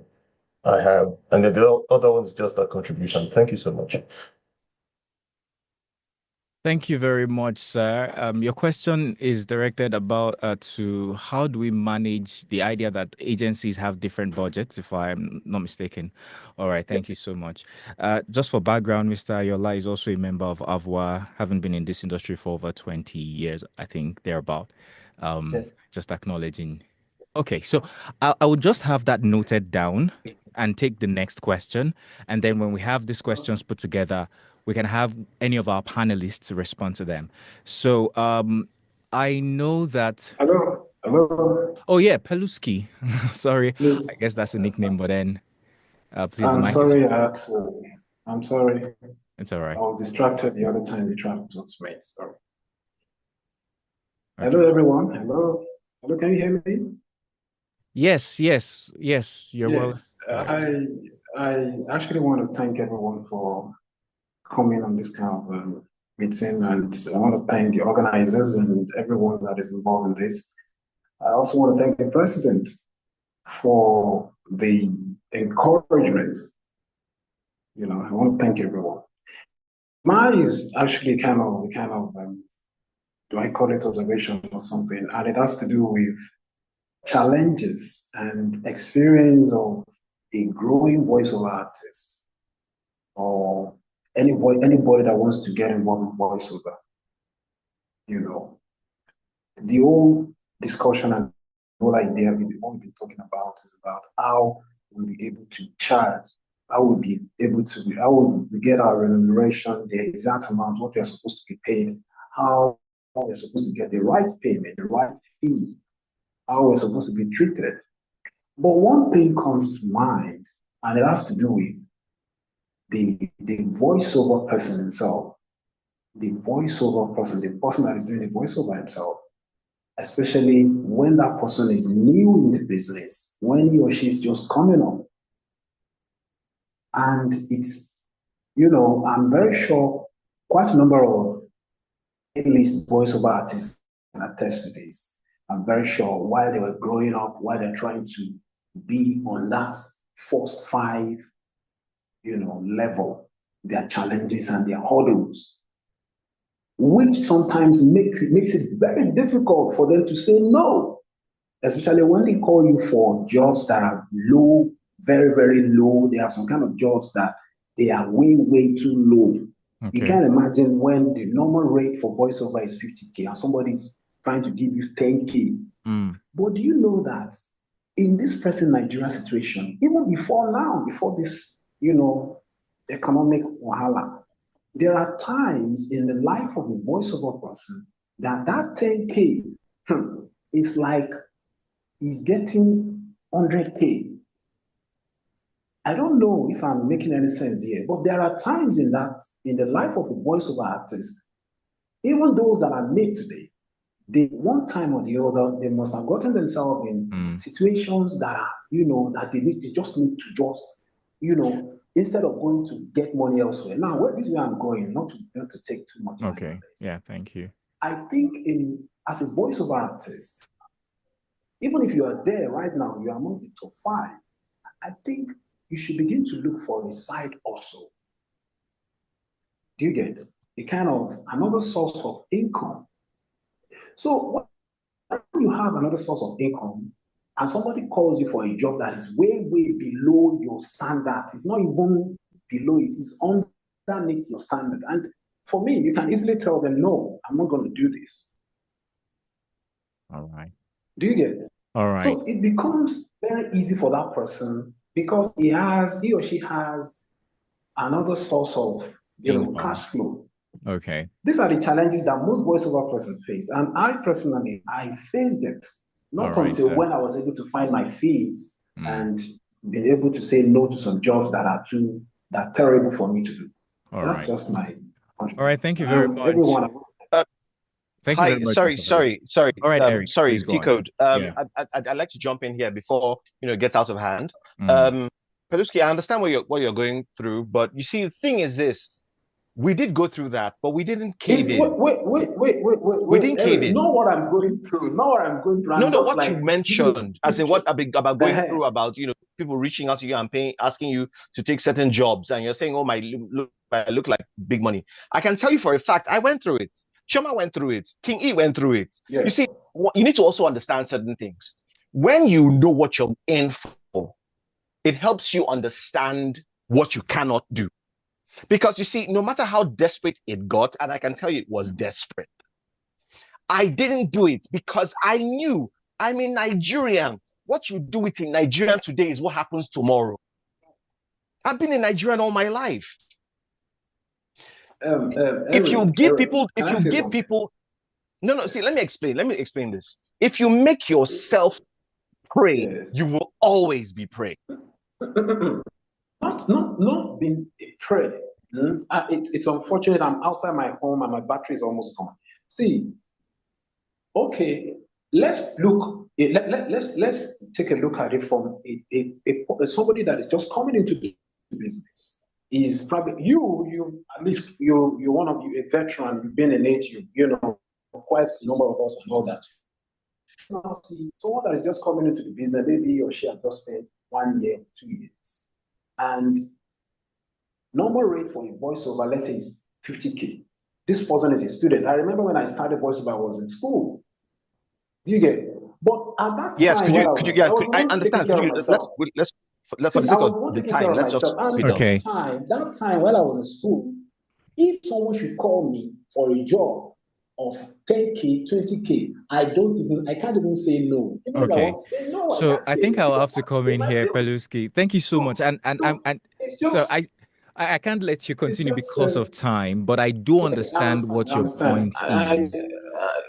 I have. And then the other one is just a contribution. Thank you so much. Thank you very much, sir. Your question is directed about to how do we manage the idea that agencies have different budgets, if I'm not mistaken. All right, thank you so much. Just for background, Mr. Ayola is also a member of AVOA, having been in this industry for over 20 years, I think, thereabout. Just acknowledging. Okay, so I would just have that noted down and take the next question. And then when we have these questions put together, we can have any of our panelists respond to them. So I know that. Hello. Oh yeah, Peluski. Sorry, Please. I guess that's a nickname. But then, please, I'm the mic. sorry. I'm sorry. It's all right. I was distracted the other time you tried to talk to me. Sorry. Okay. Hello, everyone. Hello. Hello. Can you hear me? Yes. You're yes. well. I actually want to thank everyone for coming on this kind of meeting, and I want to thank the organizers and everyone that is involved in this. I also want to thank the president for the encouragement. I want to thank everyone. Mine is actually kind of do I call it observation or something? And it has to do with challenges and experience of a growing voiceover artist or anybody that wants to get involved in voiceover. The whole discussion and the whole idea what we've been talking about is about how we'll be able to charge, how we'll be able to, how we get our remuneration, the exact amount, what we're supposed to be paid, how we're supposed to get the right payment, the right fee, how we're supposed to be treated. But one thing comes to mind And it has to do with the voiceover person himself, the voiceover person, the person that is doing the voiceover himself, especially when that person is new in the business, when he or she is just coming up. And it's, I'm very sure quite a number of A-list voiceover artists can attest to this. I'm very sure while they were growing up, while they're trying to be on that first five, level, their challenges and their hurdles, which sometimes makes it very difficult for them to say no, especially when they call you for jobs that are low, very, very low. There are some kind of jobs that they are way, way too low. Okay. You can't imagine when the normal rate for voiceover is 50K and somebody's trying to give you 10K. But do you know that in this present Nigeria situation, even before now, before this, economic wahala, there are times in the life of a voiceover person that 10K is like he's getting 100K. I don't know if I'm making any sense here, but there are times in the life of a voiceover artist, even those that are made today, they one time or the other, they must have gotten themselves in situations that are, that they just need to instead of going to get money elsewhere. Now, where this way I'm going, not to take too much time. Okay. Yeah, thank you. I think as a voiceover artist, even if you are there right now, you are among the top 5, I think you should begin to look for a side also. Do you get a kind of another source of income? So when you have another source of income and somebody calls you for a job that is way, way below your standard, it's not even below it, it's underneath your standard. And for me, you can easily tell them, no, I'm not going to do this. All right. Do you get? All right. So it becomes very easy for that person because he or she has another source of cash flow. Okay. These are the challenges that most voiceover persons face. And I personally, I faced it. Not until when I was able to find my feet and been able to say no to some jobs that are terrible for me to do. That's just my contribution. All right, thank you very much. Everyone. Thank you very much. Sorry. All right, Eric, sorry, please go on. T-Code. I'd like to jump in here before it gets out of hand. Peluski, I understand what you're going through, but you see, the thing is this: we did go through that, but we didn't cave in. Wait. We didn't cave in. Know what I'm going through. Know what I'm going through. No, what you mentioned, as in what about going through about people reaching out to you and asking you to take certain jobs, and you're saying, "Oh, I look like big money." I can tell you for a fact, I went through it. Choma went through it. King E went through it. Yeah. You see, you need to also understand certain things. When you know what you're in for, it helps you understand what you cannot do. Because you see, no matter how desperate it got, and I can tell you it was desperate, I didn't do it because I knew I'm in Nigerian. What you do it in Nigerian today is what happens tomorrow. I've been in Nigerian all my life. If you give people, see, let me explain this. If you make yourself pray, you will always be praying. Not being a prey. It's unfortunate. I'm outside my home and my battery is almost gone. See, okay, let's look. Let's take a look at it from somebody that is just coming into the business. Is probably you at least you're one of you, a veteran. You've been in it. You know quite a number of us and all that. Now see someone that is just coming into the business, maybe he or she has just spent 1 year, 2 years, and normal rate for a voiceover, let's say, is 50K. This person is a student. I remember when I started voiceover, I was in school. Do you get it? But at that time, I understand. Let's for the sake of the time, let's just speed up. That time when I was in school, if someone should call me for a job of 10K, 20K, I can't even say no. Even if I want to say no, so I think I'll have to come in here, Peluski. Thank you so much. I can't let you continue because of time, but I do understand what your point is.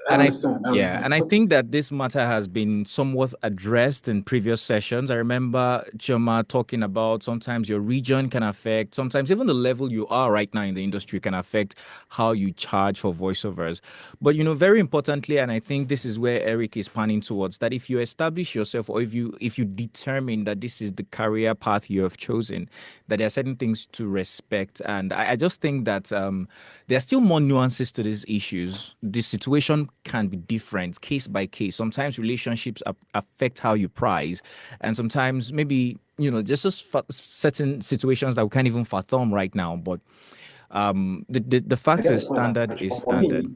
I And I understand. I yeah, understand. and I So think that this matter has been somewhat addressed in previous sessions. I remember Choma talking about sometimes your region can affect, sometimes even the level you are right now in the industry can affect how you charge for voiceovers. But very importantly, and I think this is where Eric is panning towards, that if you establish yourself, or if you determine that this is the career path you have chosen, that there are certain things to respect. And I just think that there are still more nuances to these issues. The situation can be different case by case. Sometimes relationships affect how you price, and sometimes maybe just certain situations that we can't even fathom right now. But the I fact get is, the point, standard is actually. standard.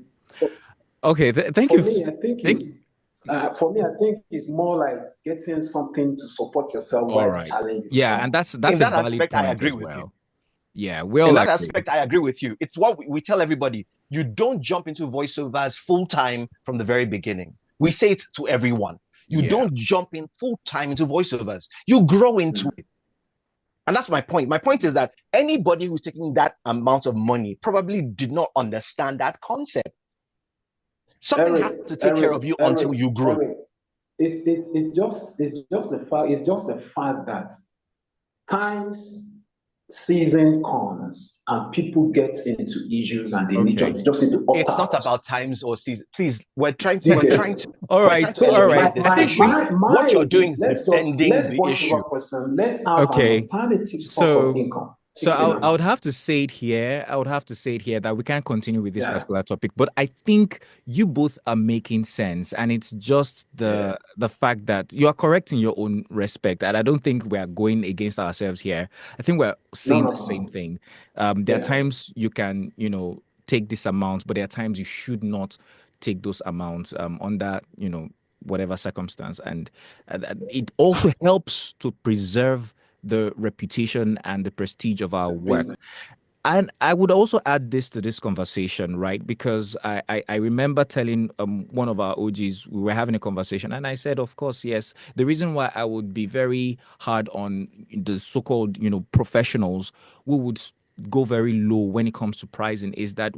Okay, thank For you. me, I think Thank. it's more like getting something to support yourself All while the right. challenge is Yeah, on. and that's In a that valid aspect, I point agree as with you. well. Yeah, we In all that agree. aspect, I agree with you. It's what we tell everybody. You don't jump into voiceovers full time from the very beginning. We say it to everyone. You Yeah. don't jump in full time into voiceovers. You grow into it. And that's my point. My point is that anybody who's taking that amount of money probably did not understand that concept. Something has to take care of you until you grow. Eric, it's just the fact that times season comes and people get into issues and they Okay. just need to opt It's not out. about times or season. Please, we're trying Do you get to All right. So elevate this issue. my What you're is doing is let's defending the voice issue. over person. Let's have an Okay. alternative source of income. So I 69. would have to say it here. I would have to say it here that we can't continue with this Yeah. particular topic. But I think you both are making sense, and it's just the fact that you are correct in your own respect. And I don't think we are going against ourselves here. I think we're saying No. the same thing. There are times you can, take this amount, but there are times you should not take those amounts under, whatever circumstance. And it also helps to preserve the reputation and the prestige of our work. And I would also add this to this conversation, right? Because I remember telling one of our OGs, we were having a conversation, and I said, of course, yes. The reason why I would be very hard on the so-called, professionals who would go very low when it comes to pricing is that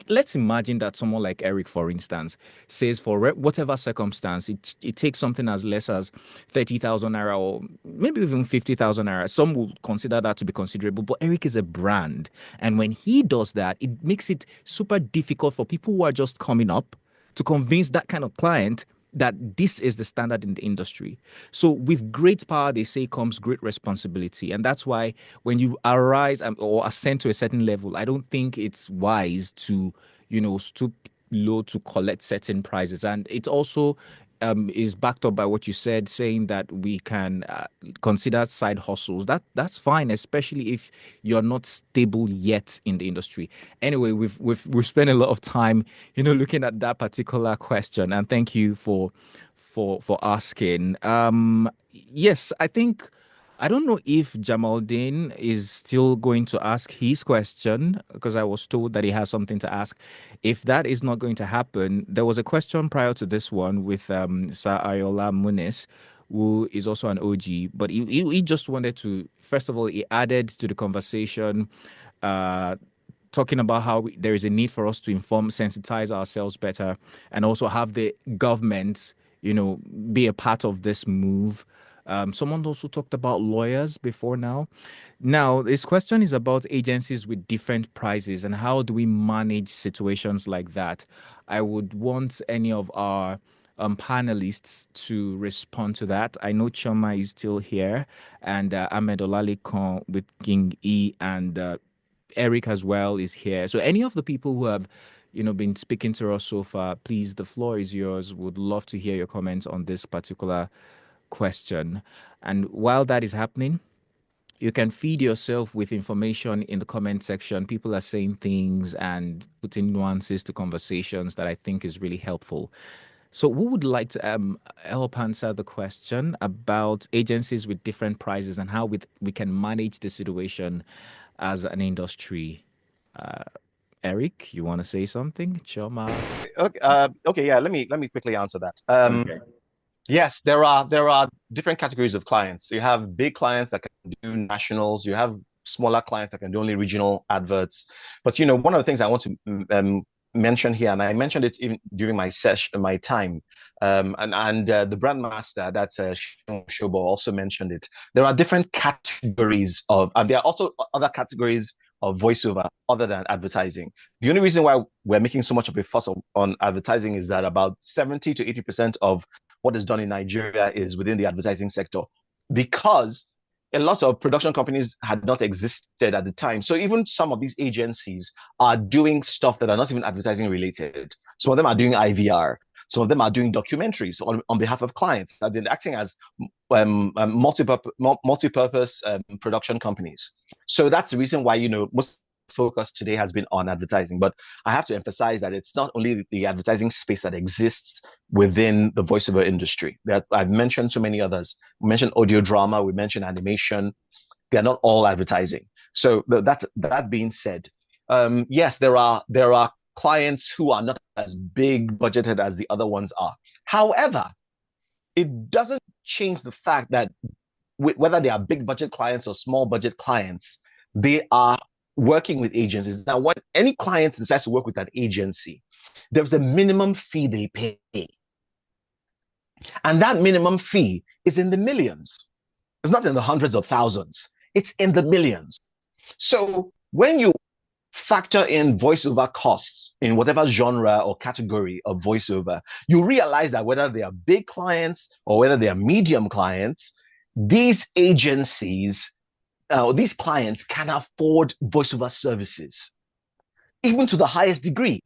let's imagine that someone like Eric, for instance, says for whatever circumstance, it takes something as less as 30,000 naira or maybe even 50,000 naira. Some will consider that to be considerable, but Eric is a brand. And when he does that, it makes it super difficult for people who are just coming up to convince that kind of client that this is the standard in the industry. So with great power, they say, comes great responsibility. And that's why when you arise or ascend to a certain level, I don't think it's wise to, stoop low to collect certain prizes. And it also is backed up by what you said, saying that we can consider side hustles. That's fine, especially if you're not stable yet in the industry. Anyway, we've spent a lot of time, looking at that particular question, and thank you for asking. Yes, I don't know if Jamaldin is still going to ask his question because I was told that he has something to ask. If that is not going to happen, there was a question prior to this one with Sir Ayola Muniz, who is also an OG, but he just wanted to, first of all, he added to the conversation talking about how there is a need for us to inform, sensitize ourselves better, and also have the government, be a part of this move. Someone also talked about lawyers before now. Now, this question is about agencies with different prices and how do we manage situations like that. I would want any of our panelists to respond to that. I know Choma is still here, and Ahmed Olalikon with King E, and Eric as well is here. So any of the people who have, been speaking to us so far, please, the floor is yours. Would love to hear your comments on this particular question. And while that is happening, you can feed yourself with information in the comment section. People are saying things and putting nuances to conversations that I think is really helpful. So who would like to help answer the question about agencies with different prices and how we can manage the situation as an industry? Eric, you want to say something? Choma? Okay, yeah. Let me quickly answer that. Yes, there are different categories of clients. You have big clients that can do nationals. You have smaller clients that can do only regional adverts. But one of the things I want to mention here, and I mentioned it even during my session, my time, and the brand master, that's Shobo, also mentioned it. There are different categories of, and there are also other categories of voiceover other than advertising. The only reason why we're making so much of a fuss on advertising is that about 70 to 80% of what is done in Nigeria is within the advertising sector, because a lot of production companies had not existed at the time. So even some of these agencies are doing stuff that are not even advertising related. Some of them are doing IVR. Some of them are doing documentaries on behalf of clients that they're acting as multi-purpose production companies. So that's the reason why, most focus today has been on advertising. But I have to emphasize that it's not only the advertising space that exists within the voiceover industry. I've mentioned so many others. We mentioned audio drama, we mentioned animation. They're not all advertising. So that being said, yes, there are clients who are not as big budgeted as the other ones are. However, it doesn't change the fact that whether they are big budget clients or small budget clients, they are working with agencies. Now, when any client decides to work with an agency, there's a minimum fee they pay. And that minimum fee is in the millions. It's not in the hundreds of thousands. It's in the millions. So when you factor in voiceover costs in whatever genre or category of voiceover, you realize that whether they are big clients or whether they are medium clients, these agencies, these clients can afford voiceover services, even to the highest degree.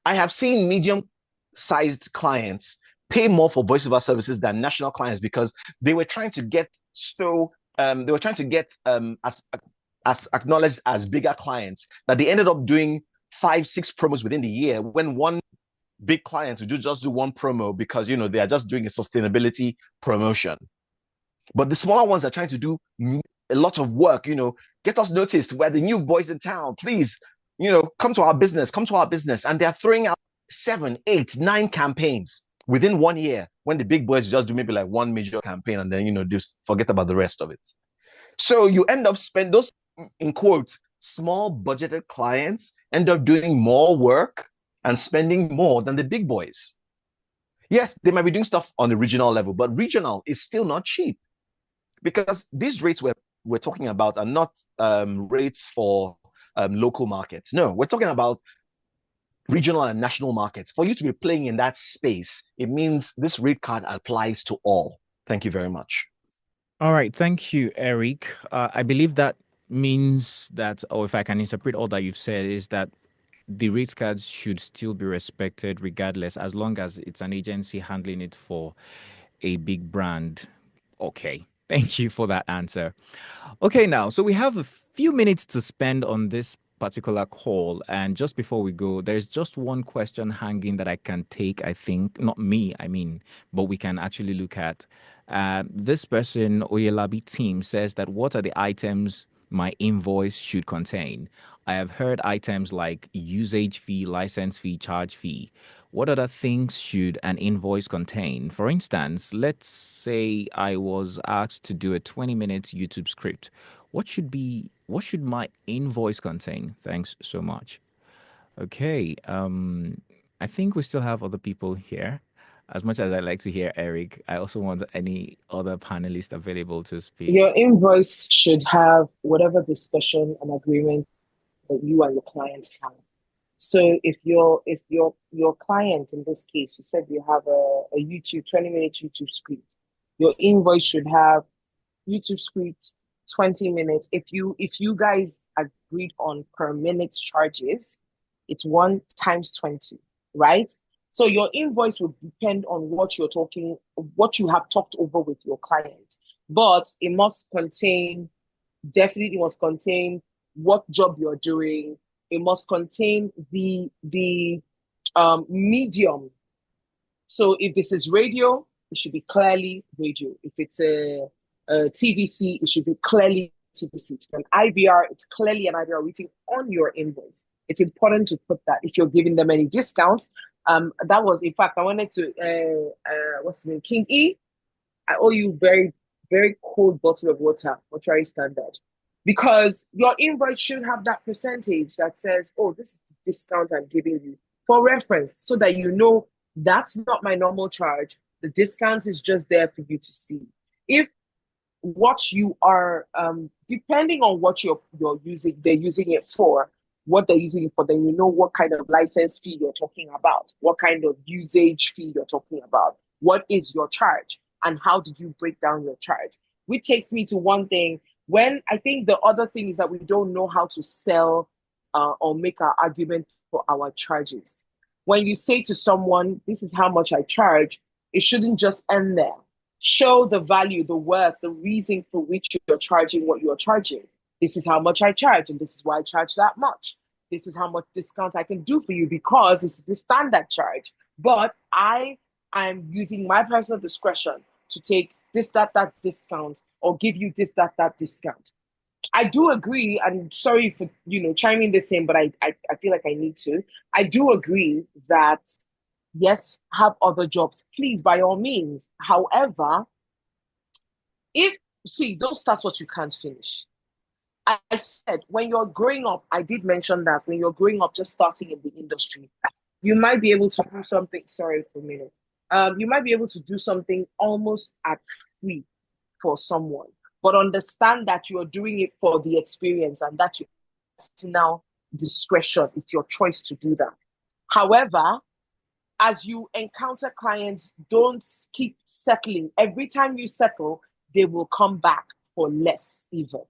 I have seen medium-sized clients pay more for voiceover services than national clients because they were trying to get as acknowledged as bigger clients that they ended up doing 5-6 promos within the year, when one big client would just do one promo because they are just doing a sustainability promotion. But the smaller ones are trying to do a lot of work, get us noticed. We're the new boys in town. Please, come to our business. And they're throwing out 7, 8, 9 campaigns within 1 year, when the big boys just do maybe like one major campaign and then, just forget about the rest of it. So you end up spending those, in quotes, small budgeted clients end up doing more work and spending more than the big boys. Yes, they might be doing stuff on the regional level, but regional is still not cheap, because these rates we're talking about are not rates for local markets. No, we're talking about regional and national markets. For you to be playing in that space, it means this rate card applies to all. Thank you very much. All right. Thank you, Eric. I believe that means that, or if I can interpret all that you've said, is that the rate cards should still be respected regardless, as long as it's an agency handling it for a big brand. Okay. Thank you for that answer. Okay, now, so we have a few minutes to spend on this particular call. And just before we go, there's just one question hanging that I can take, I think. Not me, I mean, but we can actually look at. This person, Oyelabi Team, says that what are the items my invoice should contain? I have heard items like usage fee, license fee, charge fee. What other things should an invoice contain? For instance, let's say I was asked to do a 20-minute YouTube script. What should my invoice contain? Thanks so much. Okay, I think we still have other people here. As much as I like to hear Eric, I also want any other panelist available to speak. Your invoice should have whatever discussion and agreement that you and your client have. So if your client, in this case, you said you have a 20-minute YouTube script, your invoice should have YouTube script 20 minutes. If you guys agreed on per minute charges, it's 1 times 20, right? So your invoice would depend on what you have talked over with your client. But it must contain what job you're doing. It must contain the medium. So if this is radio, it should be clearly radio. If it's a TVC, it should be clearly TVC. If it's an IVR, it's clearly an IVR written on your invoice. It's important to put that. If you're giving them any discounts, that was, in fact, I wanted to, what's the name, King E? I owe you very, very cold bottle of water, mortuary standard. Because your invoice should have that percentage that says, oh, this is the discount I'm giving you. for reference, so that you know that's not my normal charge. The discount is just there for you to see. If what you are, depending on what you're using, they're using it for, what they're using it for, then you know what kind of license fee you're talking about, what kind of usage fee you're talking about, what is your charge, and how did you break down your charge. Which takes me to one thing. When I think the other thing is that we don't know how to sell or make our argument for our charges. When you say to someone, this is how much I charge, it shouldn't just end there. Show the value, the worth, the reason for which you're charging what you're charging. This is how much I charge, and this is why I charge that much. This is how much discount I can do for you because this is the standard charge. But I am using my personal discretion to take this, that discount, or give you this, that discount. I do agree, and sorry for chiming this in, but I feel like I need to. I do agree that yes, have other jobs, please, by all means. However, don't start what you can't finish. I said, when you're growing up, I did mention that when you're growing up, just starting in the industry, you might be able to do something. Sorry for a minute. You might be able to do something almost at free for someone, but understand that you're doing it for the experience and that your personal discretion. It's your choice to do that. However, as you encounter clients, don't keep settling. Every time you settle, they will come back for less even.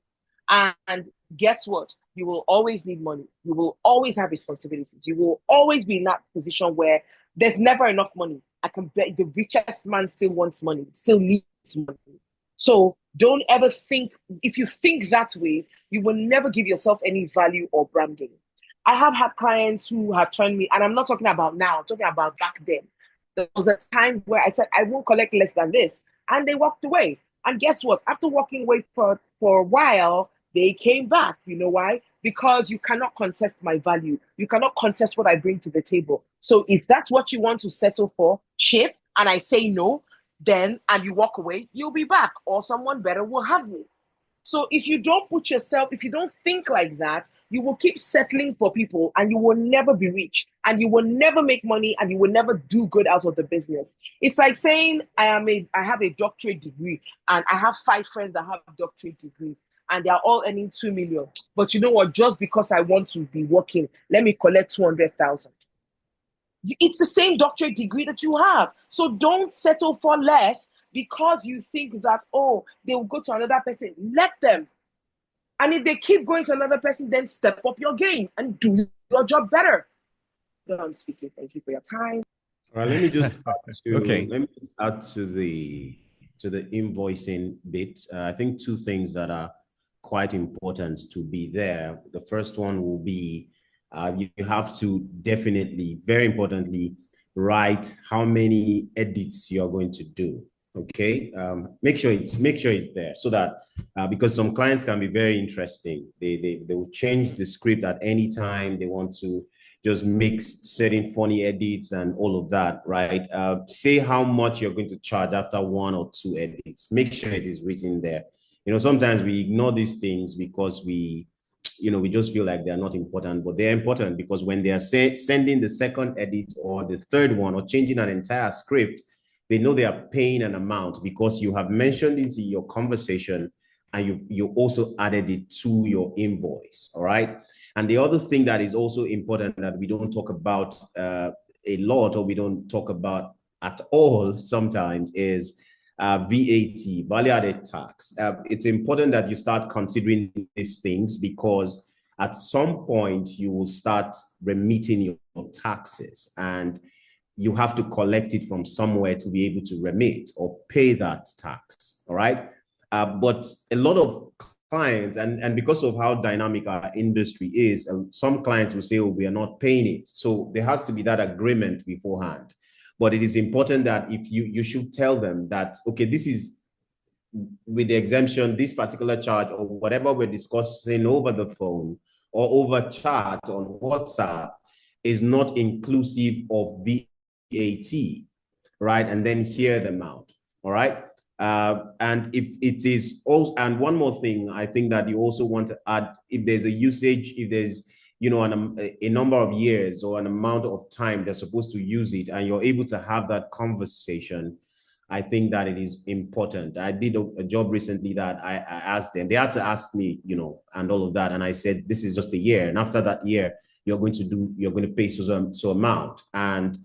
And guess what? You will always need money. You will always have responsibilities. You will always be in that position where there's never enough money. I can bet the richest man still wants money, still needs money. So don't ever think, if you think that way, you will never give yourself any value or branding. I have had clients who have turned me, and I'm not talking about now, I'm talking about back then. There was a time where I said, I won't collect less than this. And they walked away. And guess what? After walking away for a while, they came back. You know why? Because you cannot contest my value. You cannot contest what I bring to the table. So if that's what you want to settle for, chip, and I say no, then, and you walk away, you'll be back, or someone better will have me. So if you don't put yourself, if you don't think like that, you will keep settling for people and you will never be rich and you will never make money and you will never do good out of the business. It's like saying I have a doctorate degree and I have 5 friends that have doctorate degrees and they're all earning 2 million. But you know what? Just because I want to be working, let me collect 200,000. It's the same doctorate degree that you have. So don't settle for less because you think that, oh, they will go to another person. Let them. And if they keep going to another person, then step up your game and do your job better. Done speaking. Thank you for your time. All right, let me just Okay. add to the invoicing bit. I think 2 things that are quite important to be there. The first one will be you have to definitely, very importantly, write how many edits you're going to do. Okay, make sure it's there so that because some clients can be very interesting. They will change the script at any time. They want to just mix certain funny edits and all of that, right? Say how much you're going to charge after 1 or 2 edits. Make sure it is written there. Sometimes we ignore these things because we just feel like they're not important, but they're important because when they are sending the second edit or the third one or changing an entire script, they know they are paying an amount because you have mentioned it in your conversation and you also added it to your invoice, all right? And the other thing that is also important that we don't talk about a lot or we don't talk about at all sometimes is VAT, value-added tax. It's important that you start considering these things because at some point you will start remitting your taxes and you have to collect it from somewhere to be able to remit or pay that tax, all right? But a lot of clients, and because of how dynamic our industry is, some clients will say, oh, we are not paying it. So there has to be that agreement beforehand. But it is important that if you should tell them that, okay, this is with the exemption, this particular charge or whatever we're discussing over the phone or over chat on WhatsApp is not inclusive of VAT, right? And then hear them out, all right? And if it is also, and one more thing, I think that you also want to add, if there's a usage, if there's you know, a number of years or an amount of time they're supposed to use it, and you're able to have that conversation, I think that it is important. I did a job recently that I asked them, they had to ask me, you know, and all of that. And I said, this is just a year. And after that year, you're going to pay so amount. And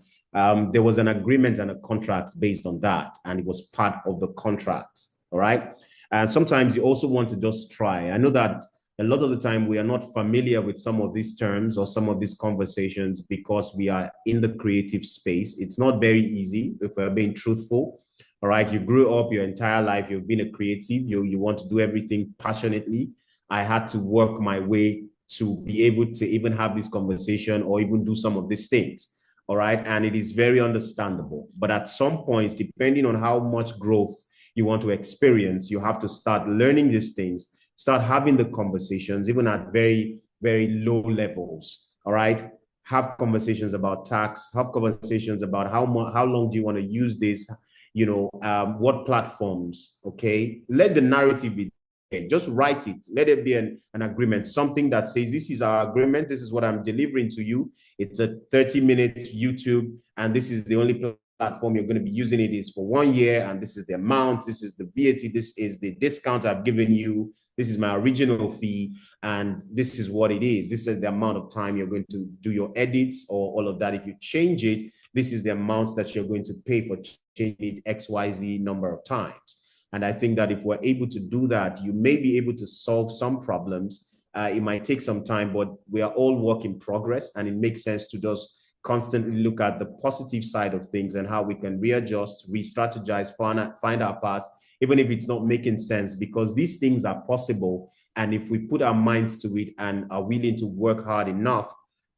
there was an agreement and a contract based on that. And it was part of the contract. All right. And sometimes you also want to just try. I know that a lot of the time we are not familiar with some of these terms or some of these conversations because we are in the creative space. It's not very easy, if we're being truthful. All right, you grew up your entire life, you've been a creative, you want to do everything passionately. I had to work my way to be able to even have this conversation or even do some of these things. All right, and it is very understandable. But at some points, depending on how much growth you want to experience, you have to start learning these things, start having the conversations, even at very, very low levels. All right, have conversations about tax, have conversations about how long do you want to use this, you know, what platforms, okay? Let the narrative be there. Just write it. Let it be an agreement, something that says, this is our agreement, this is what I'm delivering to you. It's a 30-minute YouTube, and this is the only platform you're going to be using. It is for 1 year, and this is the amount, this is the VAT, this is the discount I've given you, this is my original fee, and this is what it is. This is the amount of time you're going to do your edits or all of that. If you change it, this is the amounts that you're going to pay for changing it XYZ number of times. And I think that if we're able to do that, you may be able to solve some problems. It might take some time, but we are all work in progress, and it makes sense to just constantly look at the positive side of things and how we can readjust, re-strategize, find our paths, even if it's not making sense, because these things are possible. And if we put our minds to it and are willing to work hard enough,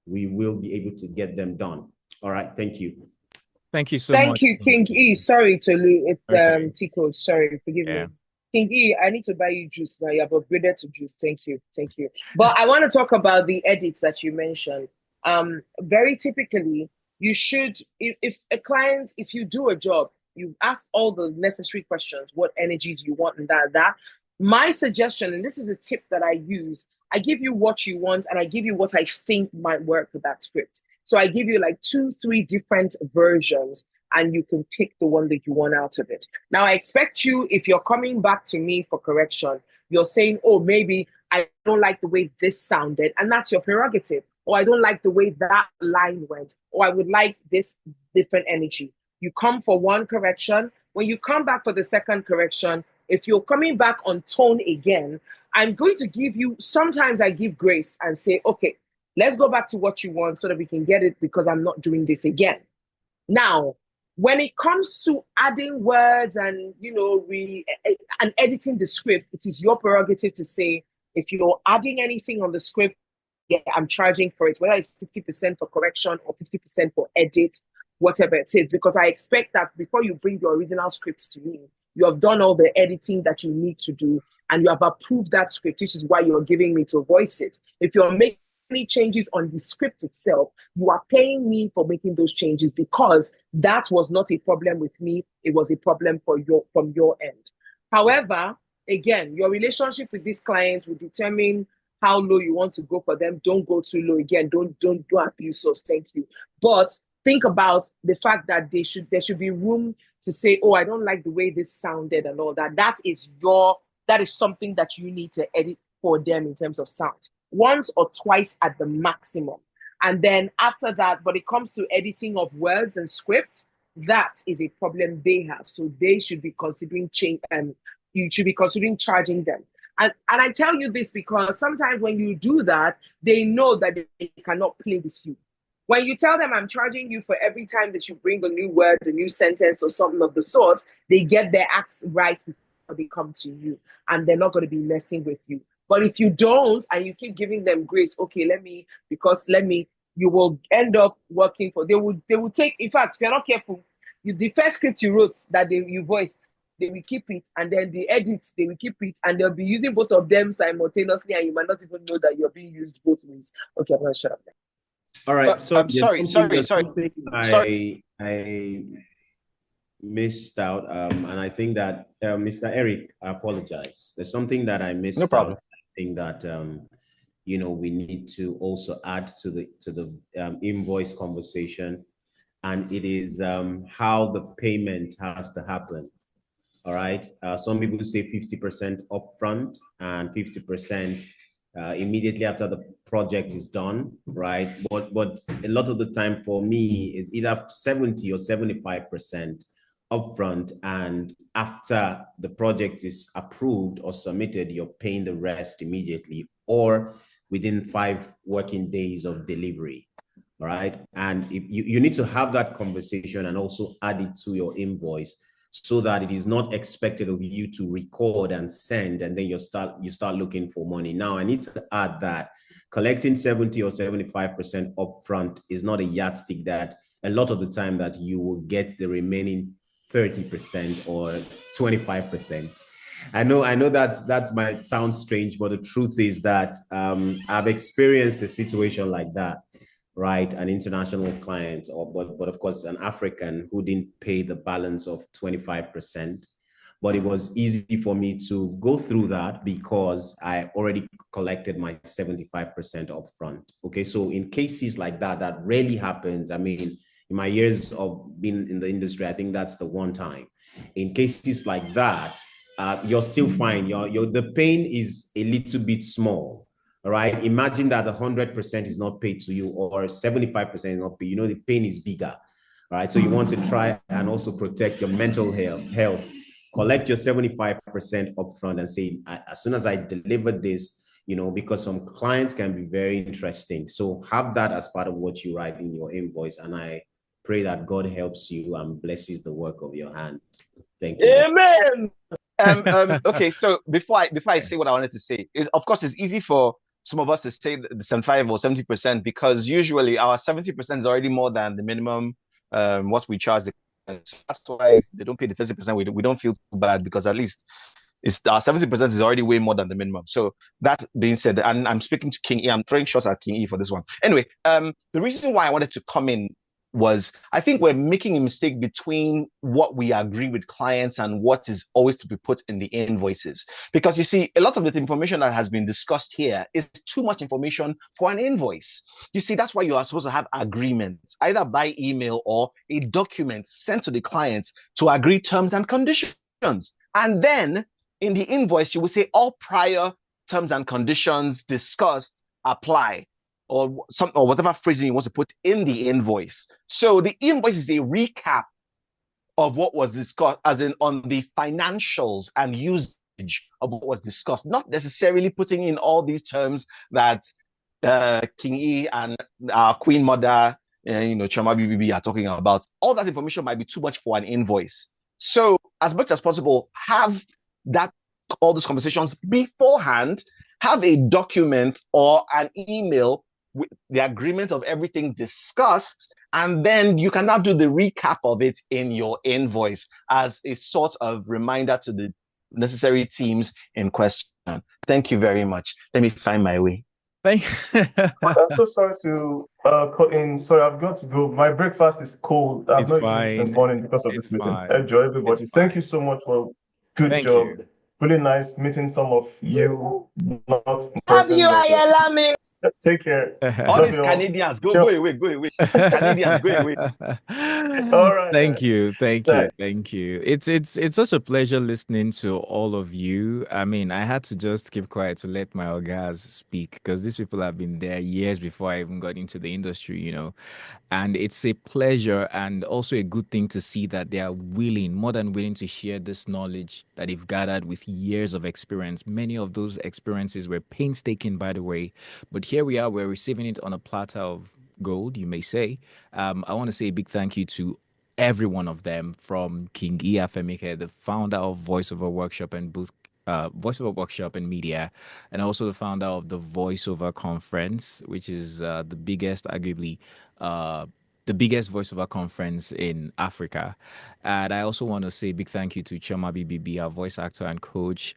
we will be able to get them done. All right, thank you. Thank you so Thank much. you, King E. Sorry, Tolu. It's Okay. Tico. Sorry, forgive me. King E, I need to buy you juice now. You have upgraded to juice. Thank you. Thank you. But I want to talk about the edits that you mentioned. Very typically, you should, if a client, if you do a job, you ask all the necessary questions, what energy do you want and that. My suggestion, and this is a tip that I use, I give you what you want and I give you what I think might work with that script. So I give you like 2-3 different versions, and you can pick the one that you want out of it. Now, I expect you, if you're coming back to me for correction, you're saying, oh, maybe I don't like the way this sounded, and that's your prerogative. Or I don't like the way that line went, or I would like this different energy. You come for one correction. When you come back for the second correction, if you're coming back on tone again, I'm going to give you, sometimes I give grace and say, okay, let's go back to what you want so that we can get it, because I'm not doing this again. Now, when it comes to adding words and, you know, and editing the script, it is your prerogative to say, if you're adding anything on the script, yeah, I'm charging for it, whether it's 50% for correction or 50% for edit, whatever it is, because I expect that before you bring your original script to me, you have done all the editing that you need to do, and you have approved that script, which is why you're giving me to voice it. If you're making any changes on the script itself, you are paying me for making those changes, because that was not a problem with me. It was a problem from your end. However, again, your relationship with these clients will determine how low you want to go for them. Don't go too low. Again, don't abuse us. Thank you. But think about the fact that there should be room to say, oh, I don't like the way this sounded and all that. That is something that you need to edit for them in terms of sound. Once or twice at the maximum. And then after that, but it comes to editing of words and script, that is a problem they have. So they should be considering you should be considering charging them. And I tell you this because sometimes when you do that, they know that they cannot play with you. When you tell them I'm charging you for every time that you bring a new word, a new sentence or something of the sort, they get their acts right before they come to you, and they're not going to be messing with you. But if you don't, and you keep giving them grace, okay, you will end up working for, they will take, in fact, if you're not careful, the first script you wrote that you voiced, they will keep it, and then the edits, they will keep it, and they'll be using both of them simultaneously, and you might not even know that you're being used both ways. Okay, I'm going to shut up there. All right, so I'm sorry. I missed out, and I think that Mr. Eric, I apologize. There's something that I missed No problem. out. I think that we need to also add to the invoice conversation, and it is how the payment has to happen. All right. Some people say 50% upfront and 50% immediately after the project is done, right? But a lot of the time for me, it's either 70 or 75% upfront, and after the project is approved or submitted, you're paying the rest immediately or within 5 working days of delivery. All right. And if you need to have that conversation and also add it to your invoice, so that it is not expected of you to record and send, and then you start looking for money. Now, I need to add that collecting 70 or 75% upfront is not a yardstick that a lot of the time that you will get the remaining 30% or 25%. I know that might sound strange, but the truth is that I've experienced a situation like that, right? An international client, but of course an African who didn't pay the balance of 25%. But it was easy for me to go through that because I already collected my 75% upfront. Okay, so in cases like that, that rarely happens. I mean, in my years of being in the industry, I think that's the one time. In cases like that, you're still fine. The pain is a little bit small. All right. Imagine that 100% is not paid to you or 75% is not paid. The pain is bigger. All right. So you want to try and also protect your mental health. Collect your 75% upfront and say, as soon as I deliver this, because some clients can be very interesting. So have that as part of what you write in your invoice. And I pray that God helps you and blesses the work of your hand. Thank you. Amen. Okay, so before I say what I wanted to say, of course, it's easy for some of us to say the 75 or 70% because usually our 70% is already more than the minimum what we charge. So that's why if they don't pay the 30%, we don't feel too bad because at least our 70% is already way more than the minimum. So that being said, and I'm speaking to King E, I'm throwing shots at King E for this one. Anyway, the reason why I wanted to come in was I think we're making a mistake between what we agree with clients and what is always to be put in the invoices. Because you see, a lot of the information that has been discussed here is too much information for an invoice. You see, that's why you are supposed to have agreements, either by email or a document sent to the clients to agree terms and conditions. And then in the invoice, you will say all prior terms and conditions discussed apply, or whatever phrasing you want to put in the invoice. So the invoice is a recap of what was discussed, as in on the financials and usage of what was discussed, not necessarily putting in all these terms that King E and our Queen Mother, Chama BBB are talking about. All that information might be too much for an invoice. So as much as possible, have all those conversations beforehand, have a document or an email with the agreement of everything discussed, and then you can now do the recap of it in your invoice as a sort of reminder to the necessary teams in question. Thank you very much. Let me find my way. I'm so sorry to cut in. Sorry, I've got to go. My breakfast is cold. I've not eaten it since morning because of this meeting. Enjoy, everybody. Thank you so much for good job. Really nice meeting some of you. Not in person, but, take care. All these Canadians, go away. Canadians, go away. All right. Thank you. It's such a pleasure listening to all of you. I mean, I had to just keep quiet to let my guys speak because these people have been there years before I even got into the industry, and it's a pleasure and also a good thing to see that they are more than willing to share this knowledge that they've gathered with years of experience. Many of those experiences were painstaking, by the way, but here we are, we're receiving it on a platter of gold, you may say. I want to say a big thank you to every one of them, from King E Afemike, the founder of Voiceover Workshop and Voiceover Workshop and Media, and also the founder of the Voiceover Conference, which is arguably the biggest voiceover conference in Africa. And I also want to say a big thank you to Choma BBB, our voice actor and coach.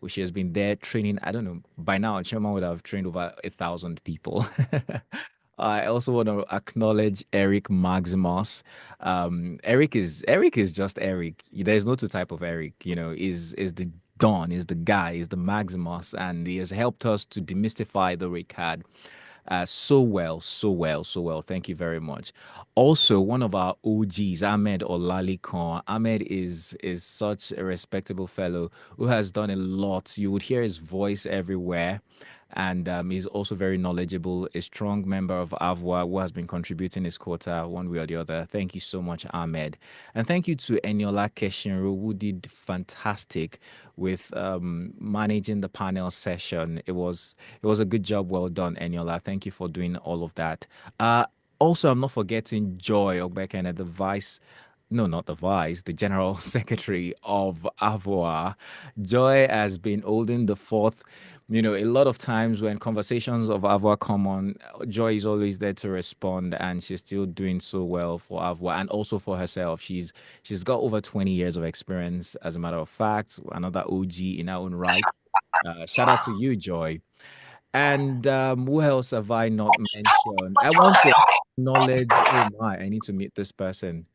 She has been there training. I don't know, by now Choma would have trained over 1,000 people. I also want to acknowledge Eric Maximus. Eric is just Eric. There's no two type of Eric. Is the Don, is the guy, is the Maximus, and he has helped us to demystify the rate card so well, so well, so well. Thank you very much. Also, one of our OGs, Ahmed Olalikon. Ahmed is such a respectable fellow who has done a lot. You would hear his voice everywhere. And he's also very knowledgeable, a strong member of AVOA who has been contributing his quota one way or the other. Thank you so much, Ahmed. And thank you to Eniola Keshinro, who did fantastic with managing the panel session. It was a good job. Well done, Eniola. Thank you for doing all of that. Also, I'm not forgetting Joy Ogbekene, the vice, no, not the vice, the general secretary of AVOA. Joy has been holding the fourth. A lot of times when conversations of AVOA come on, Joy is always there to respond, and she's still doing so well for AVOA and also for herself. She's got over 20 years of experience, as a matter of fact, another OG in her own right. Shout out to you, Joy. And who else have I not mentioned? I want to acknowledge. Oh my, I need to meet this person.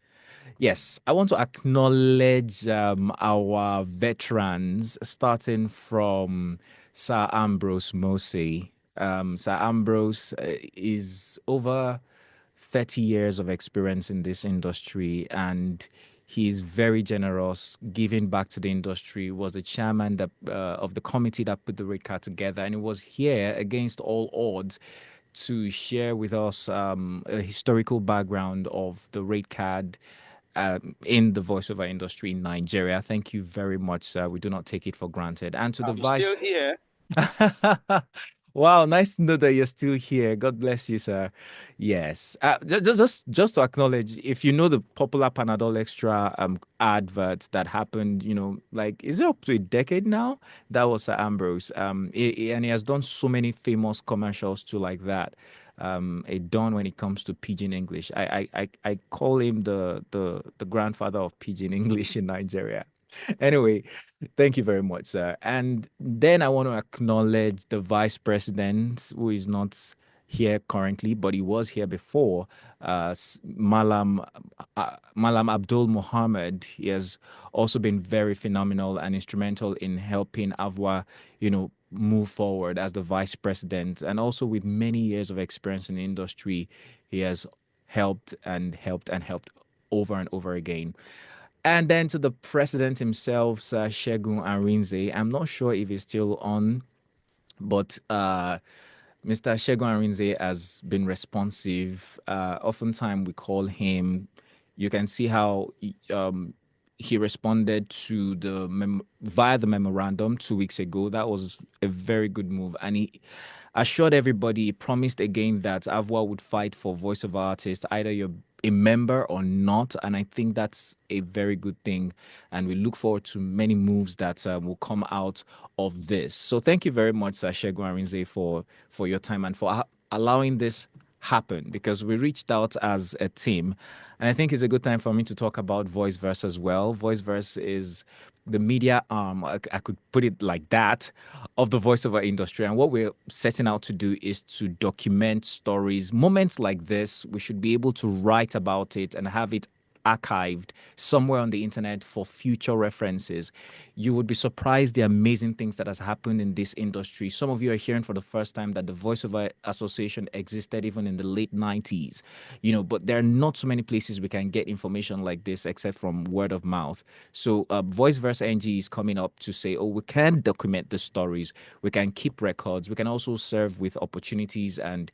Yes, I want to acknowledge our veterans, starting from Sir Ambrose Mosey. Sir Ambrose is over 30 years of experience in this industry, and he's very generous, giving back to the industry. Was the chairman of the committee that put the rate card together, and he was here against all odds to share with us a historical background of the rate card in the voiceover industry in Nigeria. Thank you very much, sir. We do not take it for granted. And to the I'm vice. still here. Wow, nice to know that you're still here. God bless you, sir. Yes. Just to acknowledge, if you know the popular Panadol Extra adverts that happened, like, is it up to a decade now? That was Sir Ambrose. And he has done so many famous commercials too, like that. A don when it comes to pidgin English. I call him the grandfather of pidgin English in Nigeria. Anyway, thank you very much, sir. And then I want to acknowledge the vice president, who is not here currently, but he was here before, Malam Abdul Muhammad. He has also been very phenomenal and instrumental in helping Avwa, move forward as the vice president, and also with many years of experience in the industry, he has helped and helped and helped over and over again. And then to the president himself, Sir Shegun Arinze. I'm not sure if he's still on, but Mr. Shegun Arinze has been responsive. Oftentimes we call him. You can see how he responded to via the memorandum 2 weeks ago. That was a very good move, and he assured everybody, he promised again that Avwa would fight for voice of artists, either you're a member or not. And I think that's a very good thing. And we look forward to many moves that will come out of this. So thank you very much, Shegun Arinze, for your time and for allowing this happen, because we reached out as a team. And I think it's a good time for me to talk about VoiceVerse as well. VoiceVerse is the media arm, I could put it like that, of the voiceover industry. And what we're setting out to do is to document stories, moments like this. We should be able to write about it and have it archived somewhere on the internet for future references. You would be surprised the amazing things that has happened in this industry. Some of you are hearing for the first time that the Voiceover Association existed even in the late 90s, but there are not so many places we can get information like this except from word of mouth. So VoiceVerse NG is coming up to say, we can document the stories, we can keep records, we can also serve with opportunities and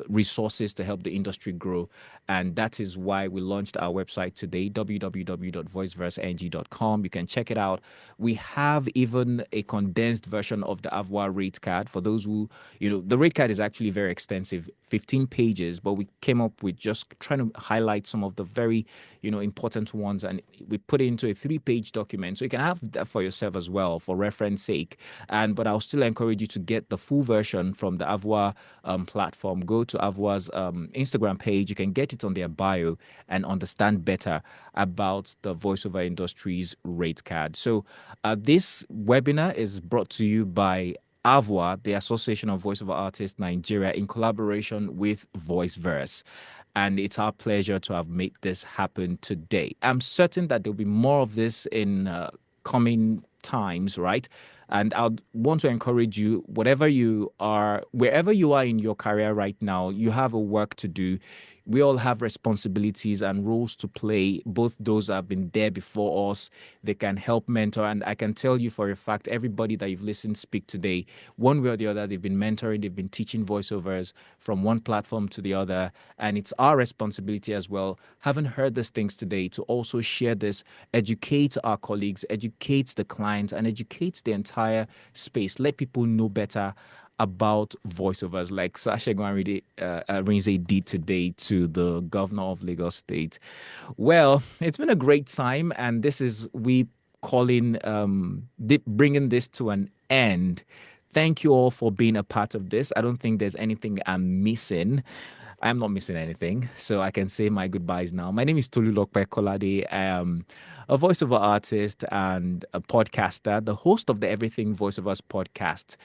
resources to help the industry grow. And that is why we launched our website today, www.voiceverseng.com. You can check it out. We have even a condensed version of the AVOA rate card for those who, the rate card is actually very extensive, 15 pages, but we came up with just trying to highlight some of the very, important ones, and we put it into a 3-page document. So you can have that for yourself as well, for reference sake. But I'll still encourage you to get the full version from the AVOA platform. Go to AVOA's Instagram page. You can get it on their bio and understand better about the voiceover industry's rate card. So this webinar is brought to you by AVOA, the Association of Voiceover Artists Nigeria, in collaboration with VoiceVerse. And it's our pleasure to have made this happen today. I'm certain that there'll be more of this in coming times, right? And I'd want to encourage you, wherever you are in your career right now, you have a work to do. We all have responsibilities and roles to play, both those that have been there before us, they can help mentor. And I can tell you for a fact, everybody that you've listened speak today, one way or the other, they've been mentoring, they've been teaching voiceovers from one platform to the other. And it's our responsibility as well, having heard these things today, to also share this, educate our colleagues, educate the clients, and educate the entire space. Let people know better about voiceovers, like Sasha Rinze did today to the governor of Lagos State. Well, it's been a great time, and this is we calling bringing this to an end. Thank you all for being a part of this. I don't think there's anything I'm missing. I'm not missing anything, so I can say my goodbyes now. My name is Tolulokpe Kolade. I am a voiceover artist and a podcaster, the host of the Everything Voiceovers podcast.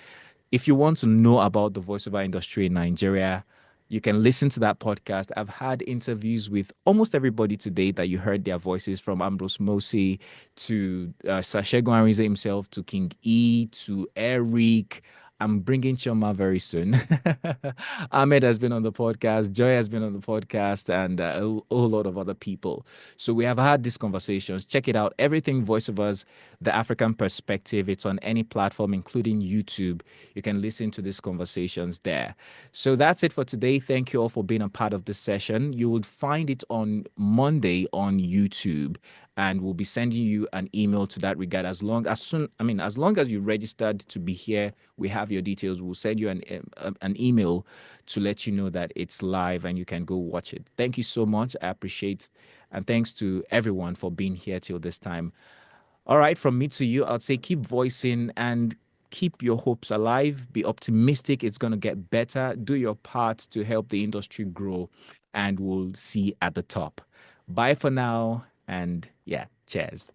If you want to know about the voiceover industry in Nigeria, you can listen to that podcast. I've had interviews with almost everybody today that you heard their voices, from Ambrose Mosi to Sashegun Arinze himself, to King E, to Eric. I'm bringing Choma very soon. Ahmed has been on the podcast. Joy has been on the podcast, and a whole lot of other people. So we have had these conversations. Check it out. Everything Voiceovers, the African Perspective. It's on any platform, including YouTube. You can listen to these conversations there. So that's it for today. Thank you all for being a part of this session. You will find it on Monday on YouTube, and we'll be sending you an email to that regard. As long as you registered to be here, we have your details. We'll send you an email to let you know that it's live and you can go watch it. Thank you so much. I appreciate, and thanks to everyone for being here till this time. All right, from me to you, I'd say keep voicing and keep your hopes alive. Be optimistic. It's going to get better. Do your part to help the industry grow, and we'll see at the top. Bye for now. And yeah, cheers.